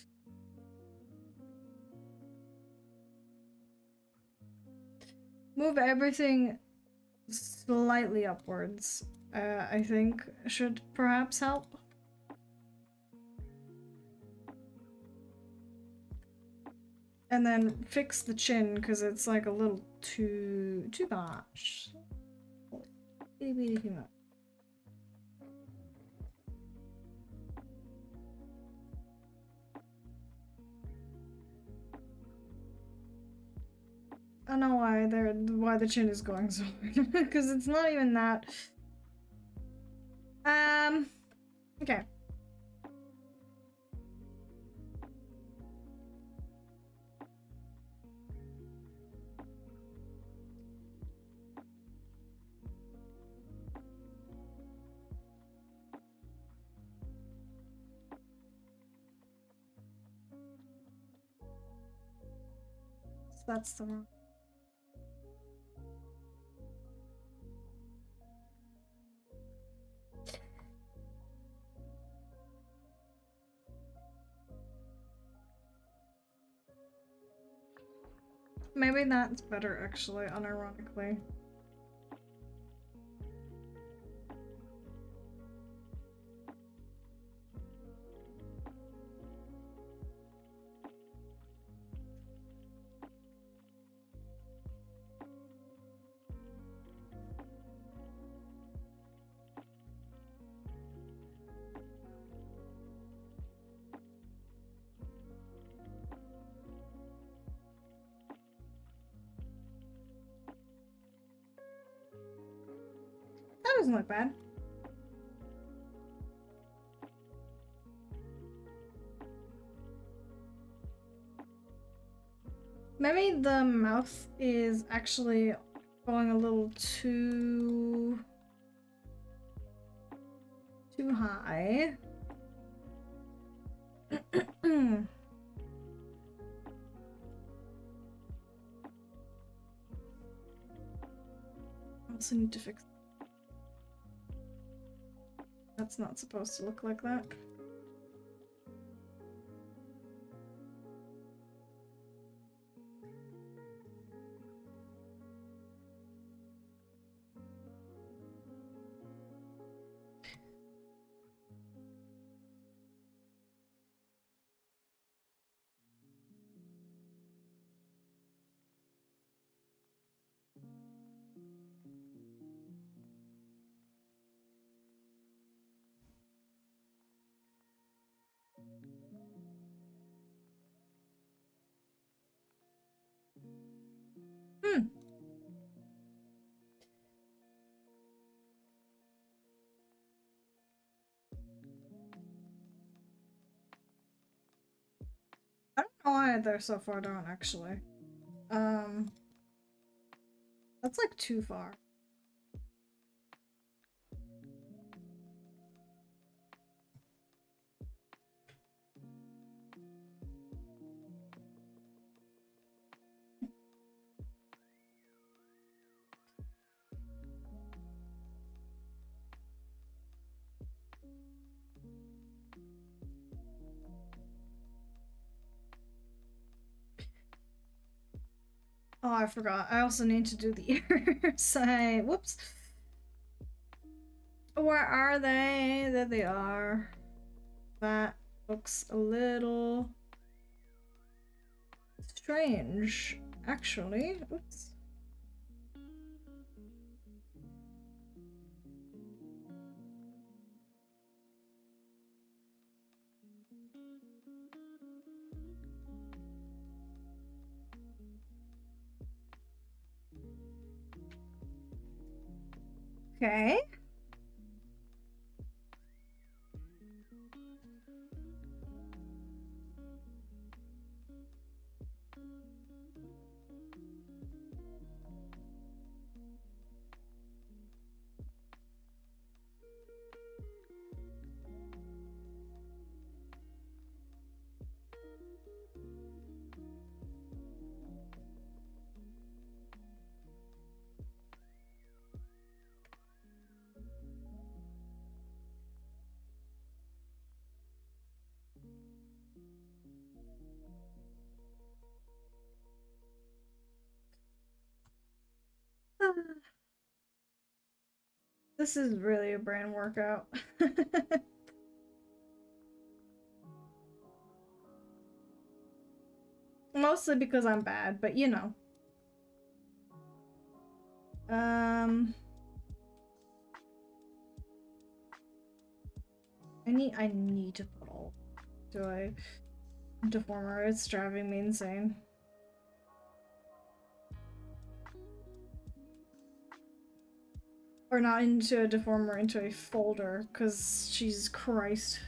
Move everything slightly upwards. I think should perhaps help. And then fix the chin because it's like a little too much. Itty too much. I don't know why the chin is going so hard because it's not even that. Okay. So that's the wrong. Maybe that's better actually, unironically. doesn't look bad. Maybe the mouth is actually going a little too high. I also need to fix. That's not supposed to look like that. I don't know why they're so far down, actually. That's like too far. Oh, I forgot. I also need to do the ears. Whoops. Where are they? There they are. That looks a little strange, actually. Oops. Okay. This is really a brain workout. Mostly because I'm bad, but you know. I need to put all. Do I? Deformer, it's driving me insane. Or not into a deformer, into a folder, because Jesus Christ.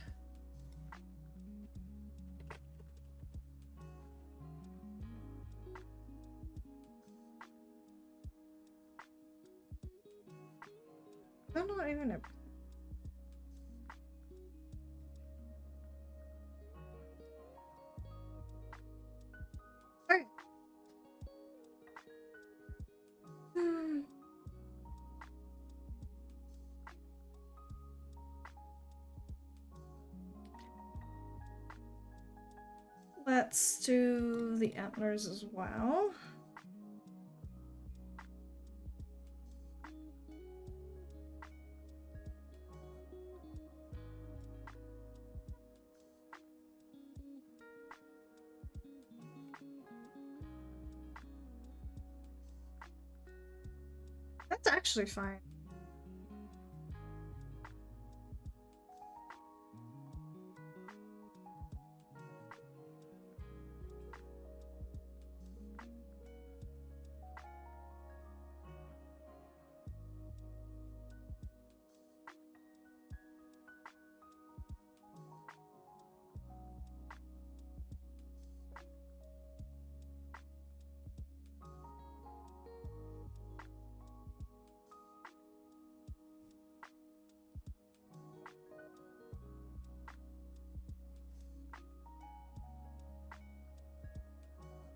I'm not even a... Okay. Let's do the antlers as well. That's actually fine.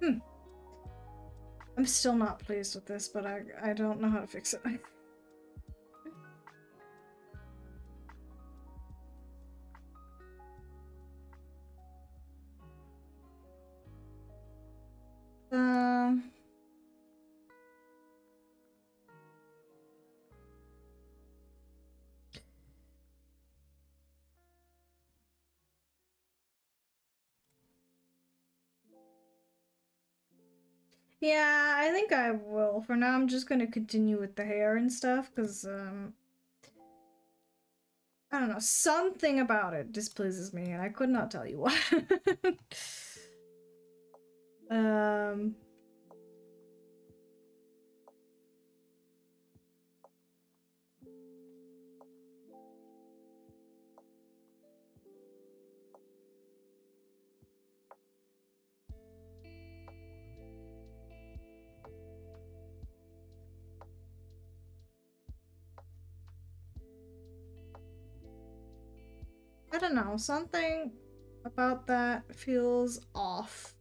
I'm still not pleased with this, but I don't know how to fix it. Um, yeah, I think I will. For now, I'm just gonna continue with the hair and stuff, because, I don't know, something about it displeases me, and I could not tell you what. um... I don't know, something about that feels off.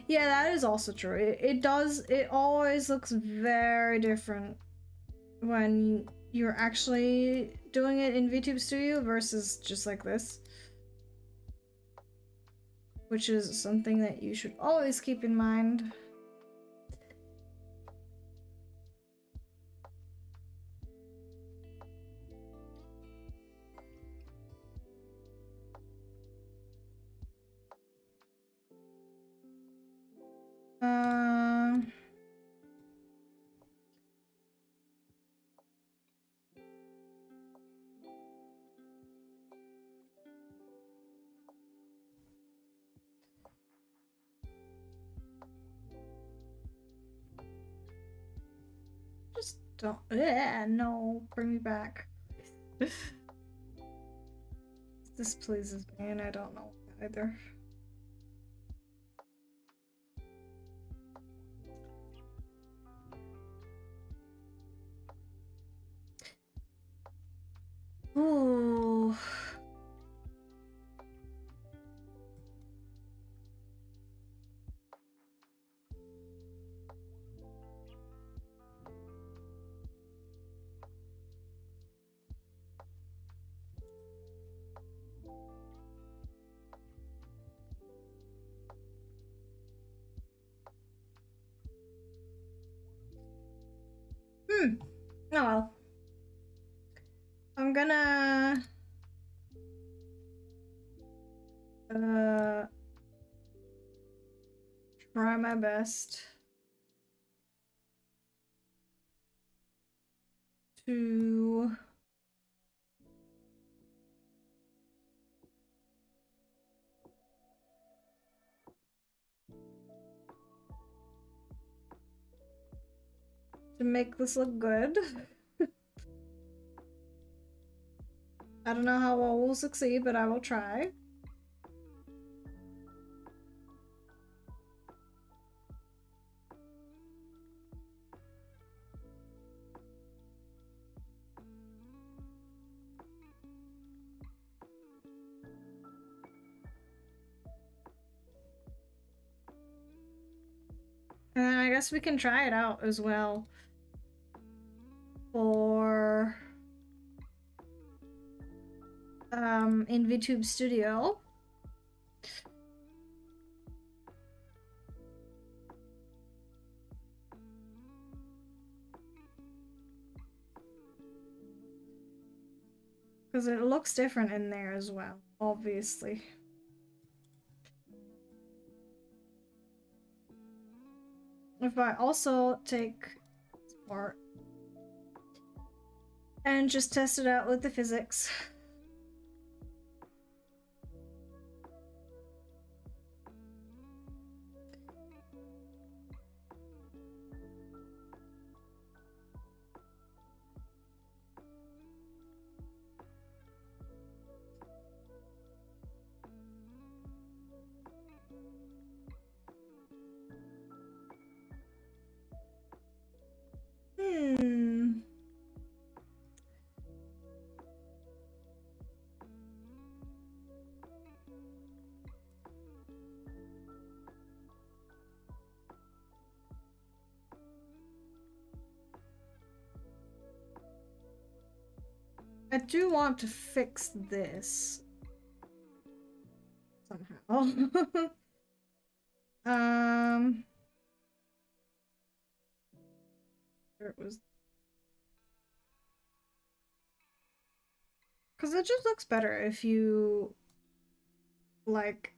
Yeah, that is also true. It always looks very different when you're actually doing it in VTube Studio versus just like this. Which is something that you should always keep in mind. Just don't. No, bring me back. This pleases me, and I don't know either. Ooh. Oh well. I'm gonna try my best to make this look good. I don't know how well we'll succeed, but I will try. And I guess we can try it out as well for in VTube Studio. Because it looks different in there as well, obviously. If I also take this part and just test it out with the physics. I do want to fix this somehow. Where it was, because it just looks better if you like,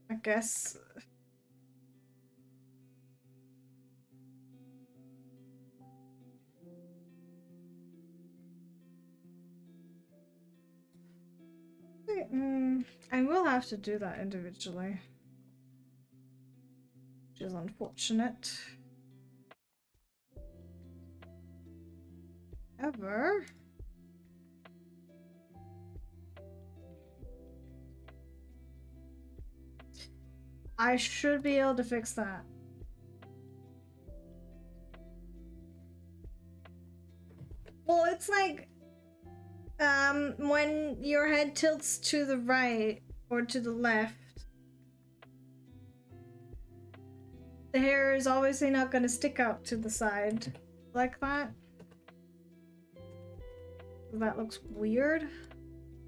I guess. I will have to do that individually, which is unfortunate. Ever. I should be able to fix that. Well, it's like when your head tilts to the right or to the left, the hair is obviously not going to stick out to the side like that. That looks weird.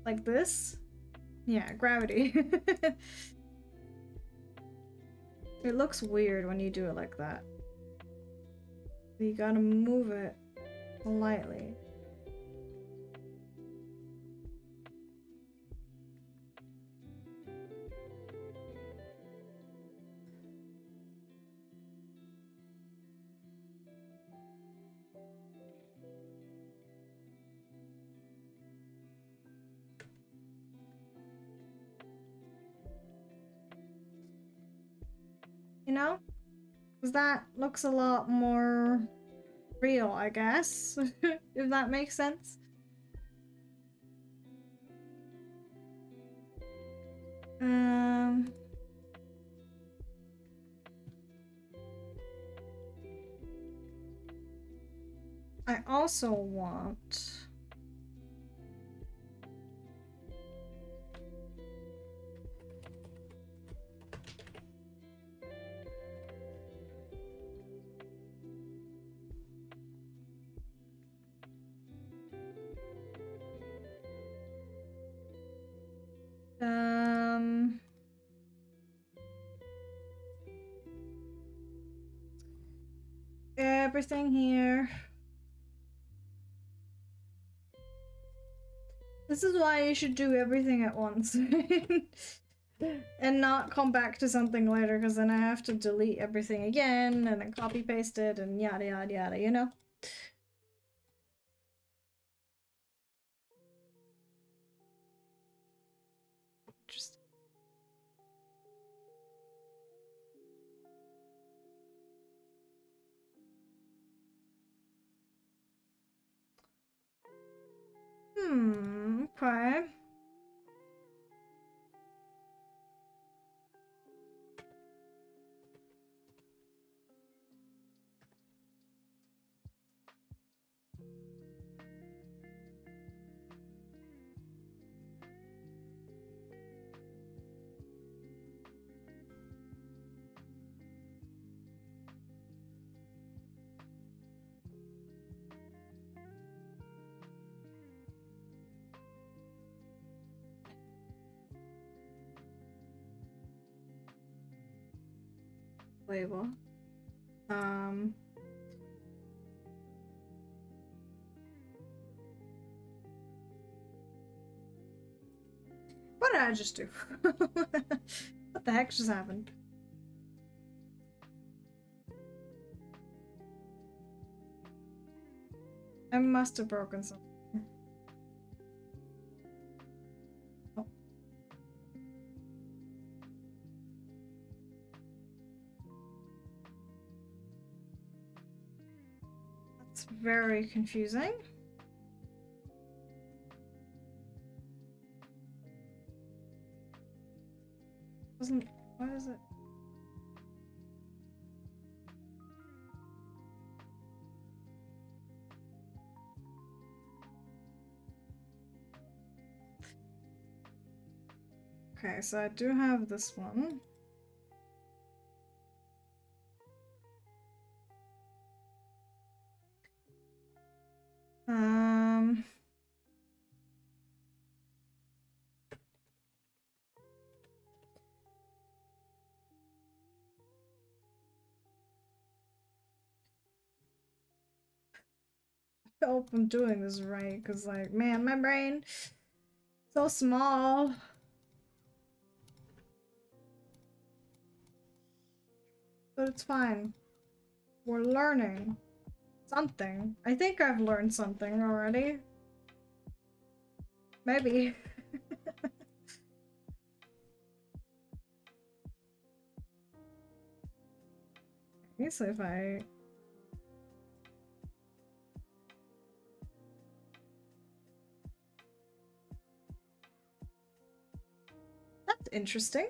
Like this? Yeah, gravity. It looks weird when you do it like that. You gotta move it slightly. You know? Because that looks a lot more real, I guess. If that makes sense. I also want... everything here. This is why you should do everything at once. And not come back to something later, because then I have to delete everything again and then copy paste it and yada yada yada, you know? Just... okay. Label. What did I just do? What the heck just happened? I must have broken something. Oh. That's very confusing. What is it? Okay, so I do have this one. hope I'm doing this right, because, like, man, my brain so small. But it's fine. We're learning something. I think I've learned something already. Maybe. Okay, so if I... That's interesting.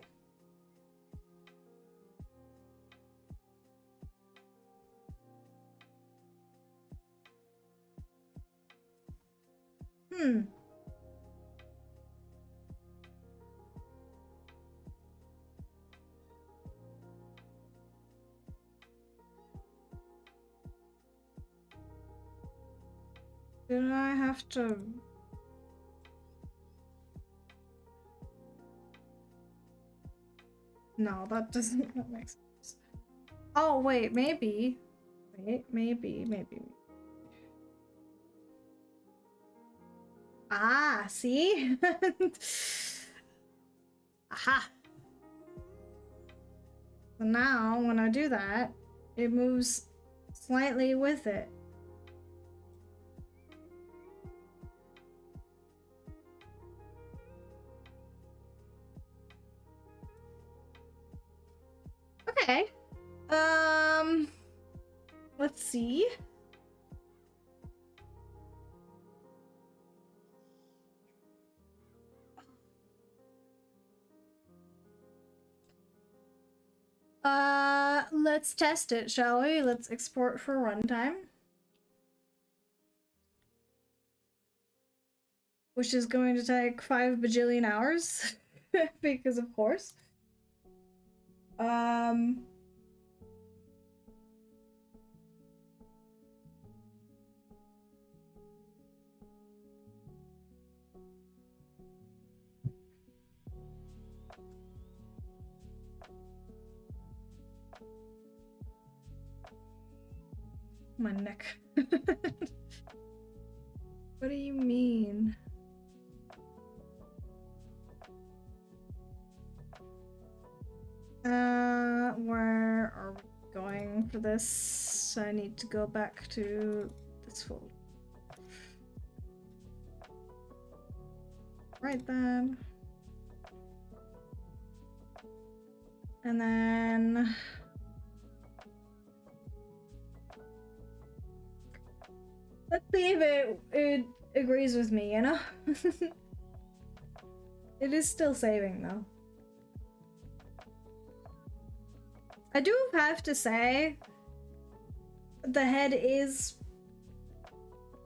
Did I have to... No, that doesn't make sense. Oh, wait, maybe. Wait, maybe. Ah, see? Aha! So now, when I do that, it moves slightly with it. Okay. Let's see. Let's test it, shall we? Let's export for runtime. Which is going to take 5 bajillion hours. Because of course. My neck. What do you mean? Where are we going for this? I need to go back to this folder. Right then. And then... Let's see if it agrees with me, you know? It is still saving though. I do have to say, the head is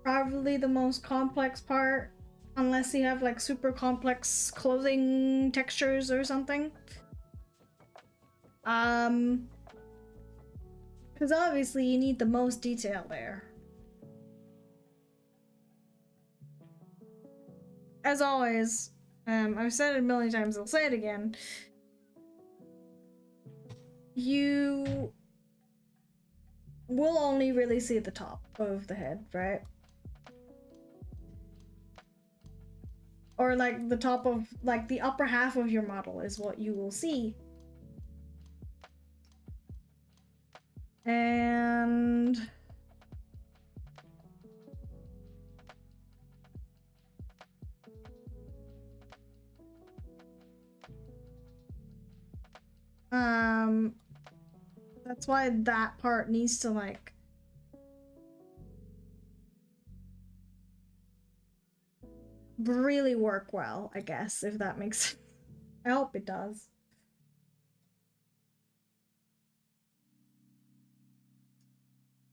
probably the most complex part, unless you have like super complex clothing textures or something. Because obviously you need the most detail there. As always, I've said it a million times, I'll say it again. You will only really see the top of the head, right? Or like the top of, like the upper half of your model is what you will see. And... that's why that part needs to like really work well, I guess, if that makes sense. I hope it does.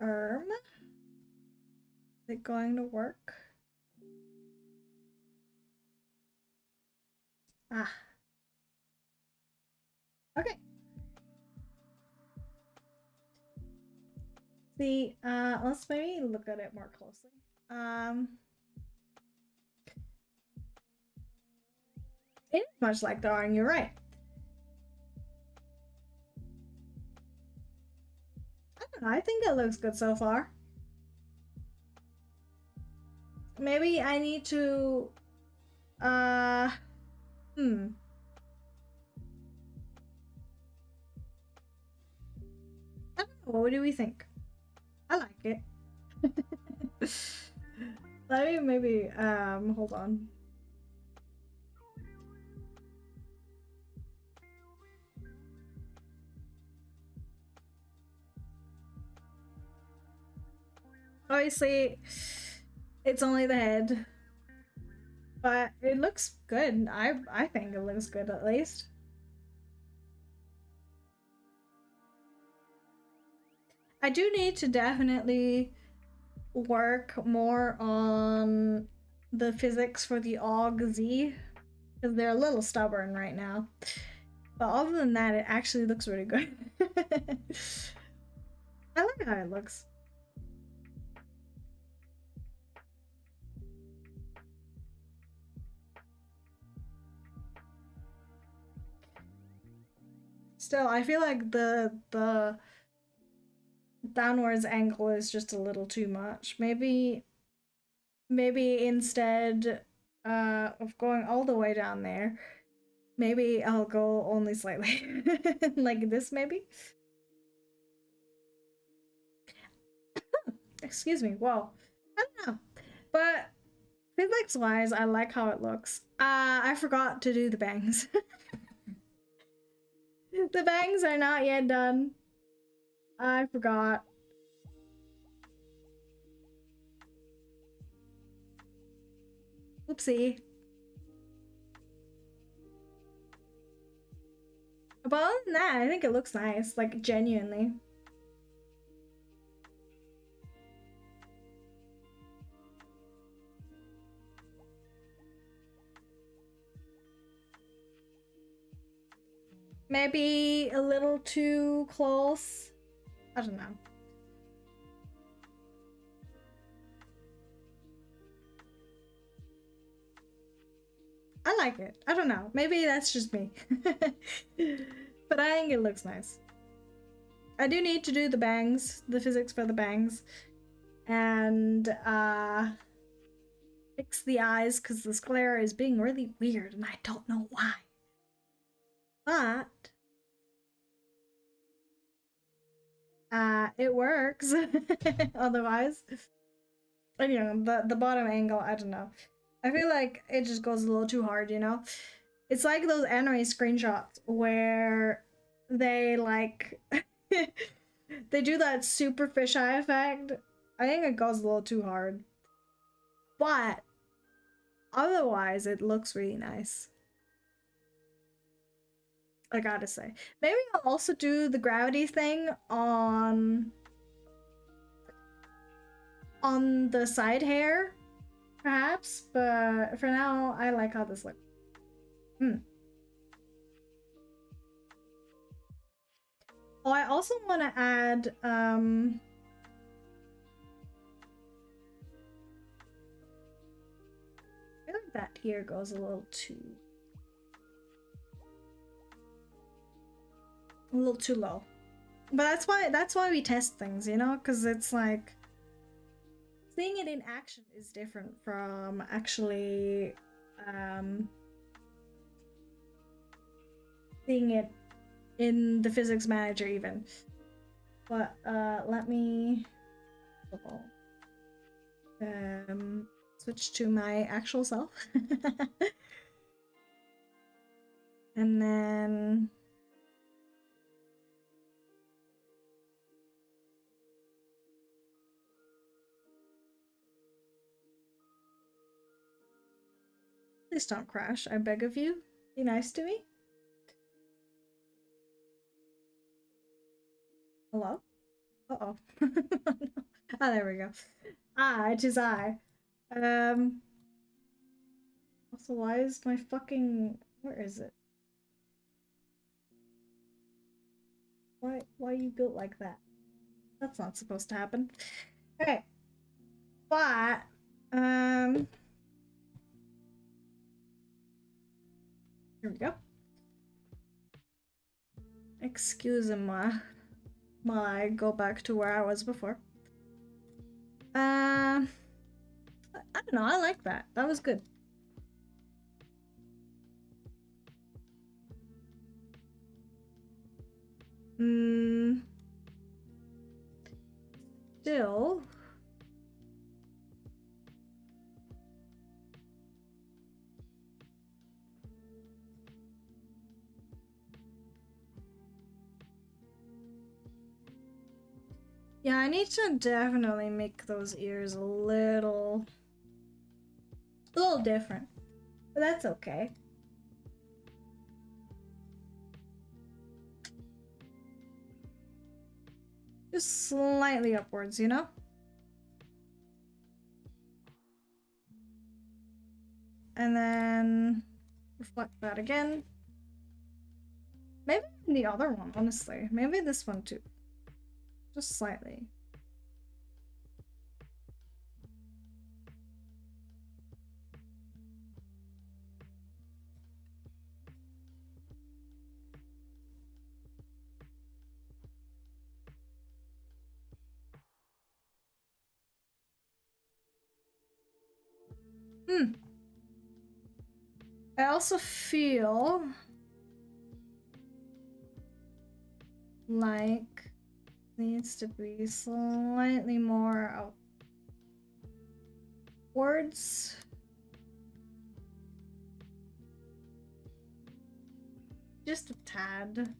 Is it going to work? Ah. Okay. See, let's maybe look at it more closely. It is much like the drawing, you're right. I don't know, I think it looks good so far. maybe I need to, hmm. I don't know, what do we think? I like it. Let me maybe, hold on. Obviously, it's only the head, but it looks good. I think it looks good at least. I do need to definitely work more on the physics for the AUG Z because they're a little stubborn right now. But other than that, it actually looks really good. I like how it looks. Still, I feel like the downwards angle is just a little too much. Maybe instead of going all the way down there, maybe I'll go only slightly like this maybe. Excuse me. Whoa. I don't know. But physics wise, I like how it looks. I forgot to do the bangs. The bangs are not yet done. I forgot. Oopsie. But other than that, I think it looks nice, like genuinely. Maybe a little too close. I don't know. I like it. I don't know. Maybe that's just me. But I think it looks nice. I do need to do the bangs, the physics for the bangs, and fix the eyes because the sclera is being really weird and I don't know why. But it works otherwise. And you know, the bottom angle, I don't know. I feel like it just goes a little too hard, you know? It's like those anime screenshots where they like they do that super fisheye effect. I think it goes a little too hard. But otherwise it looks really nice. I gotta say. Maybe I'll also do the gravity thing on the side hair, perhaps, but for now I like how this looks. Oh, I also want to add I feel like that here goes a little too low. But that's why we test things, you know, because it's like seeing it in action is different from actually seeing it in the physics manager even. But let me switch to my actual self. And then please don't crash, I beg of you. Be nice to me. Hello? Uh-oh. Oh, there we go. Ah, it is I. Also, why is my fucking... Where is it? Why you built like that? That's not supposed to happen. Okay. But, here we go. Excuse me while I go back to where I was before. I don't know, I like that. That was good. Still. Yeah, I need to definitely make those ears a little different, but that's okay. Just slightly upwards, you know? And then reflect that again. Maybe the other one, honestly. Maybe this one too. Just slightly. I also feel like needs to be slightly more outwards. Just a tad.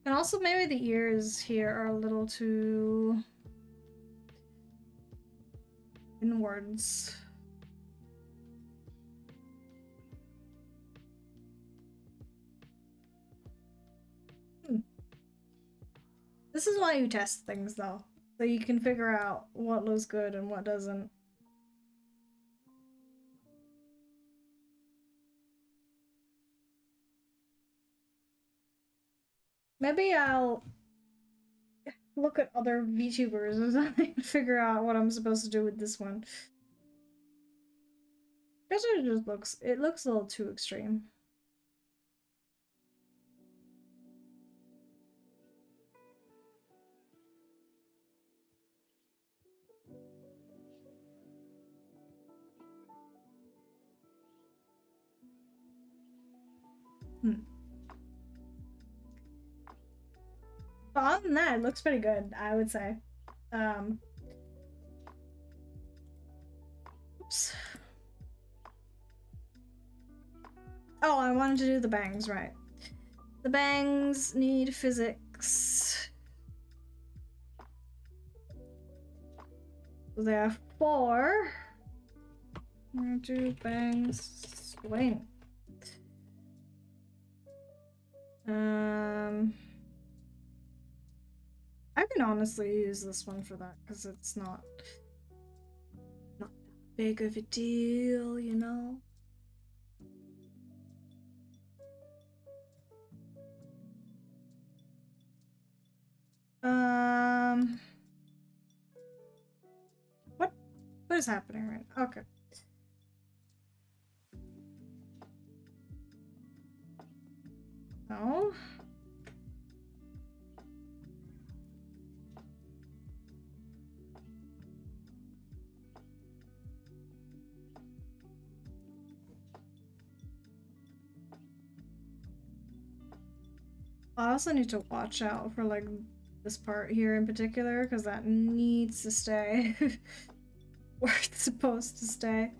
And also maybe the ears here are a little too inwards. This is why you test things though, so you can figure out what looks good and what doesn't. Maybe I'll look at other VTubers or something to figure out what I'm supposed to do with this one. This one just looks a little too extreme. But other than that, it looks pretty good, I would say. Oops. Oh, I wanted to do the bangs, right. The bangs need physics. Therefore, I'm gonna do bangs swing. I can honestly use this one for that because it's not that big of a deal, you know? What is happening right now? Okay. No. I also need to watch out for like this part here in particular because that needs to stay where it's supposed to stay.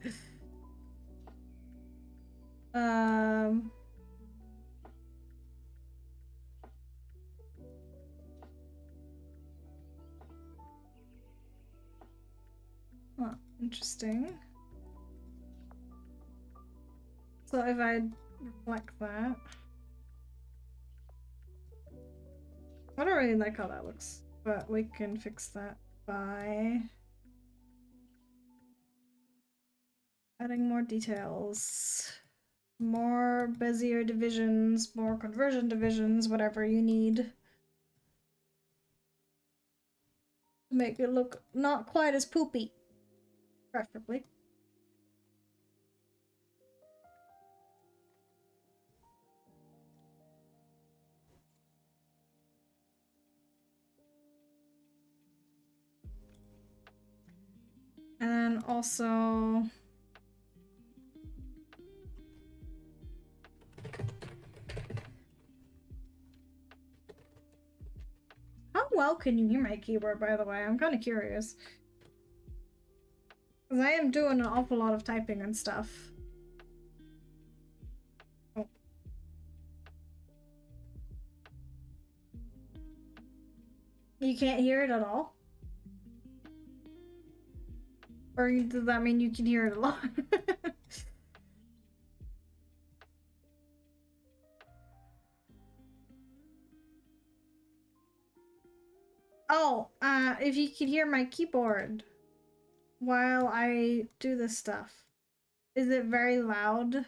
Huh, interesting. So if I reflect that, I don't really like how that looks, but we can fix that by adding more details, more Bezier divisions, more conversion divisions, whatever you need to make it look not quite as poopy, preferably. then also... How well can you hear my keyboard, by the way? I'm kind of curious. Because I am doing an awful lot of typing and stuff. Oh. You can't hear it at all? Or does that mean you can hear it a lot? Oh, if you can hear my keyboard while I do this stuff. Is it very loud?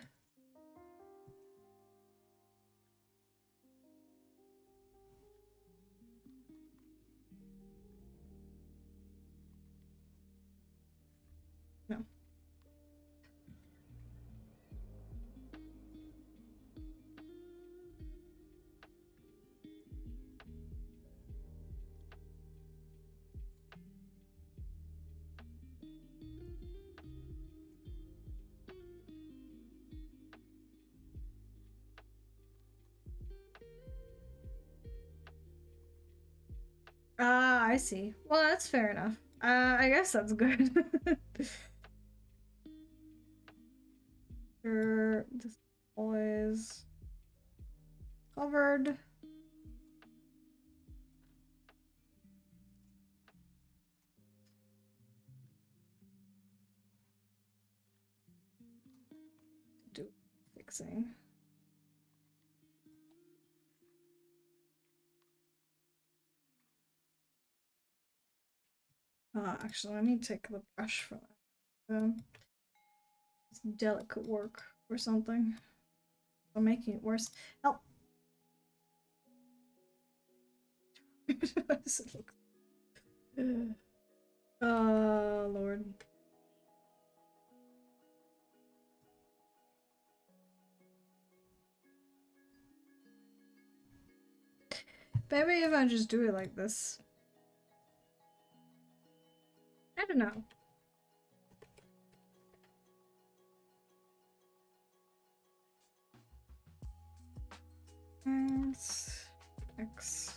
No. Ah, I see. Well, that's fair enough. I guess that's good. Sure, this is covered. Do fixing. Actually, let me take the brush for that. It's delicate work or something. I'm making it worse. Help! How does it look? Lord. Maybe if I just do it like this. I don't know. X.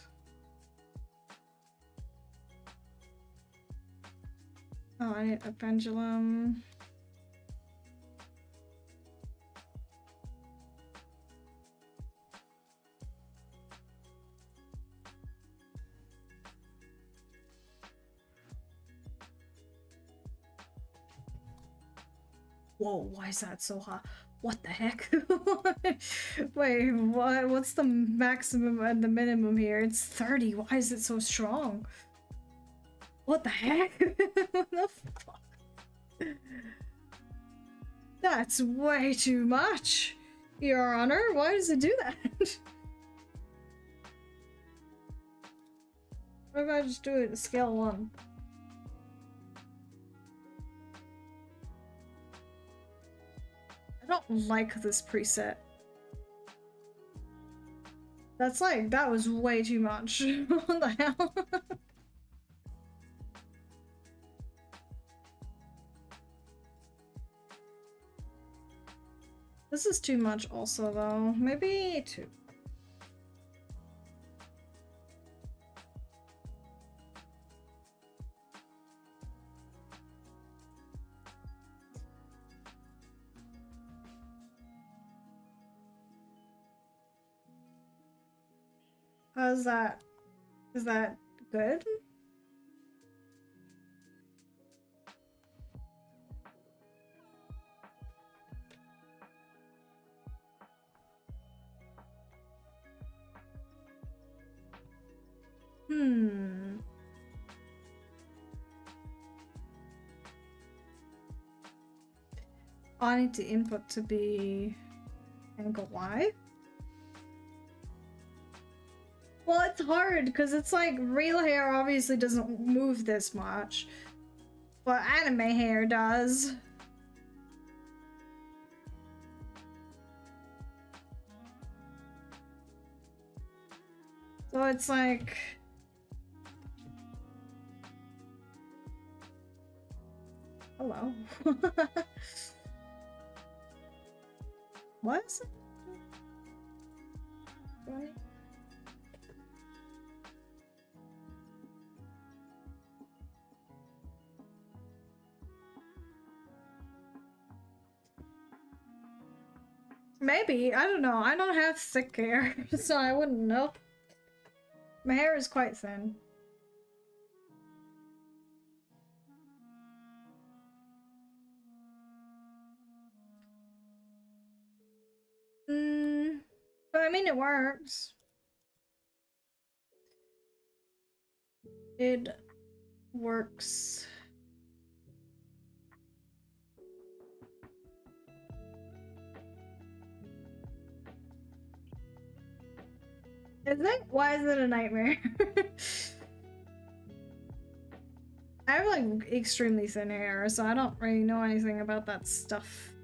Oh, I need a pendulum. Whoa, why is that so hot? What the heck? Wait, what? What's the maximum and the minimum here? It's 30. Why is it so strong? What the heck? What the fuck? That's way too much. Your Honor, why does it do that? What if I just do it at scale 1? I don't like this preset. That's like, that was way too much. What the hell? This is too much also though. Maybe 2. How's that? Is that good? I need the input to be angle Y. Well, it's hard because it's like real hair obviously doesn't move this much, but anime hair does. So it's like... Hello. Hello. What is it? What? Maybe. I don't know. I don't have thick hair, so I wouldn't know. My hair is quite thin. But I mean, it works. It works. Is it? Why is it a nightmare? I have like extremely thin hair, so I don't really know anything about that stuff.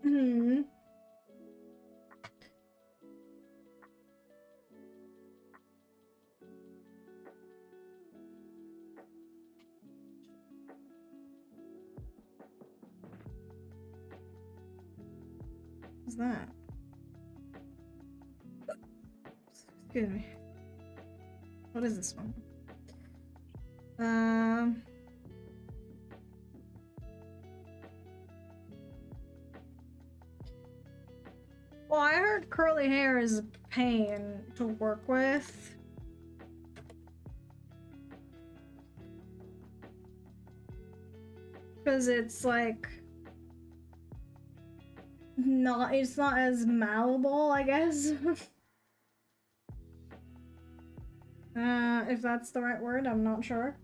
Hmm. What's that? Excuse me. What is this one? Well, I heard curly hair is a pain to work with. Because it's like it's not as malleable, I guess. If that's the right word, I'm not sure.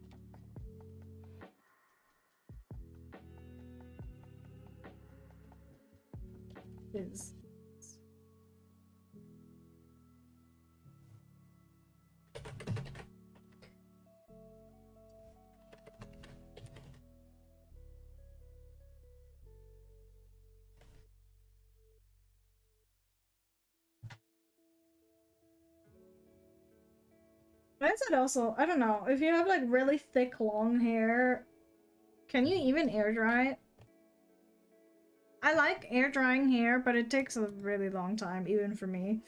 Is I said also, I don't know, if you have like really thick long hair, can you even air dry it? I like air drying hair, but it takes a really long time, even for me.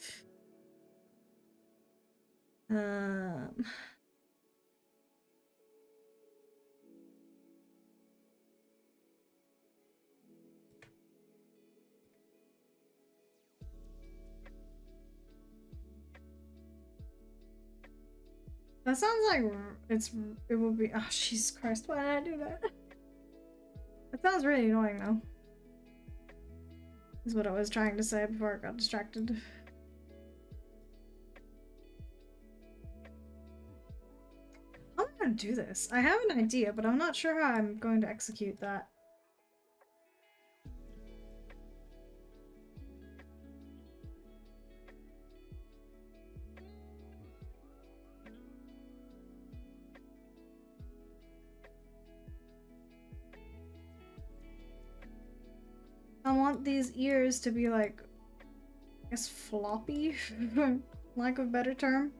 That sounds like it would be. Oh, Jesus Christ! Why did I do that? That sounds really annoying, though. Is what I was trying to say before I got distracted. How am I gonna do this? I have an idea, but I'm not sure how I'm going to execute that. I want these ears to be like, I guess, floppy, for lack of a better term.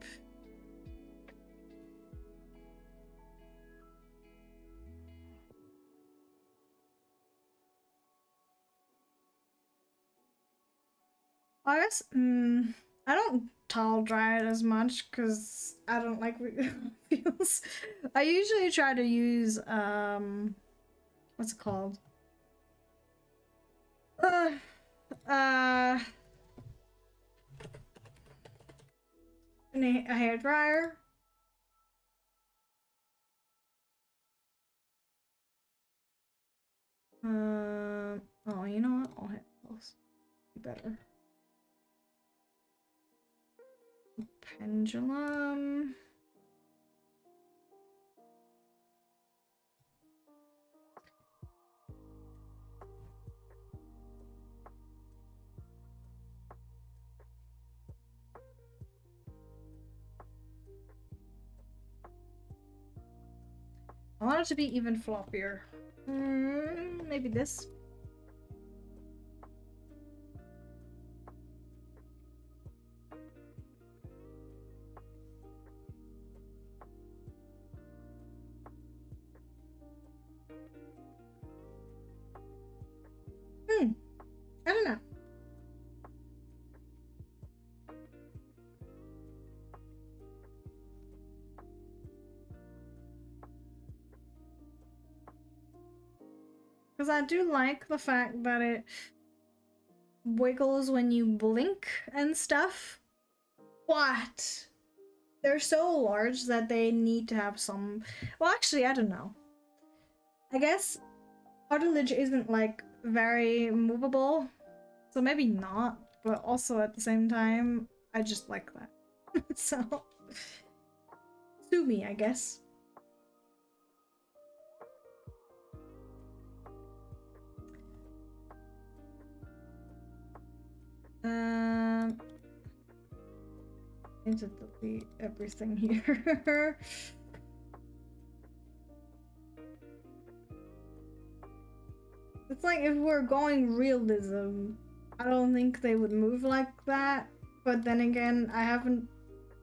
I guess, I don't towel dry it as much because I don't like it feels. I usually try to use, what's it called? A hair dryer. Oh, you know what? I'll hit those. Better. Pendulum. I want it to be even floppier. Maybe this. I don't know. Because I do like the fact that it wiggles when you blink and stuff, but they're so large that they need to have some... Well, actually, I don't know. I guess cartilage isn't, like, very movable, so maybe not, but also at the same time, I just like that. So, sue me, I guess. I need to delete everything here. It's like if we're going realism, I don't think they would move like that. But then again, I haven't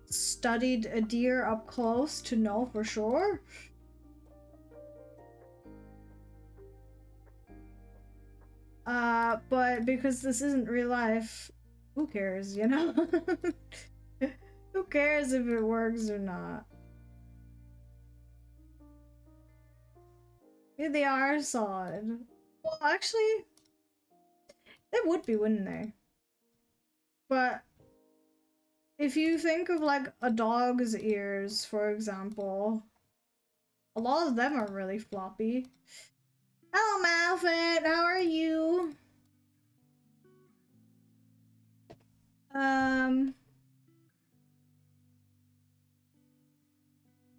studied a deer up close to know for sure. But because this isn't real life, who cares, you know? Who cares if it works or not? Yeah, they are solid. Well, actually, they would be, wouldn't they? But if you think of like a dog's ears, for example, a lot of them are really floppy. Hello, Malfit, how are you?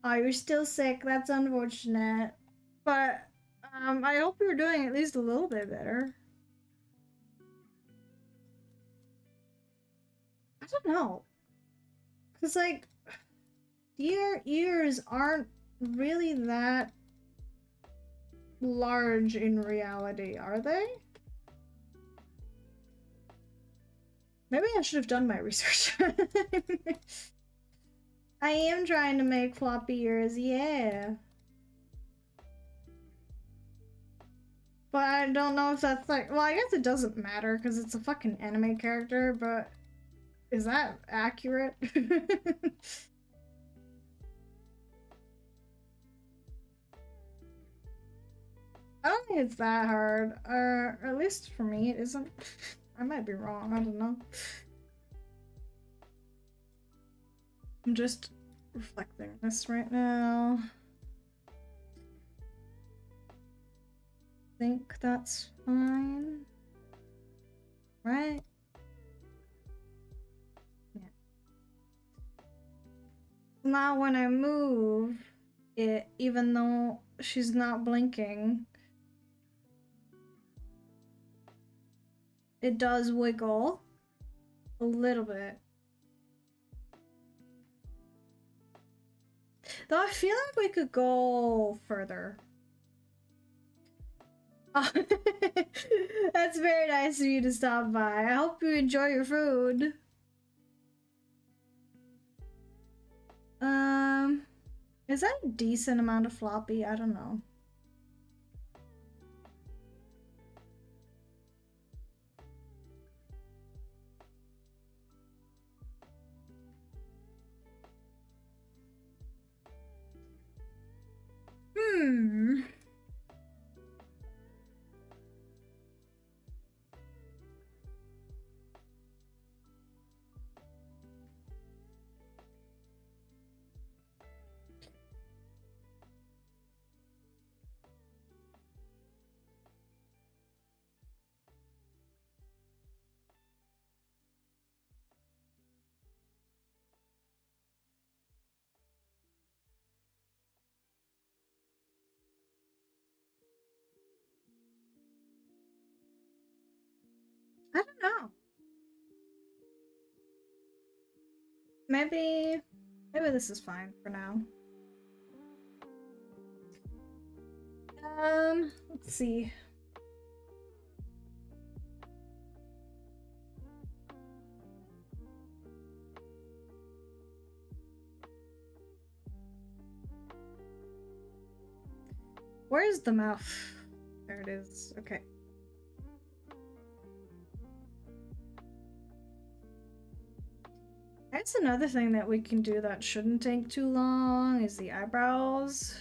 Oh, you're still sick, that's unfortunate. But, I hope you're doing at least a little bit better. I don't know. Cause like, deer ears aren't really that large in reality, are they? Maybe I should have done my research. I am trying to make floppy ears, yeah. But I don't know if that's like, well, I guess it doesn't matter because it's a fucking anime character, but is that accurate? I don't think it's that hard, or at least for me it isn't. I might be wrong, I don't know. I'm just reflecting this right now. Think that's fine, right? Yeah. Now when I move it, even though she's not blinking, it does wiggle a little bit. Though I feel like we could go further. Oh, that's very nice of you to stop by. I hope you enjoy your food. Is that a decent amount of floppy? I don't know. I don't know. Maybe this is fine for now. Let's see. Where's the mouth? There it is. Okay. That's another thing that we can do that shouldn't take too long is the eyebrows.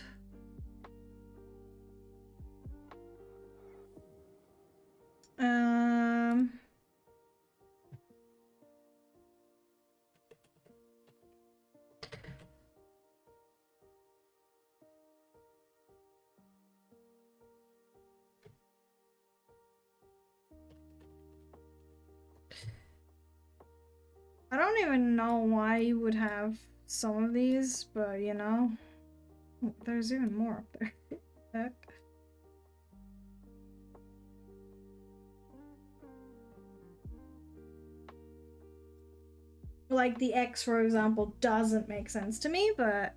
I don't even know why you would have some of these, but you know, there's even more up there. Heck. Like the X, for example, doesn't make sense to me, but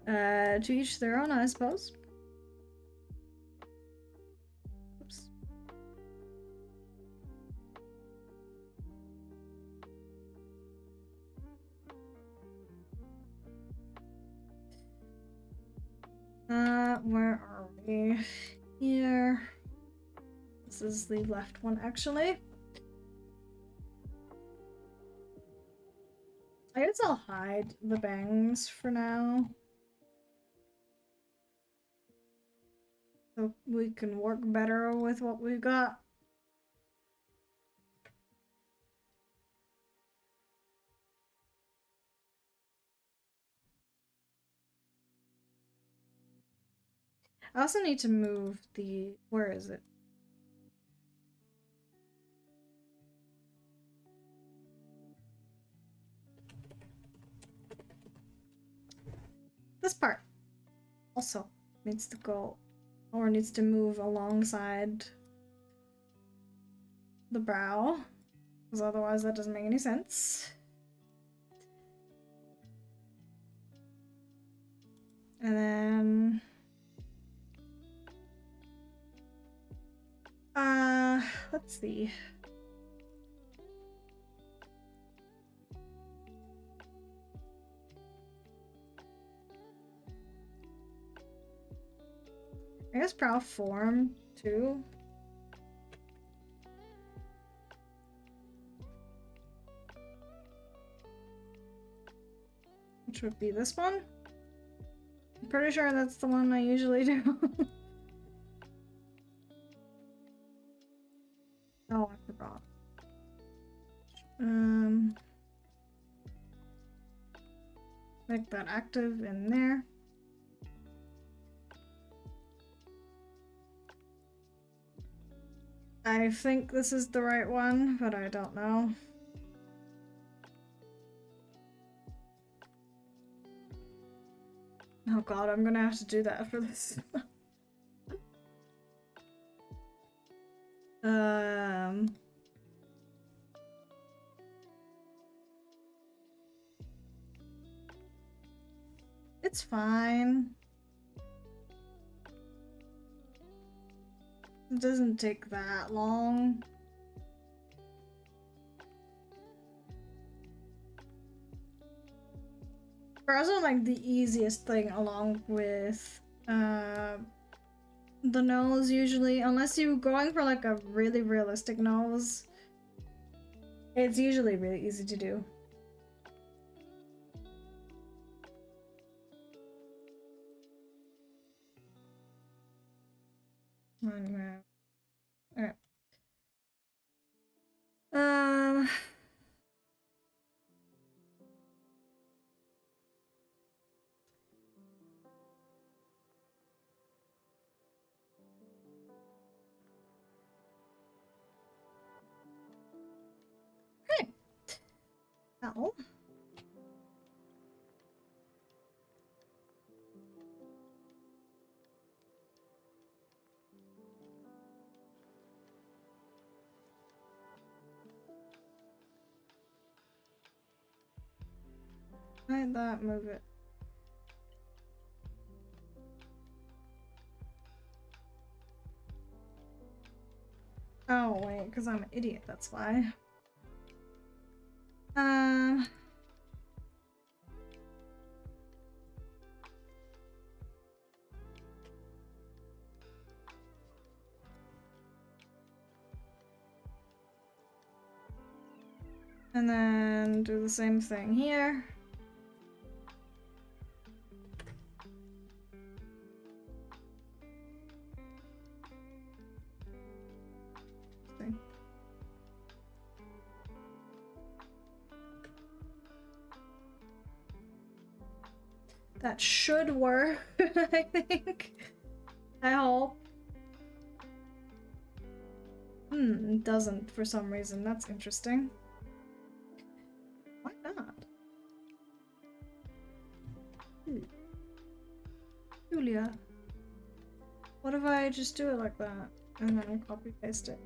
to each their own, I suppose. Oops. Where are we? Here. This is the left one, actually. I guess I'll hide the bangs for now. So we can work better with what we've got. I also need to move the... Where is it? This part also needs to go, or needs to move alongside the brow, because otherwise that doesn't make any sense. And then... let's see. I guess brow form, too. Which would be this one. I'm pretty sure that's the one I usually do. Oh, I forgot. Make that active in there. I think this is the right one, but I don't know. Oh god, I'm gonna have to do that for this. It's fine. It doesn't take that long. Brows are like the easiest thing along with the nose usually, unless you're going for like a really realistic nose. It's usually really easy to do. Alright. Okay. Now. Hide that, move it. Oh, wait, because I'm an idiot, that's why. Um... And then do the same thing here. See. That should work, I think. I hope. It doesn't for some reason. That's interesting. Why not? Julia. What if I just do it like that? And then copy paste it.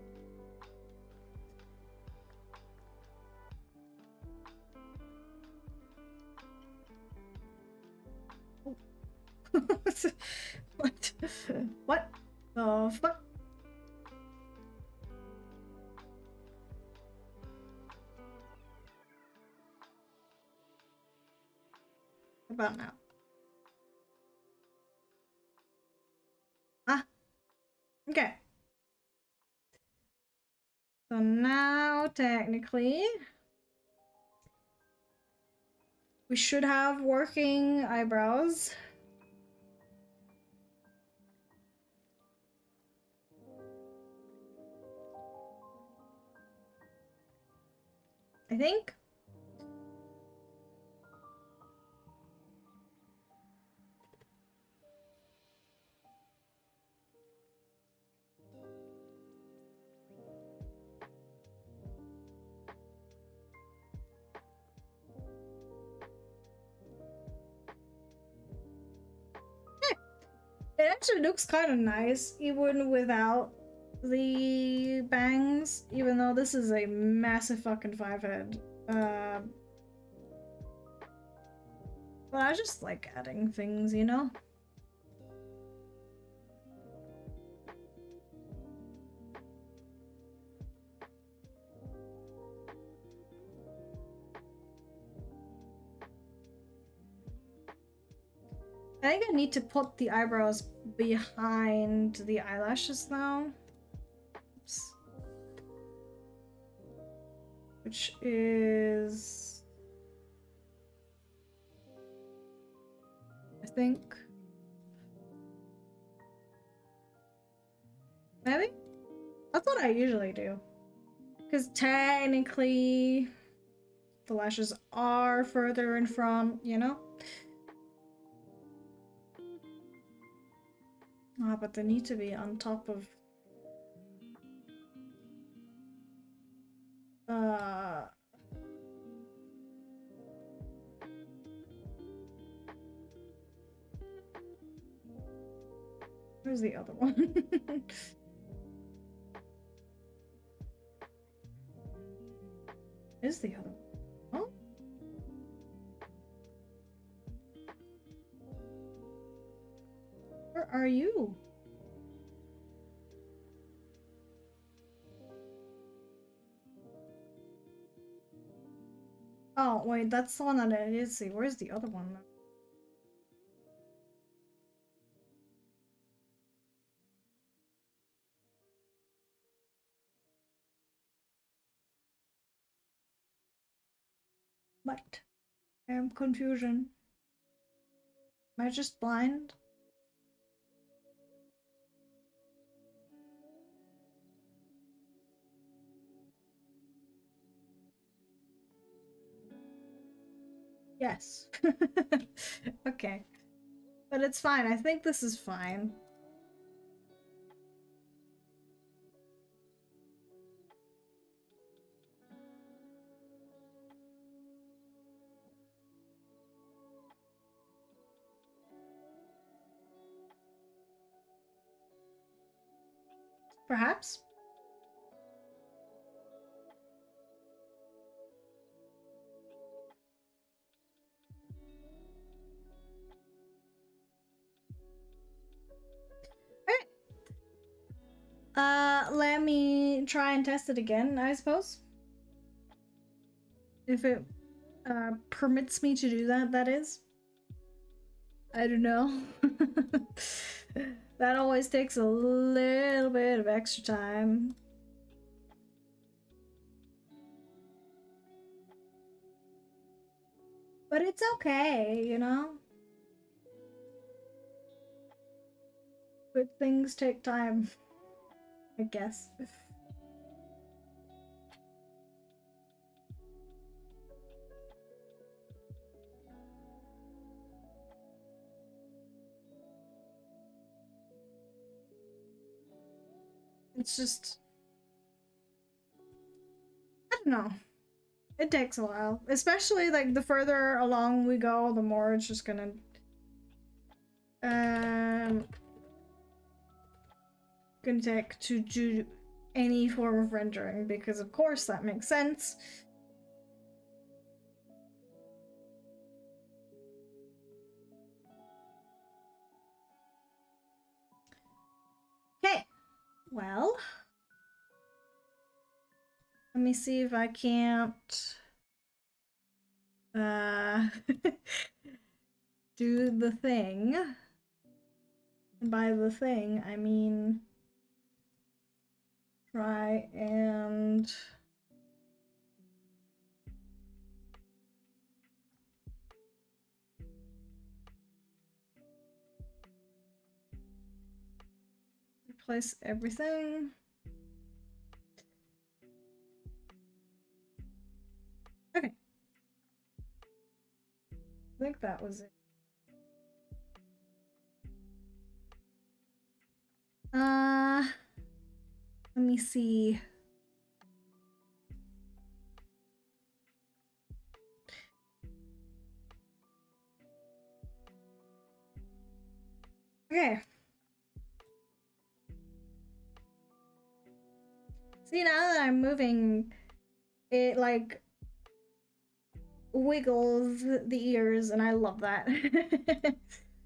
Oh. What? What the fuck? About now. Ah. Okay. So now, technically, we should have working eyebrows. I think. It actually looks kind of nice, even without the bangs, even though this is a massive fucking 5-head. But I just like adding things, you know? I think I need to put the eyebrows behind the eyelashes now. Oops. Which is... I think... Maybe? That's what I usually do. Because technically, the lashes are further in front, you know? Ah, but they need to be on top of... Where's the other one? Is the other one? Oh? Where are you? Oh, wait, that's the one that I did see. Where's the other one? What? I am confusion. Am I just blind? Yes. Okay. But it's fine. I think this is fine. Perhaps? Let me try and test it again, I suppose. If it permits me to do that, that is. I don't know. That always takes a little bit of extra time. But it's okay, you know? Good things take time, I guess. It's just, I don't know. It takes a while. Especially like the further along we go, the more it's just gonna take to do any form of rendering, because of course that makes sense. Okay, well, let me see if I can't do the thing. And by the thing, I mean try and replace everything. Okay. I think that was it. Let me see. Okay. See, now that I'm moving, it like wiggles the ears, and I love that.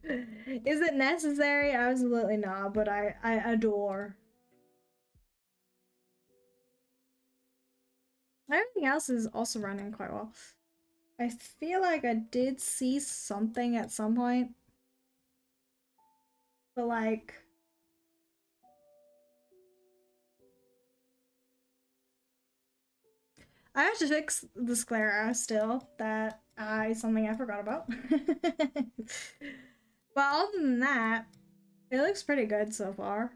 Is it necessary? Absolutely not, but I adore. Everything else is also running quite well. I feel like I did see something at some point, but like I have to fix the sclera still. That is something I forgot about. But other than that, it looks pretty good so far.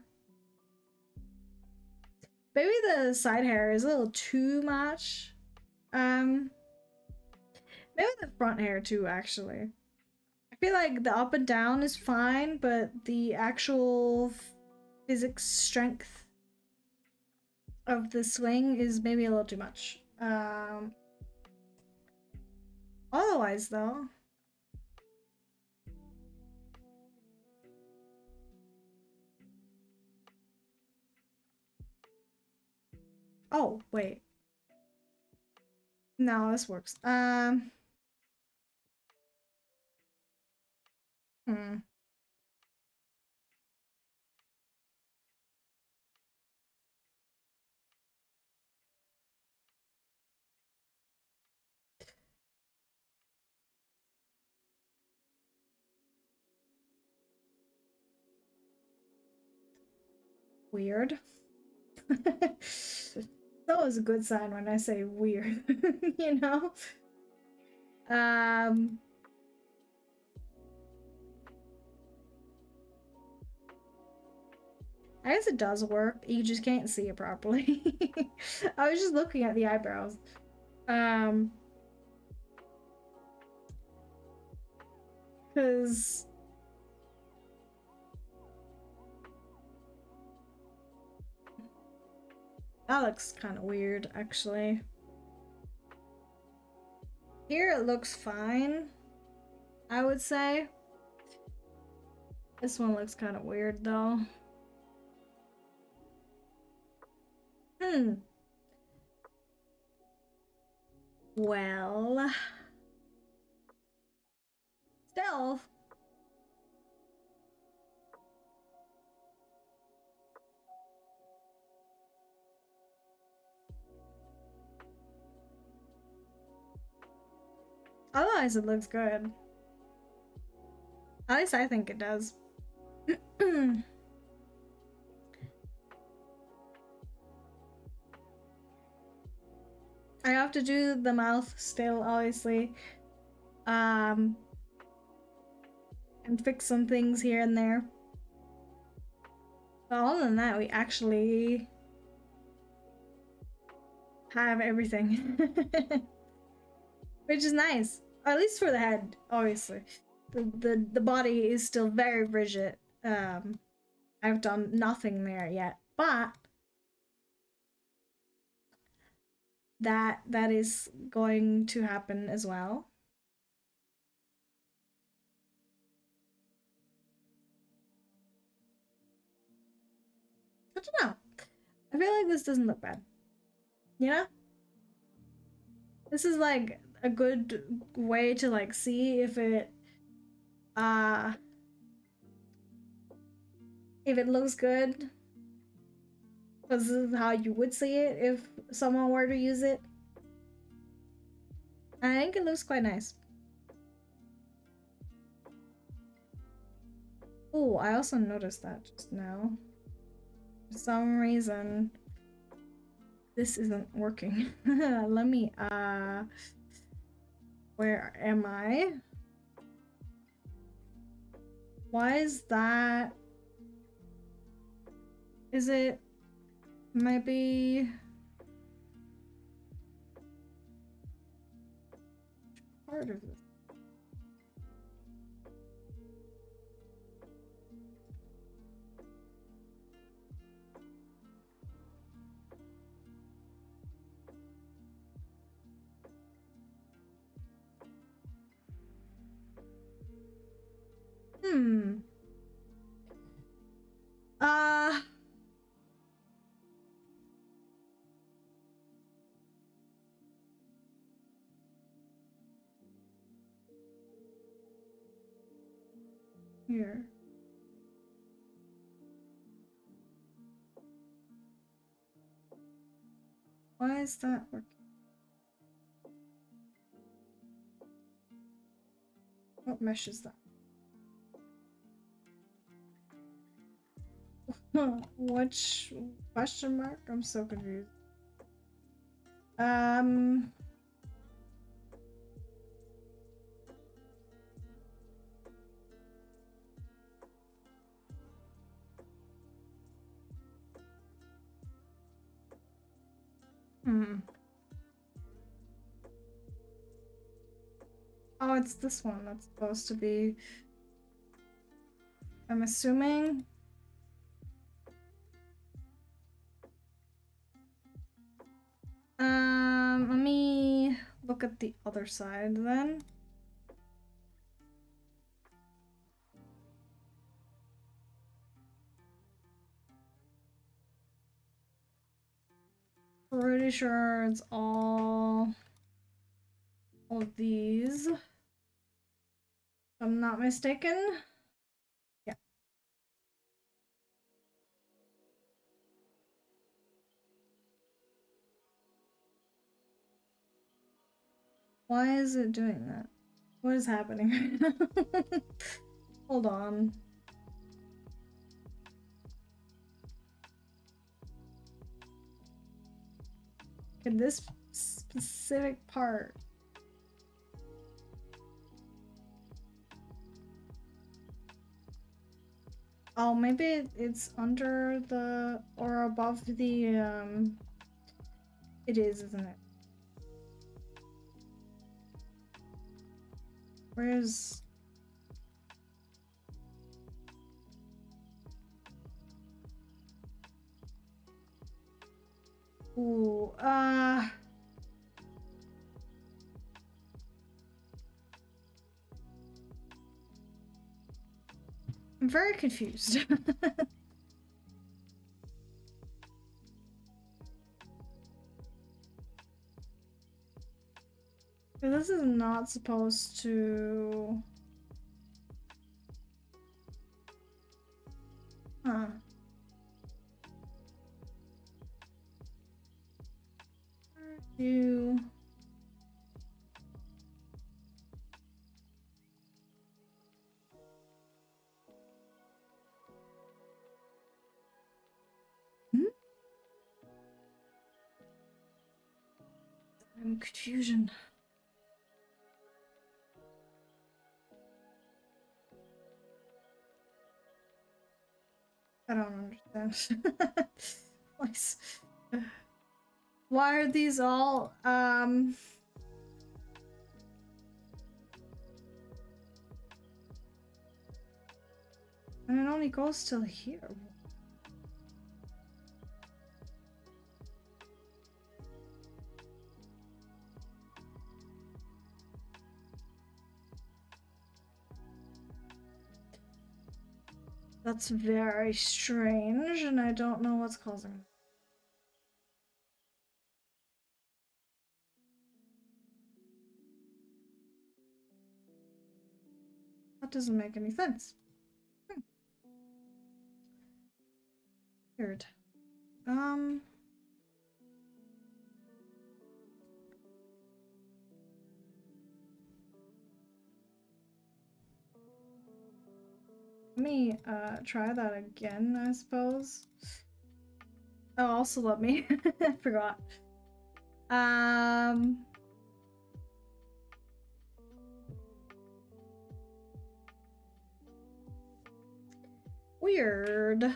Maybe the side hair is a little too much. Maybe the front hair too, actually. I feel like the up and down is fine, but the actual physics strength of the swing is maybe a little too much. Otherwise though, oh wait, no, this works. Hmm. Weird. It's always a good sign when I say weird, you know? I guess it does work. You just can't see it properly. I was just looking at the eyebrows. Because that looks kind of weird, actually. Here it looks fine, I would say. This one looks kind of weird, though. Well, still. Otherwise, it looks good. At least I think it does. I have to do the mouth still, obviously. And fix some things here and there. But other than that, we actually have everything. Which is nice. Or at least for the head, obviously. The body is still very rigid. I've done nothing there yet. But that is going to happen as well. I don't know. I feel like this doesn't look bad. You know? This is like a good way to like see if it looks good. Because this is how you would see it if someone were to use it. I think it looks quite nice. Oh, I also noticed that just now. For some reason, this isn't working. Let me, where am I? Why is that? Is it maybe part of this? Here. Why is that working? What mesh is that? Which question mark? I'm so confused. Oh, it's this one that's supposed to be. I'm assuming. Let me look at the other side then. Pretty sure it's all of these. If I'm not mistaken. Yeah. Why is it doing that? What is happening right now? Hold on. Okay, this specific part. Oh, maybe it's under the or above the it is, isn't it? Where's ooh, I'm very confused. This is not supposed to. Huh. You. I'm confusion. I don't understand. Why are these all, and it only goes till here. That's very strange, and I don't know what's causing it. That doesn't make any sense. Weird. Let me try that again, I suppose. Oh, also let me I forgot. Weird.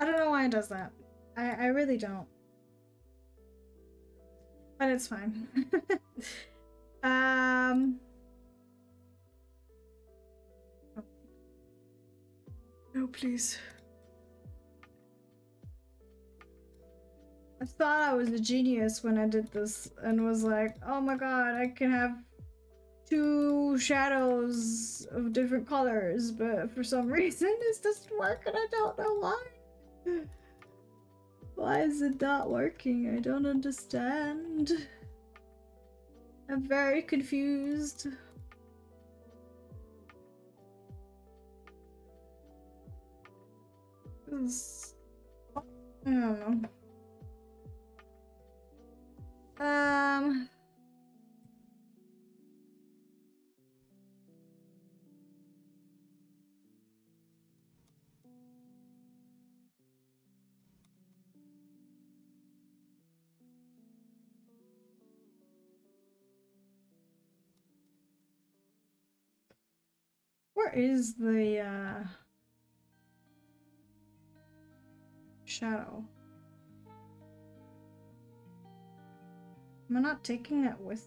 I don't know why it does that. I really don't. But it's fine. No, please. I thought I was a genius when I did this and was like, oh my god, I can have 2 shadows of different colors, but for some reason it doesn't work and I don't know why. Why is it not working? I don't understand. I'm very confused. I don't know. Where is the shadow? Am I not taking it with?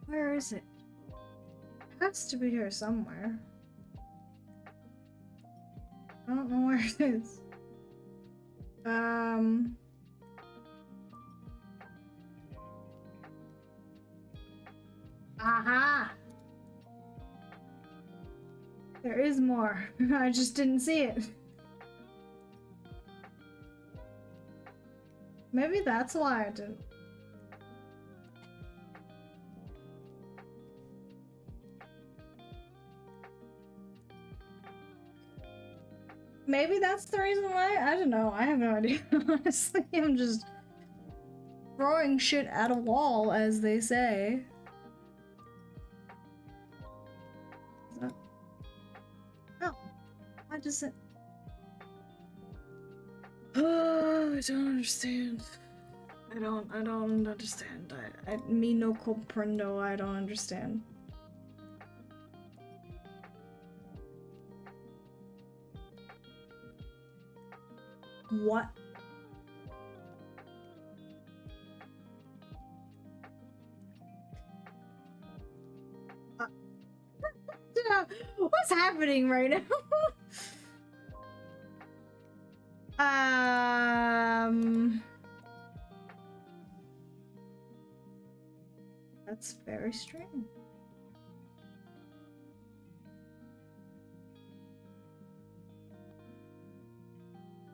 Where is it? It has to be here somewhere. I don't know where it is. Aha! There is more. I just didn't see it. Maybe that's why I didn't. Maybe that's the reason why? I don't know. I have no idea. Honestly, I'm just throwing shit at a wall, as they say. Is that... Oh. Why does it... Oh, I don't understand. I don't understand. Me no comprendo. I don't understand. What? What's happening right now? That's very strange.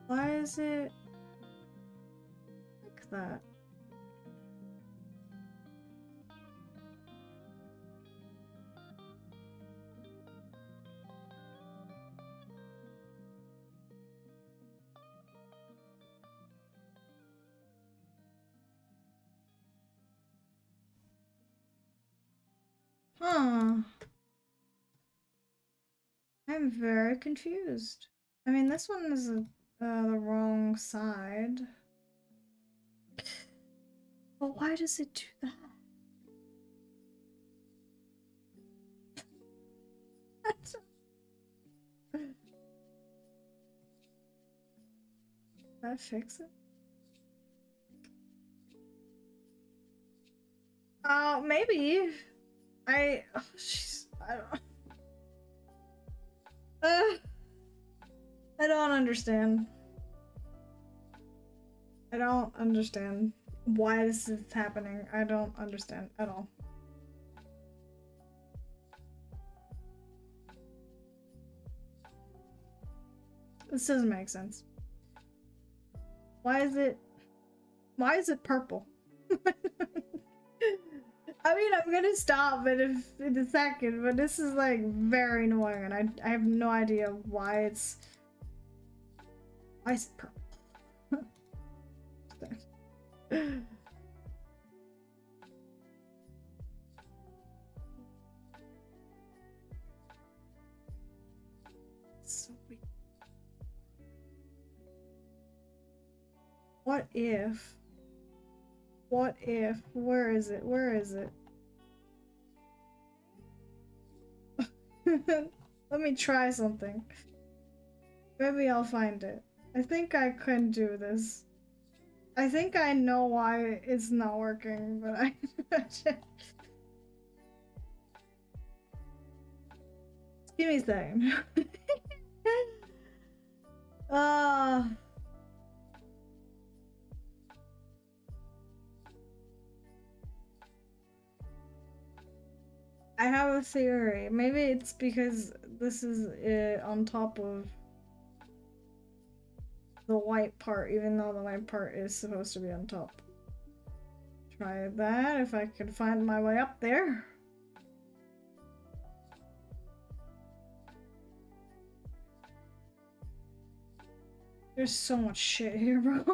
Why is it like that? Huh. I'm very confused. I mean, this one is the wrong side. But why does it do that? That fix it? Oh, maybe. Oh, jeez. Uh, I don't understand. I don't understand why this is happening. I don't understand at all. This doesn't make sense. Why is it purple? I mean, I'm gonna stop in a second, but this is like very annoying, and I have no idea why it's purple. So weird. What if? What if? Where is it? Where is it? Let me try something. Maybe I'll find it. I think I can do this. I think I know why it's not working, but I... Give me a second. I have a theory. Maybe it's because this is on top of the white part, even though the white part is supposed to be on top. Try that if I can find my way up there. There's so much shit here, bro.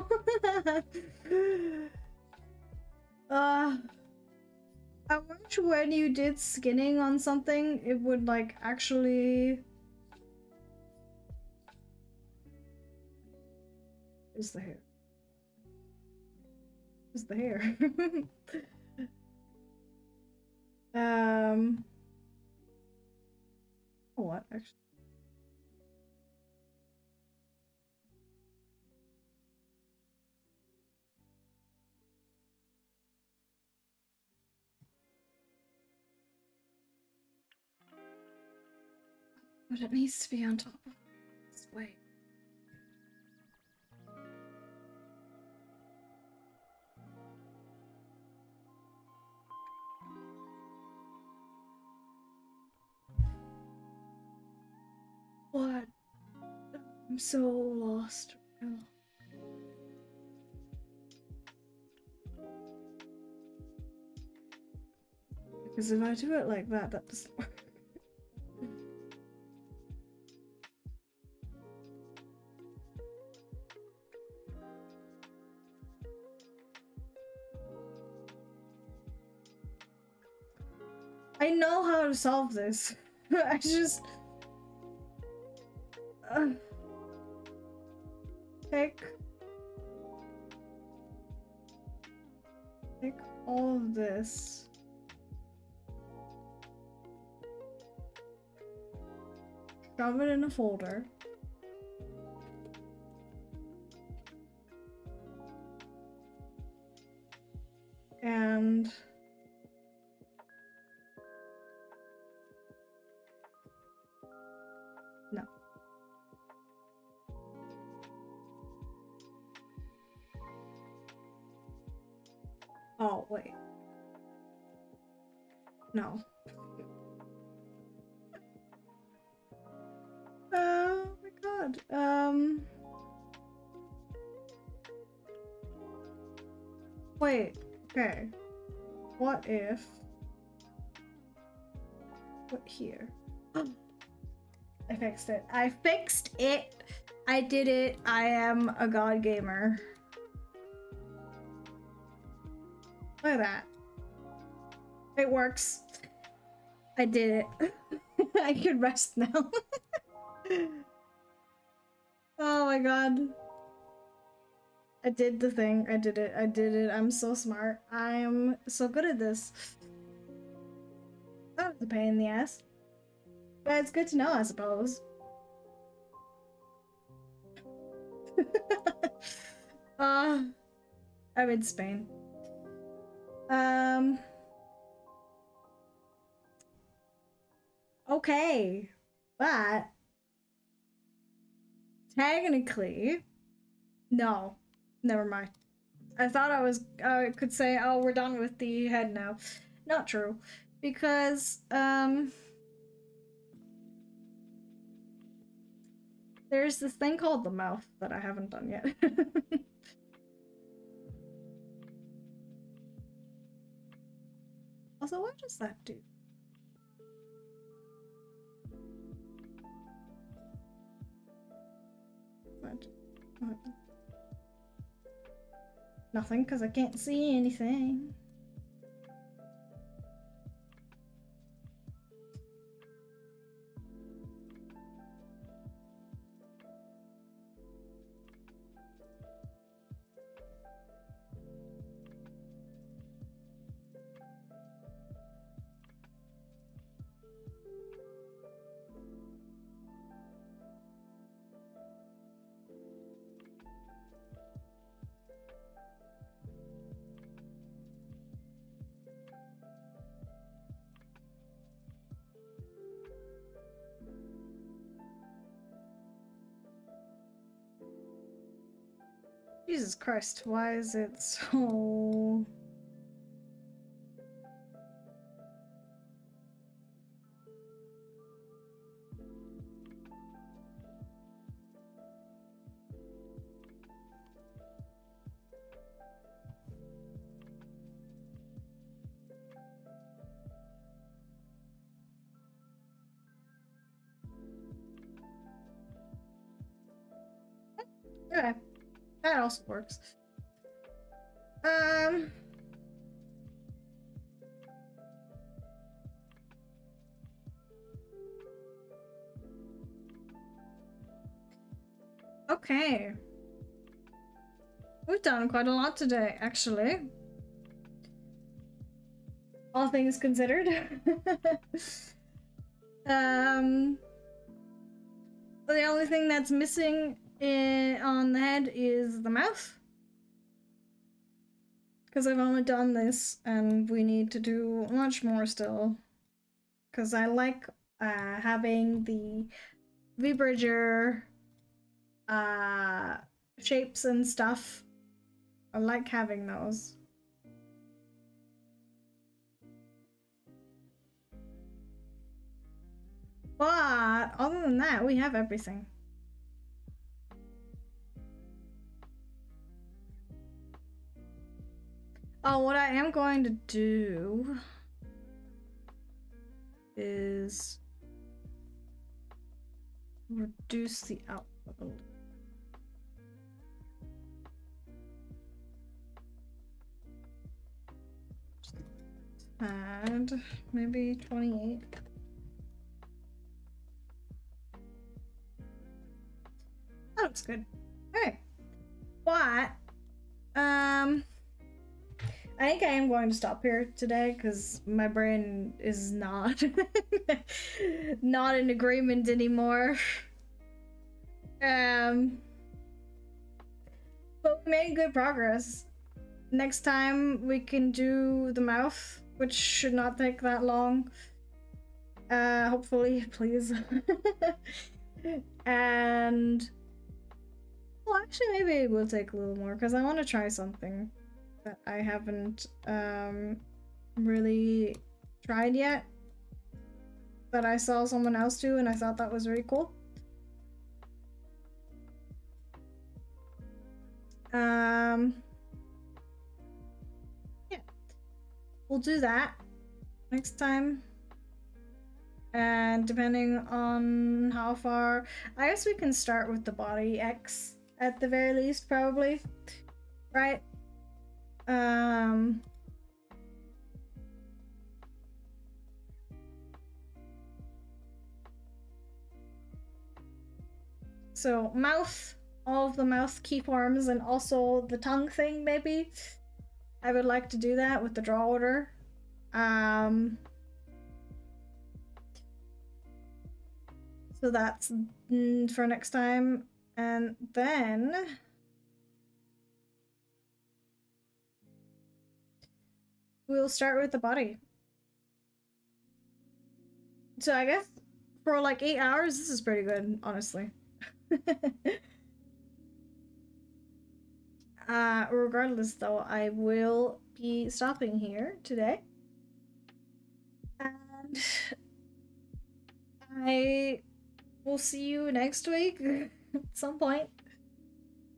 I wish when you did skinning on something, it would like actually... Is the hair? Is the hair? What actually? But it needs to be on top of this way. What? I'm so lost right now. Because if I do it like that, that doesn't work. I know how to solve this. I just... Take all of this. Shove it in a folder. And... No. Oh, wait. No. Oh my god. Wait. Okay. What if... What here? I fixed it. I fixed it! I did it. I am a god gamer. Look at that. It works. I did it. I can rest now. Oh my god. I did the thing. I did it. I did it. I'm so smart. I am so good at this. That was a pain in the ass. But it's good to know, I suppose. I'm in Spain. Okay. But technically, no. Never mind. I thought I could say, oh, we're done with the head now. Not true. Because, there's this thing called the mouth that I haven't done yet. Also, what does that do? What? Nothing, because I can't see anything. Jesus Christ, why is it so... Okay, that also works. Okay. We've done quite a lot today, actually. All things considered. The only thing that's missing on the head is the mouth. Because I've only done this, and we need to do much more still. Because I like having the V-Bridger shapes and stuff. I like having those. But other than that, we have everything. Oh, what I am going to do is reduce the output a little. Add maybe 28. That looks good. Okay. But I think I am going to stop here today because my brain is not not in agreement anymore. But we made good progress. Next time we can do the mouth, which should not take that long. Hopefully, please. And well, actually, maybe it will take a little more because I want to try something that I haven't really tried yet, that I saw someone else do and I thought that was really cool. Yeah, we'll do that next time, and depending on how far, I guess we can start with the body X at the very least, probably, right? So mouth, all of the mouth key forms, and also the tongue thing, maybe. I would like to do that with the draw order. So that's for next time. And then we'll start with the body. So I guess for like 8 hours, this is pretty good, honestly. Regardless though, I will be stopping here today. And I will see you next week at some point.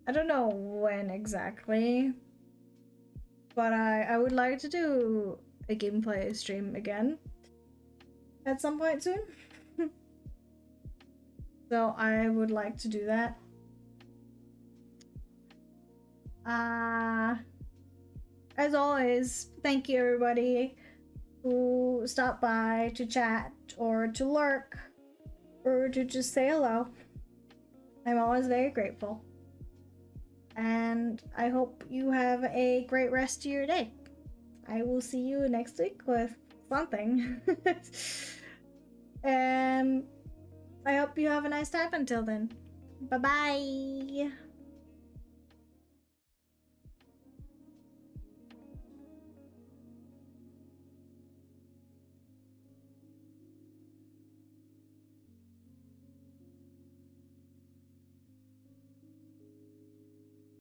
I don't know when exactly, but I would like to do a gameplay stream again at some point soon. So I would like to do that. As always, thank you everybody who stopped by to chat or to lurk or to just say hello. I'm always very grateful. And I hope you have a great rest of your day. I will see you next week with something. And I hope you have a nice time until then. Bye-bye.